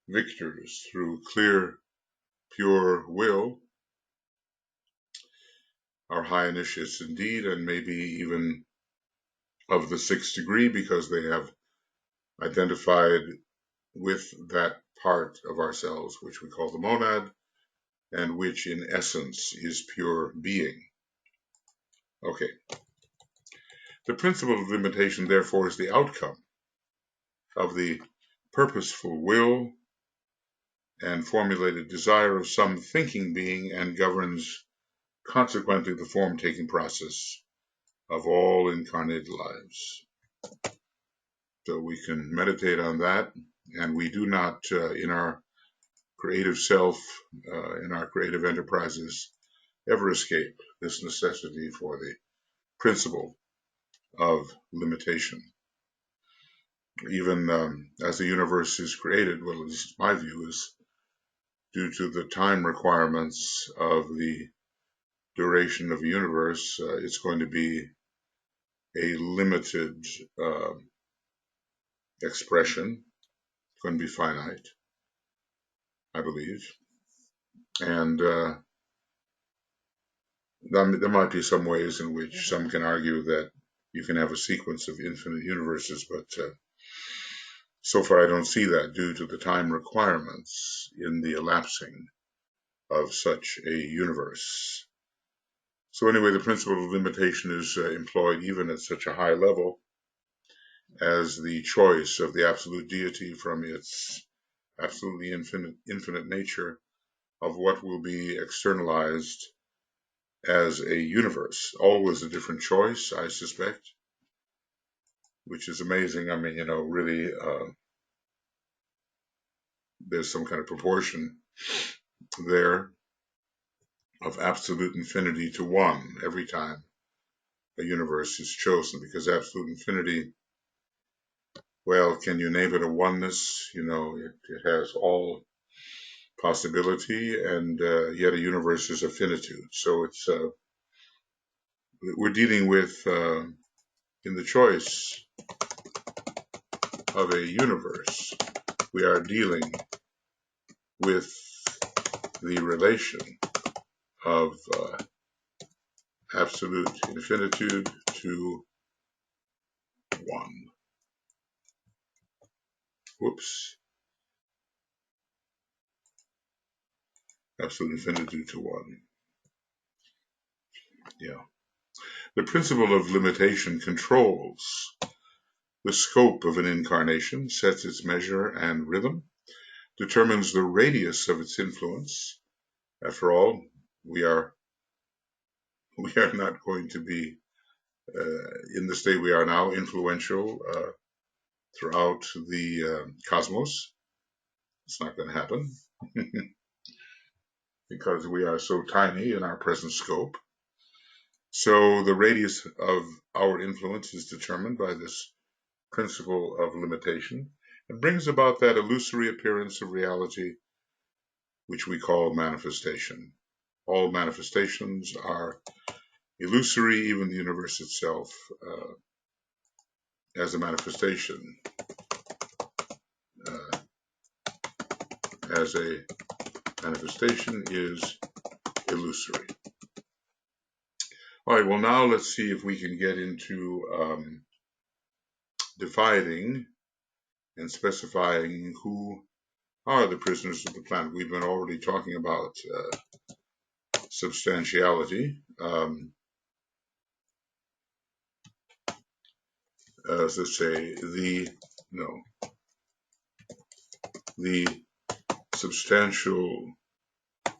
victors through clear, pure will are high initiates indeed, and maybe even of the 6th degree, because they have identified with that part of ourselves which we call the monad, and which in essence is pure being. Okay. The principle of limitation, therefore, is the outcome of the purposeful will and formulated desire of some thinking being, and governs consequently the form-taking process of all incarnated lives. So we can meditate on that, and we do not, in our creative self, in our creative enterprises, ever escape this necessity for the principle of limitation. Even as the universe is created, well, at least my view is, due to the time requirements of the duration of the universe, it's going to be a limited expression. It's going to be finite, I believe. And there might be some ways in which some can argue that you can have a sequence of infinite universes, but so far I don't see that due to the time requirements in the elapsing of such a universe. So anyway, the principle of limitation is employed even at such a high level as the choice of the absolute deity from its absolutely infinite nature of what will be externalized as a universe. Always a different choice, I suspect, which is amazing. I mean, really, there's some kind of proportion there. of absolute infinity to one every time a universe is chosen, because absolute infinity, well, can you name it a oneness? It has all possibility, and yet a universe is a finitude. So we're dealing with, in the choice of a universe, we are dealing with the relation of absolute infinitude to one. Whoops. Absolute infinitude to one. Yeah. The principle of limitation controls the scope of an incarnation, sets its measure and rhythm, determines the radius of its influence. After all, we are not going to be in the state we are now influential throughout the cosmos. It's not going to happen because we are so tiny in our present scope. So the radius of our influence is determined by this principle of limitation and brings about that illusory appearance of reality which we call manifestation. All manifestations are illusory, even the universe itself as a manifestation, is illusory. All right, well, now let's see if we can get into dividing and specifying who are the prisoners of the planet. We've been already talking about substantiality. Let's say the substantial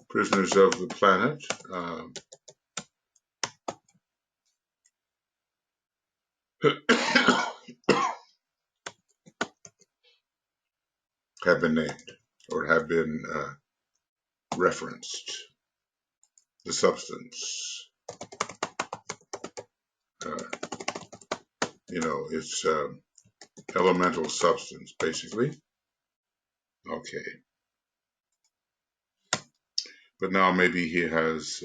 prisoners of the planet have been named or have been referenced. The substance, it's elemental substance, basically. Okay. But now maybe he has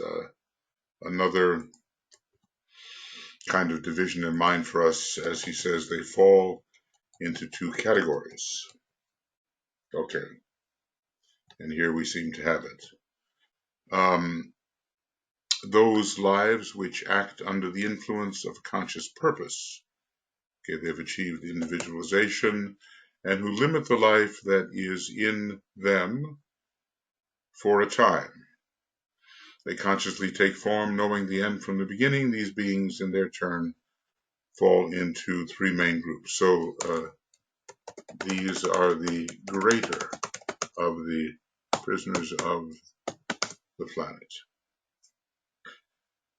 another kind of division in mind for us. As he says, they fall into two categories. Okay. And here we seem to have it. Those lives which act under the influence of conscious purpose. Okay, they've achieved individualization, and who limit the life that is in them for a time. They consciously take form, knowing the end from the beginning. These beings, in their turn, fall into three main groups. So these are the greater of the prisoners of the planet.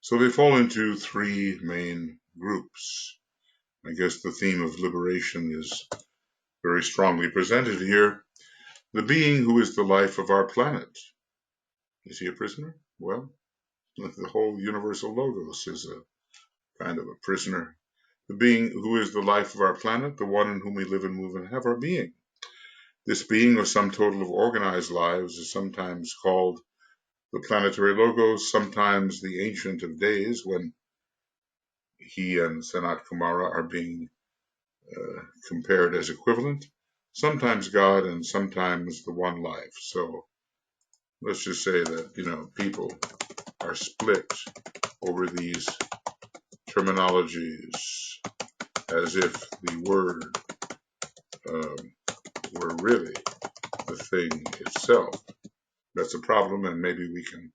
So they fall into three main groups. I guess the theme of liberation is very strongly presented here. The being who is the life of our planet. Is he a prisoner? Well, the whole universal logos is a kind of a prisoner. The being who is the life of our planet, the one in whom we live and move and have our being. This being, or sum total of organized lives, is sometimes called the planetary logos, sometimes the Ancient of Days, when he and Sanat Kumara are being compared as equivalent, sometimes God and sometimes the one life. So let's just say that, people are split over these terminologies as if the word were really the thing itself. That's a problem, and maybe we can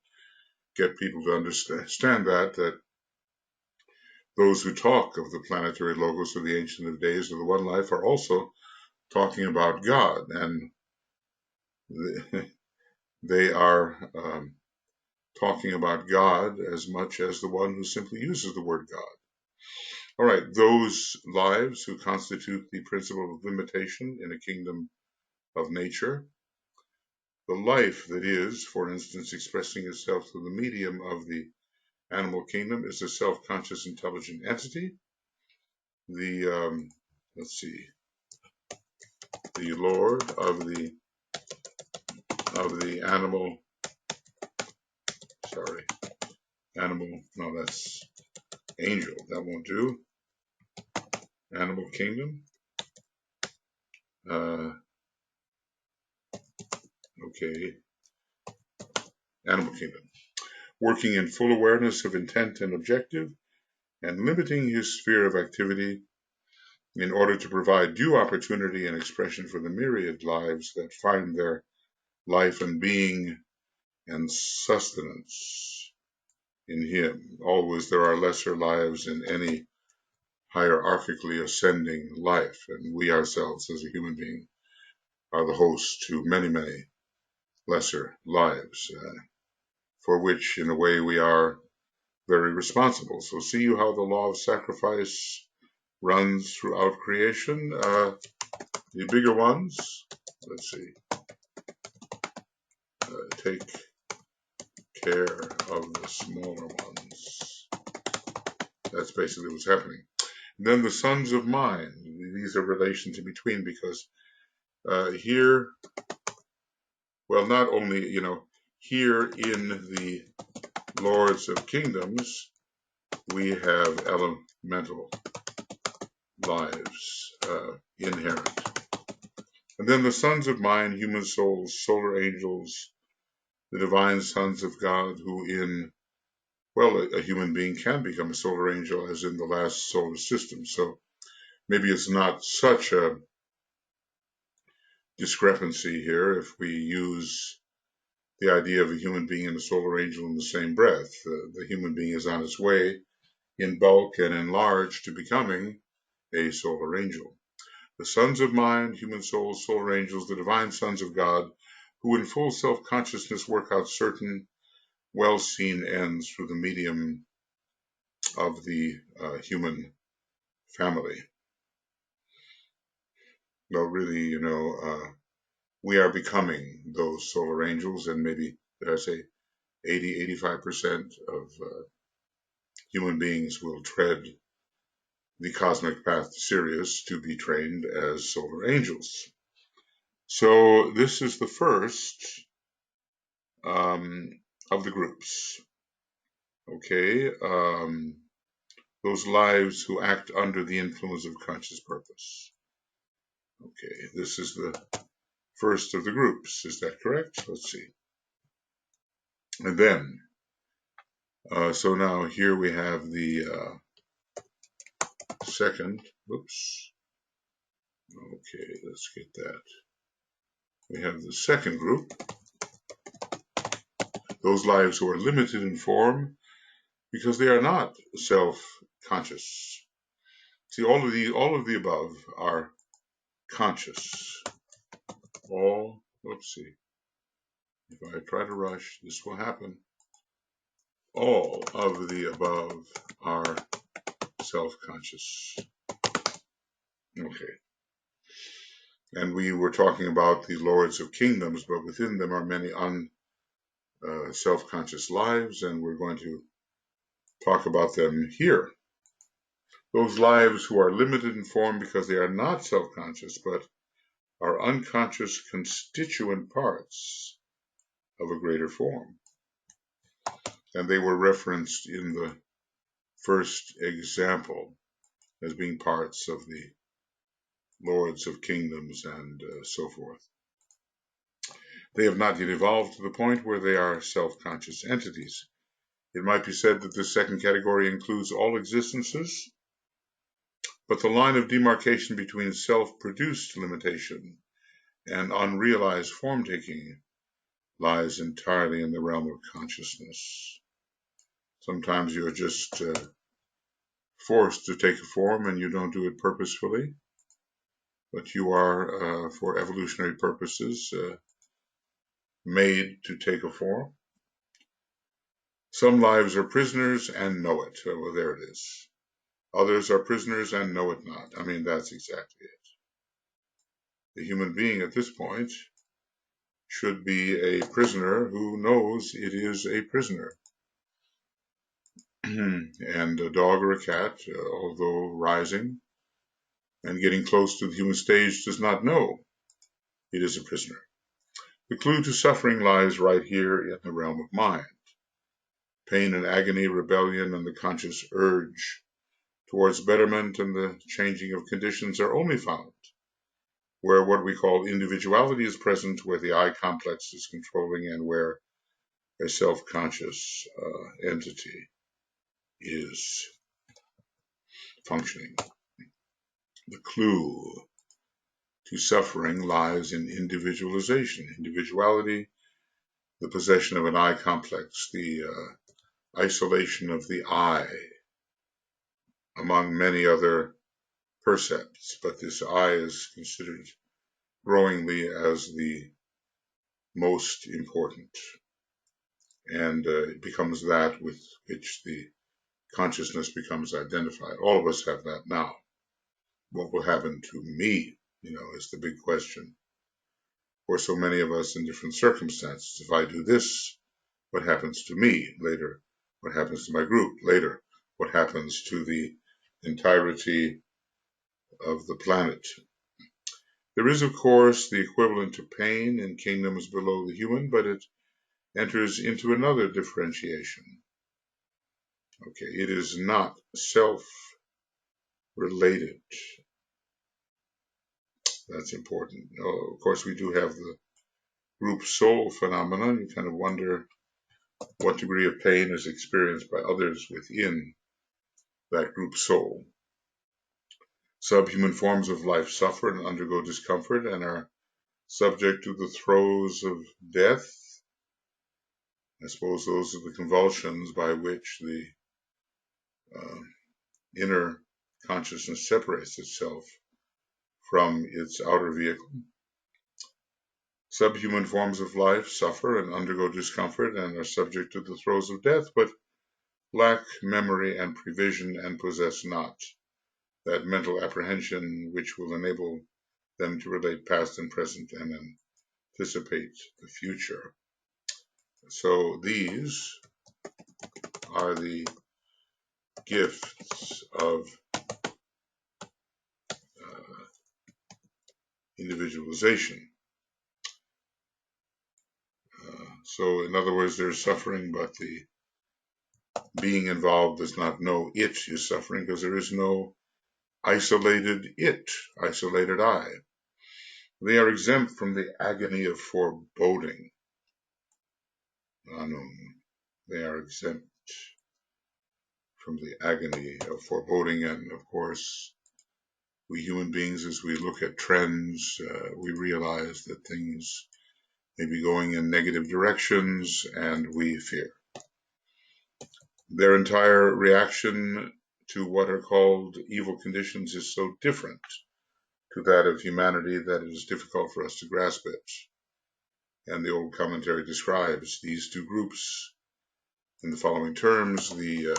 get people to understand that those who talk of the planetary logos of the Ancient of Days or the One Life are also talking about God, and they are talking about God as much as the one who simply uses the word God. All right, those lives who constitute the principle of limitation in a kingdom of nature The life that is, for instance, expressing itself through the medium of the animal kingdom is a self-conscious intelligent entity. The let's see, the Lord of the animal, sorry, animal, no, that's angel, that won't do. Animal kingdom. Okay, animal kingdom. Working in full awareness of intent and objective, and limiting his sphere of activity in order to provide due opportunity and expression for the myriad lives that find their life and being and sustenance in him. Always there are lesser lives in any hierarchically ascending life, and we ourselves as a human being are the host to many, many lesser lives, for which in a way we are very responsible. So see you how the law of sacrifice runs throughout creation. The bigger ones, let's see, take care of the smaller ones. That's basically what's happening. And then the sons of mind, these are relations in between, because here, well, not only, here in the Lords of Kingdoms, we have elemental lives inherent. And then the sons of mind, human souls, solar angels, the divine sons of God, who a human being can become a solar angel, as in the last solar system. So maybe it's not such a discrepancy here if we use the idea of a human being and a solar angel in the same breath. The human being is on its way in bulk and in large to becoming a solar angel. The sons of mind, human souls, solar angels, the divine sons of God, who in full self-consciousness work out certain well-seen ends through the medium of the human family. Well, really, we are becoming those solar angels, and maybe, did I say, 80–85% of human beings will tread the cosmic path to Sirius to be trained as solar angels. So this is the first of the groups. Okay, those lives who act under the influence of conscious purpose. Okay, this is the first of the groups. Is that correct? Let's see. And then, so now here we have the second. Oops. Okay, let's get that. We have the second group. Those lives who are limited in form because they are not self-conscious. See, all of the above are conscious. Let's see. If I try to rush, this will happen. All of the above are self-conscious. Okay. And we were talking about the Lords of Kingdoms, but within them are many self-conscious lives, and we're going to talk about them here. Those lives who are limited in form because they are not self-conscious, but are unconscious constituent parts of a greater form. And they were referenced in the first example as being parts of the Lords of Kingdoms and so forth. They have not yet evolved to the point where they are self-conscious entities. It might be said that this second category includes all existences, but the line of demarcation between self-produced limitation and unrealized form-taking lies entirely in the realm of consciousness. Sometimes you're just forced to take a form and you don't do it purposefully, but you are, for evolutionary purposes, made to take a form. Some lives are prisoners and know it. Well, there it is. Others are prisoners and know it not. I mean, that's exactly it. The human being at this point should be a prisoner who knows it is a prisoner. And a dog or a cat, although rising and getting close to the human stage, does not know it is a prisoner. The clue to suffering lies right here in the realm of mind. Pain and agony, rebellion, and the conscious urge towards betterment and the changing of conditions are only found where what we call individuality is present, where the I complex is controlling, and where a self-conscious entity is functioning. The clue to suffering lies in individualization, individuality, the possession of an I complex, the isolation of the I among many other percepts, but this I is considered growingly as the most important, and it becomes that with which the consciousness becomes identified. All of us have that now. What will happen to me, is the big question. For so many of us in different circumstances, if I do this, what happens to me later? What happens to my group later? What happens to the entirety of the planet? There is, of course, the equivalent to pain in kingdoms below the human, but it enters into another differentiation. Okay, it is not self-related. That's important. Of course, we do have the group soul phenomenon. You kind of wonder what degree of pain is experienced by others within that group soul. Subhuman forms of life suffer and undergo discomfort and are subject to the throes of death. I suppose those are the convulsions by which the inner consciousness separates itself from its outer vehicle. Subhuman forms of life suffer and undergo discomfort and are subject to the throes of death, but lack memory and prevision and possess not that mental apprehension which will enable them to relate past and present and anticipate the future. So these are the gifts of individualization. So in other words, there's suffering, but the being involved does not know it is suffering because there is no isolated it, isolated I. They are exempt from the agony of foreboding. They are exempt from the agony of foreboding, and of course, we human beings, as we look at trends, we realize that things may be going in negative directions, and we fear. Their entire reaction to what are called evil conditions is so different to that of humanity that it is difficult for us to grasp it. And the old commentary describes these two groups in the following terms: the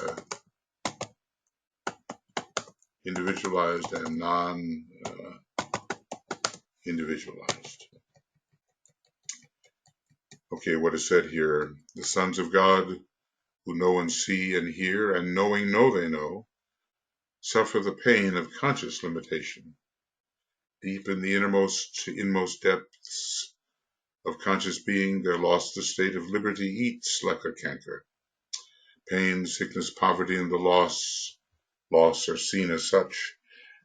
individualized and non-individualized. Okay, what is said here? The sons of God who know and see and hear, and knowing know they know, suffer the pain of conscious limitation. Deep in the inmost depths of conscious being, their lost estate of liberty eats like a canker. Pain, sickness, poverty, and the loss are seen as such,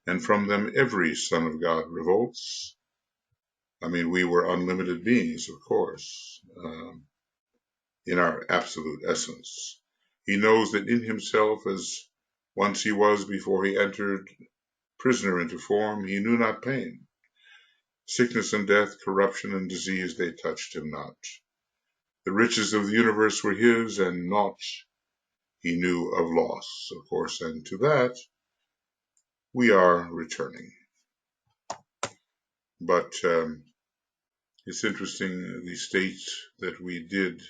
and from them every son of God revolts. We were unlimited beings, of course, in our absolute essence. He knows that in himself, as once he was before he entered prisoner into form, he knew not pain. Sickness and death, corruption and disease, they touched him not. The riches of the universe were his, and naught he knew of loss, of course, and to that we are returning. But it's interesting, the state that we did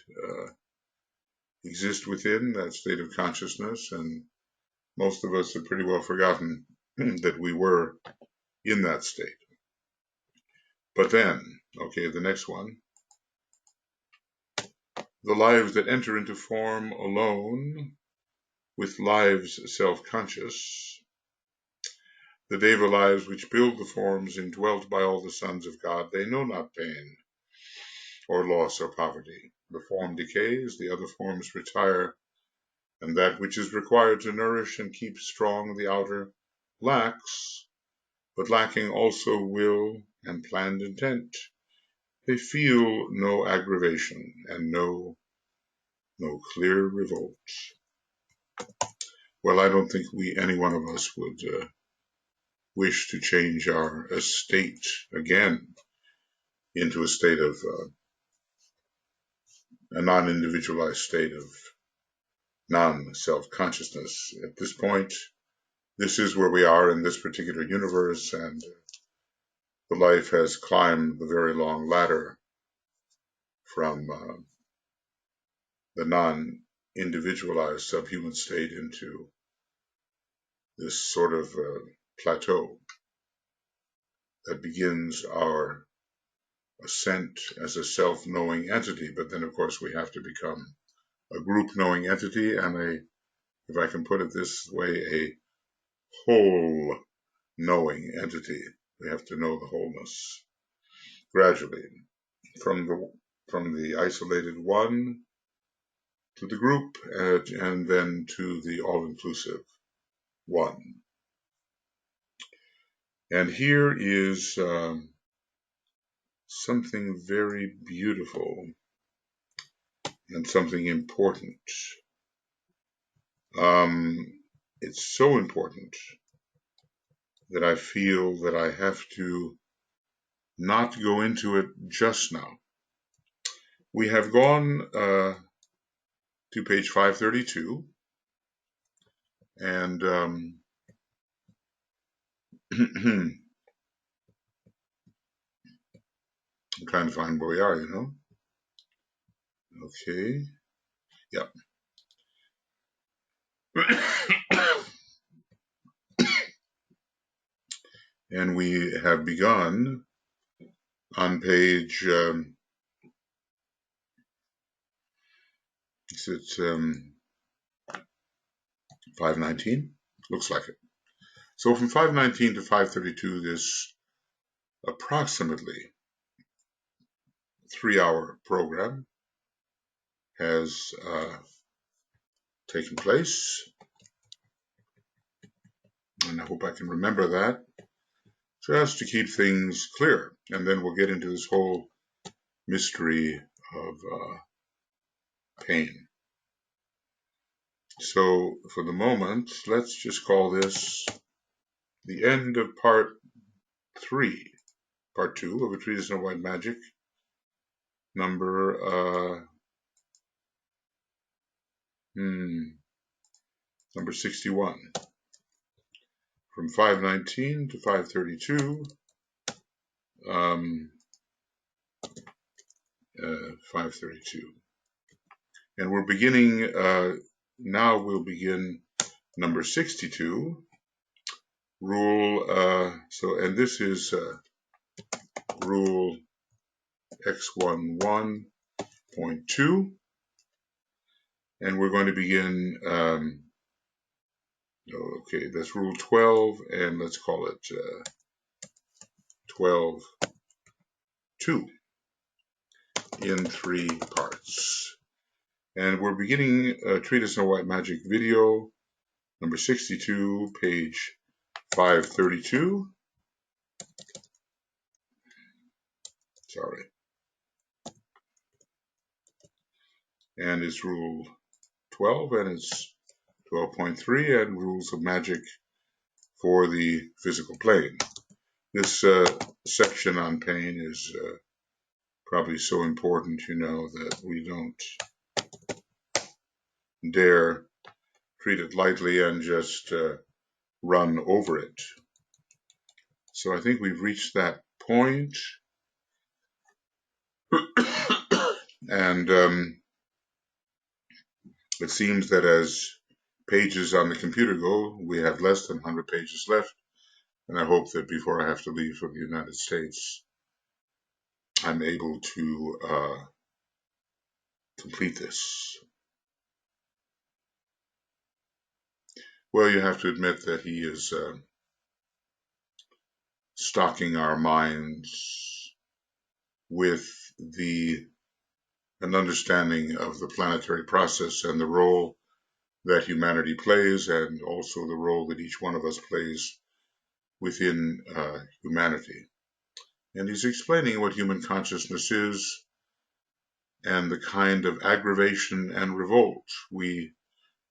exist within, that state of consciousness, and most of us have pretty well forgotten that we were in that state. But then, okay, the next one. the lives that enter into form alone, with lives self-conscious, the deva lives which build the forms indwelt by all the sons of God, they know not pain or loss or poverty. The form decays, the other forms retire, and that which is required to nourish and keep strong the outer lacks, but lacking also will and planned intent. They feel no aggravation and no clear revolt. Well, I don't think any one of us would wish to change our estate again into a state of a non-individualized state of non-self-consciousness. At this point, this is where we are in this particular universe, and the life has climbed the very long ladder from the non-individualized subhuman state into this sort of plateau that begins our ascent as a self-knowing entity. But then, of course, we have to become a group-knowing entity and if I can put it this way, a whole-knowing entity. We have to know the wholeness gradually, from the isolated one to the group, and then to the all-inclusive one. And here is something very beautiful and something important. It's so important that I feel that I have to not go into it just now. We have gone to page 532, and I'm trying to find where we are, you know. Okay, yeah. And we have begun on page, is it 519? Looks like it. So from 519 to 532, this approximately 3-hour program has taken place. And I hope I can remember that, just to keep things clear. And then we'll get into this whole mystery of pain. So for the moment, let's just call this the end of part 2 of A Treatise on White Magic, number 61. From 519 to 532, 532. And we're beginning, now we'll begin number 62, rule, and this is rule XI.1.2, and we're going to begin, okay, that's rule 12, and let's call it 12.2 in 3 parts. And we're beginning a Treatise on White Magic video, number 62, page 532. Sorry. And it's rule 12, and it's 12.3, and rules of magic for the physical plane. This section on pain is probably so important, you know, that we don't dare treat it lightly and just run over it. So I think we've reached that point. And it seems that as pages on the computer go, we have less than 100 pages left. And I hope that before I have to leave for the United States, I'm able to complete this? Well, you have to admit that he is stocking our minds with an understanding of the planetary process and the role that humanity plays, and also the role that each one of us plays within humanity. And he's explaining what human consciousness is and the kind of aggravation and revolt we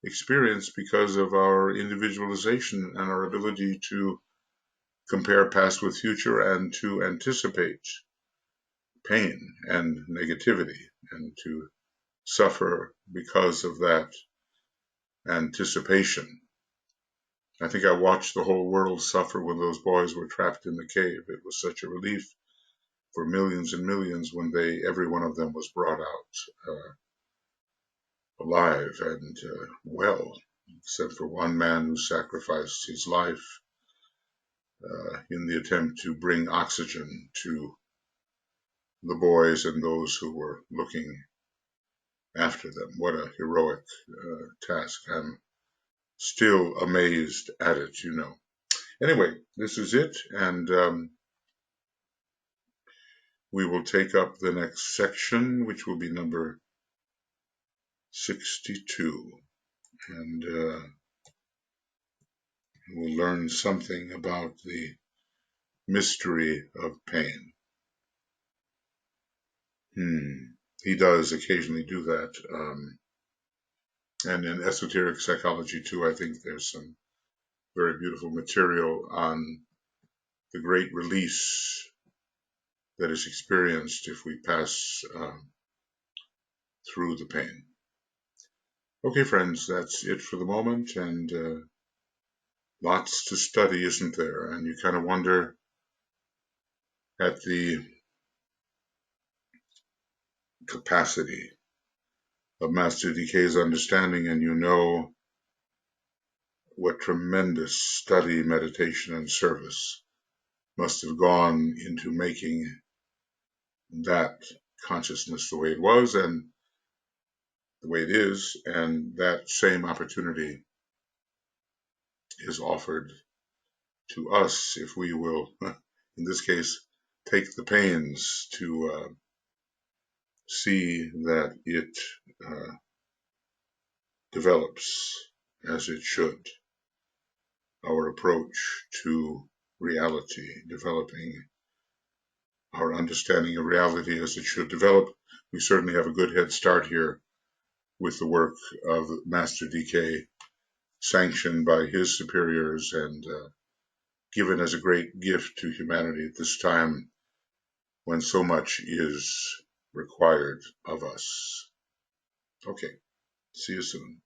experience because of our individualization and our ability to compare past with future and to anticipate pain and negativity and to suffer because of that anticipation. I think I watched the whole world suffer when those boys were trapped in the cave. It was such a relief for millions and millions when every one of them was brought out alive and well, except for one man who sacrificed his life in the attempt to bring oxygen to the boys and those who were looking after them. What a heroic task. I'm still amazed at it, you know. Anyway, this is it, and we will take up the next section, which will be number 62, and we'll learn something about the mystery of pain. He does occasionally do that, and in esoteric psychology too, I think there's some very beautiful material on the great release that is experienced if we pass through the pain. Okay, friends, that's it for the moment, and lots to study, isn't there? And you kind of wonder at the capacity of Master DK's understanding, and you know what tremendous study, meditation, and service must have gone into making that consciousness the way it was and the way it is, and that same opportunity is offered to us if we will, in this case, take the pains to see that it develops as it should. Our approach to reality, developing our understanding of reality as it should develop. We certainly have a good head start here with the work of Master DK, sanctioned by his superiors and given as a great gift to humanity at this time when so much is required of us. Okay, see you soon.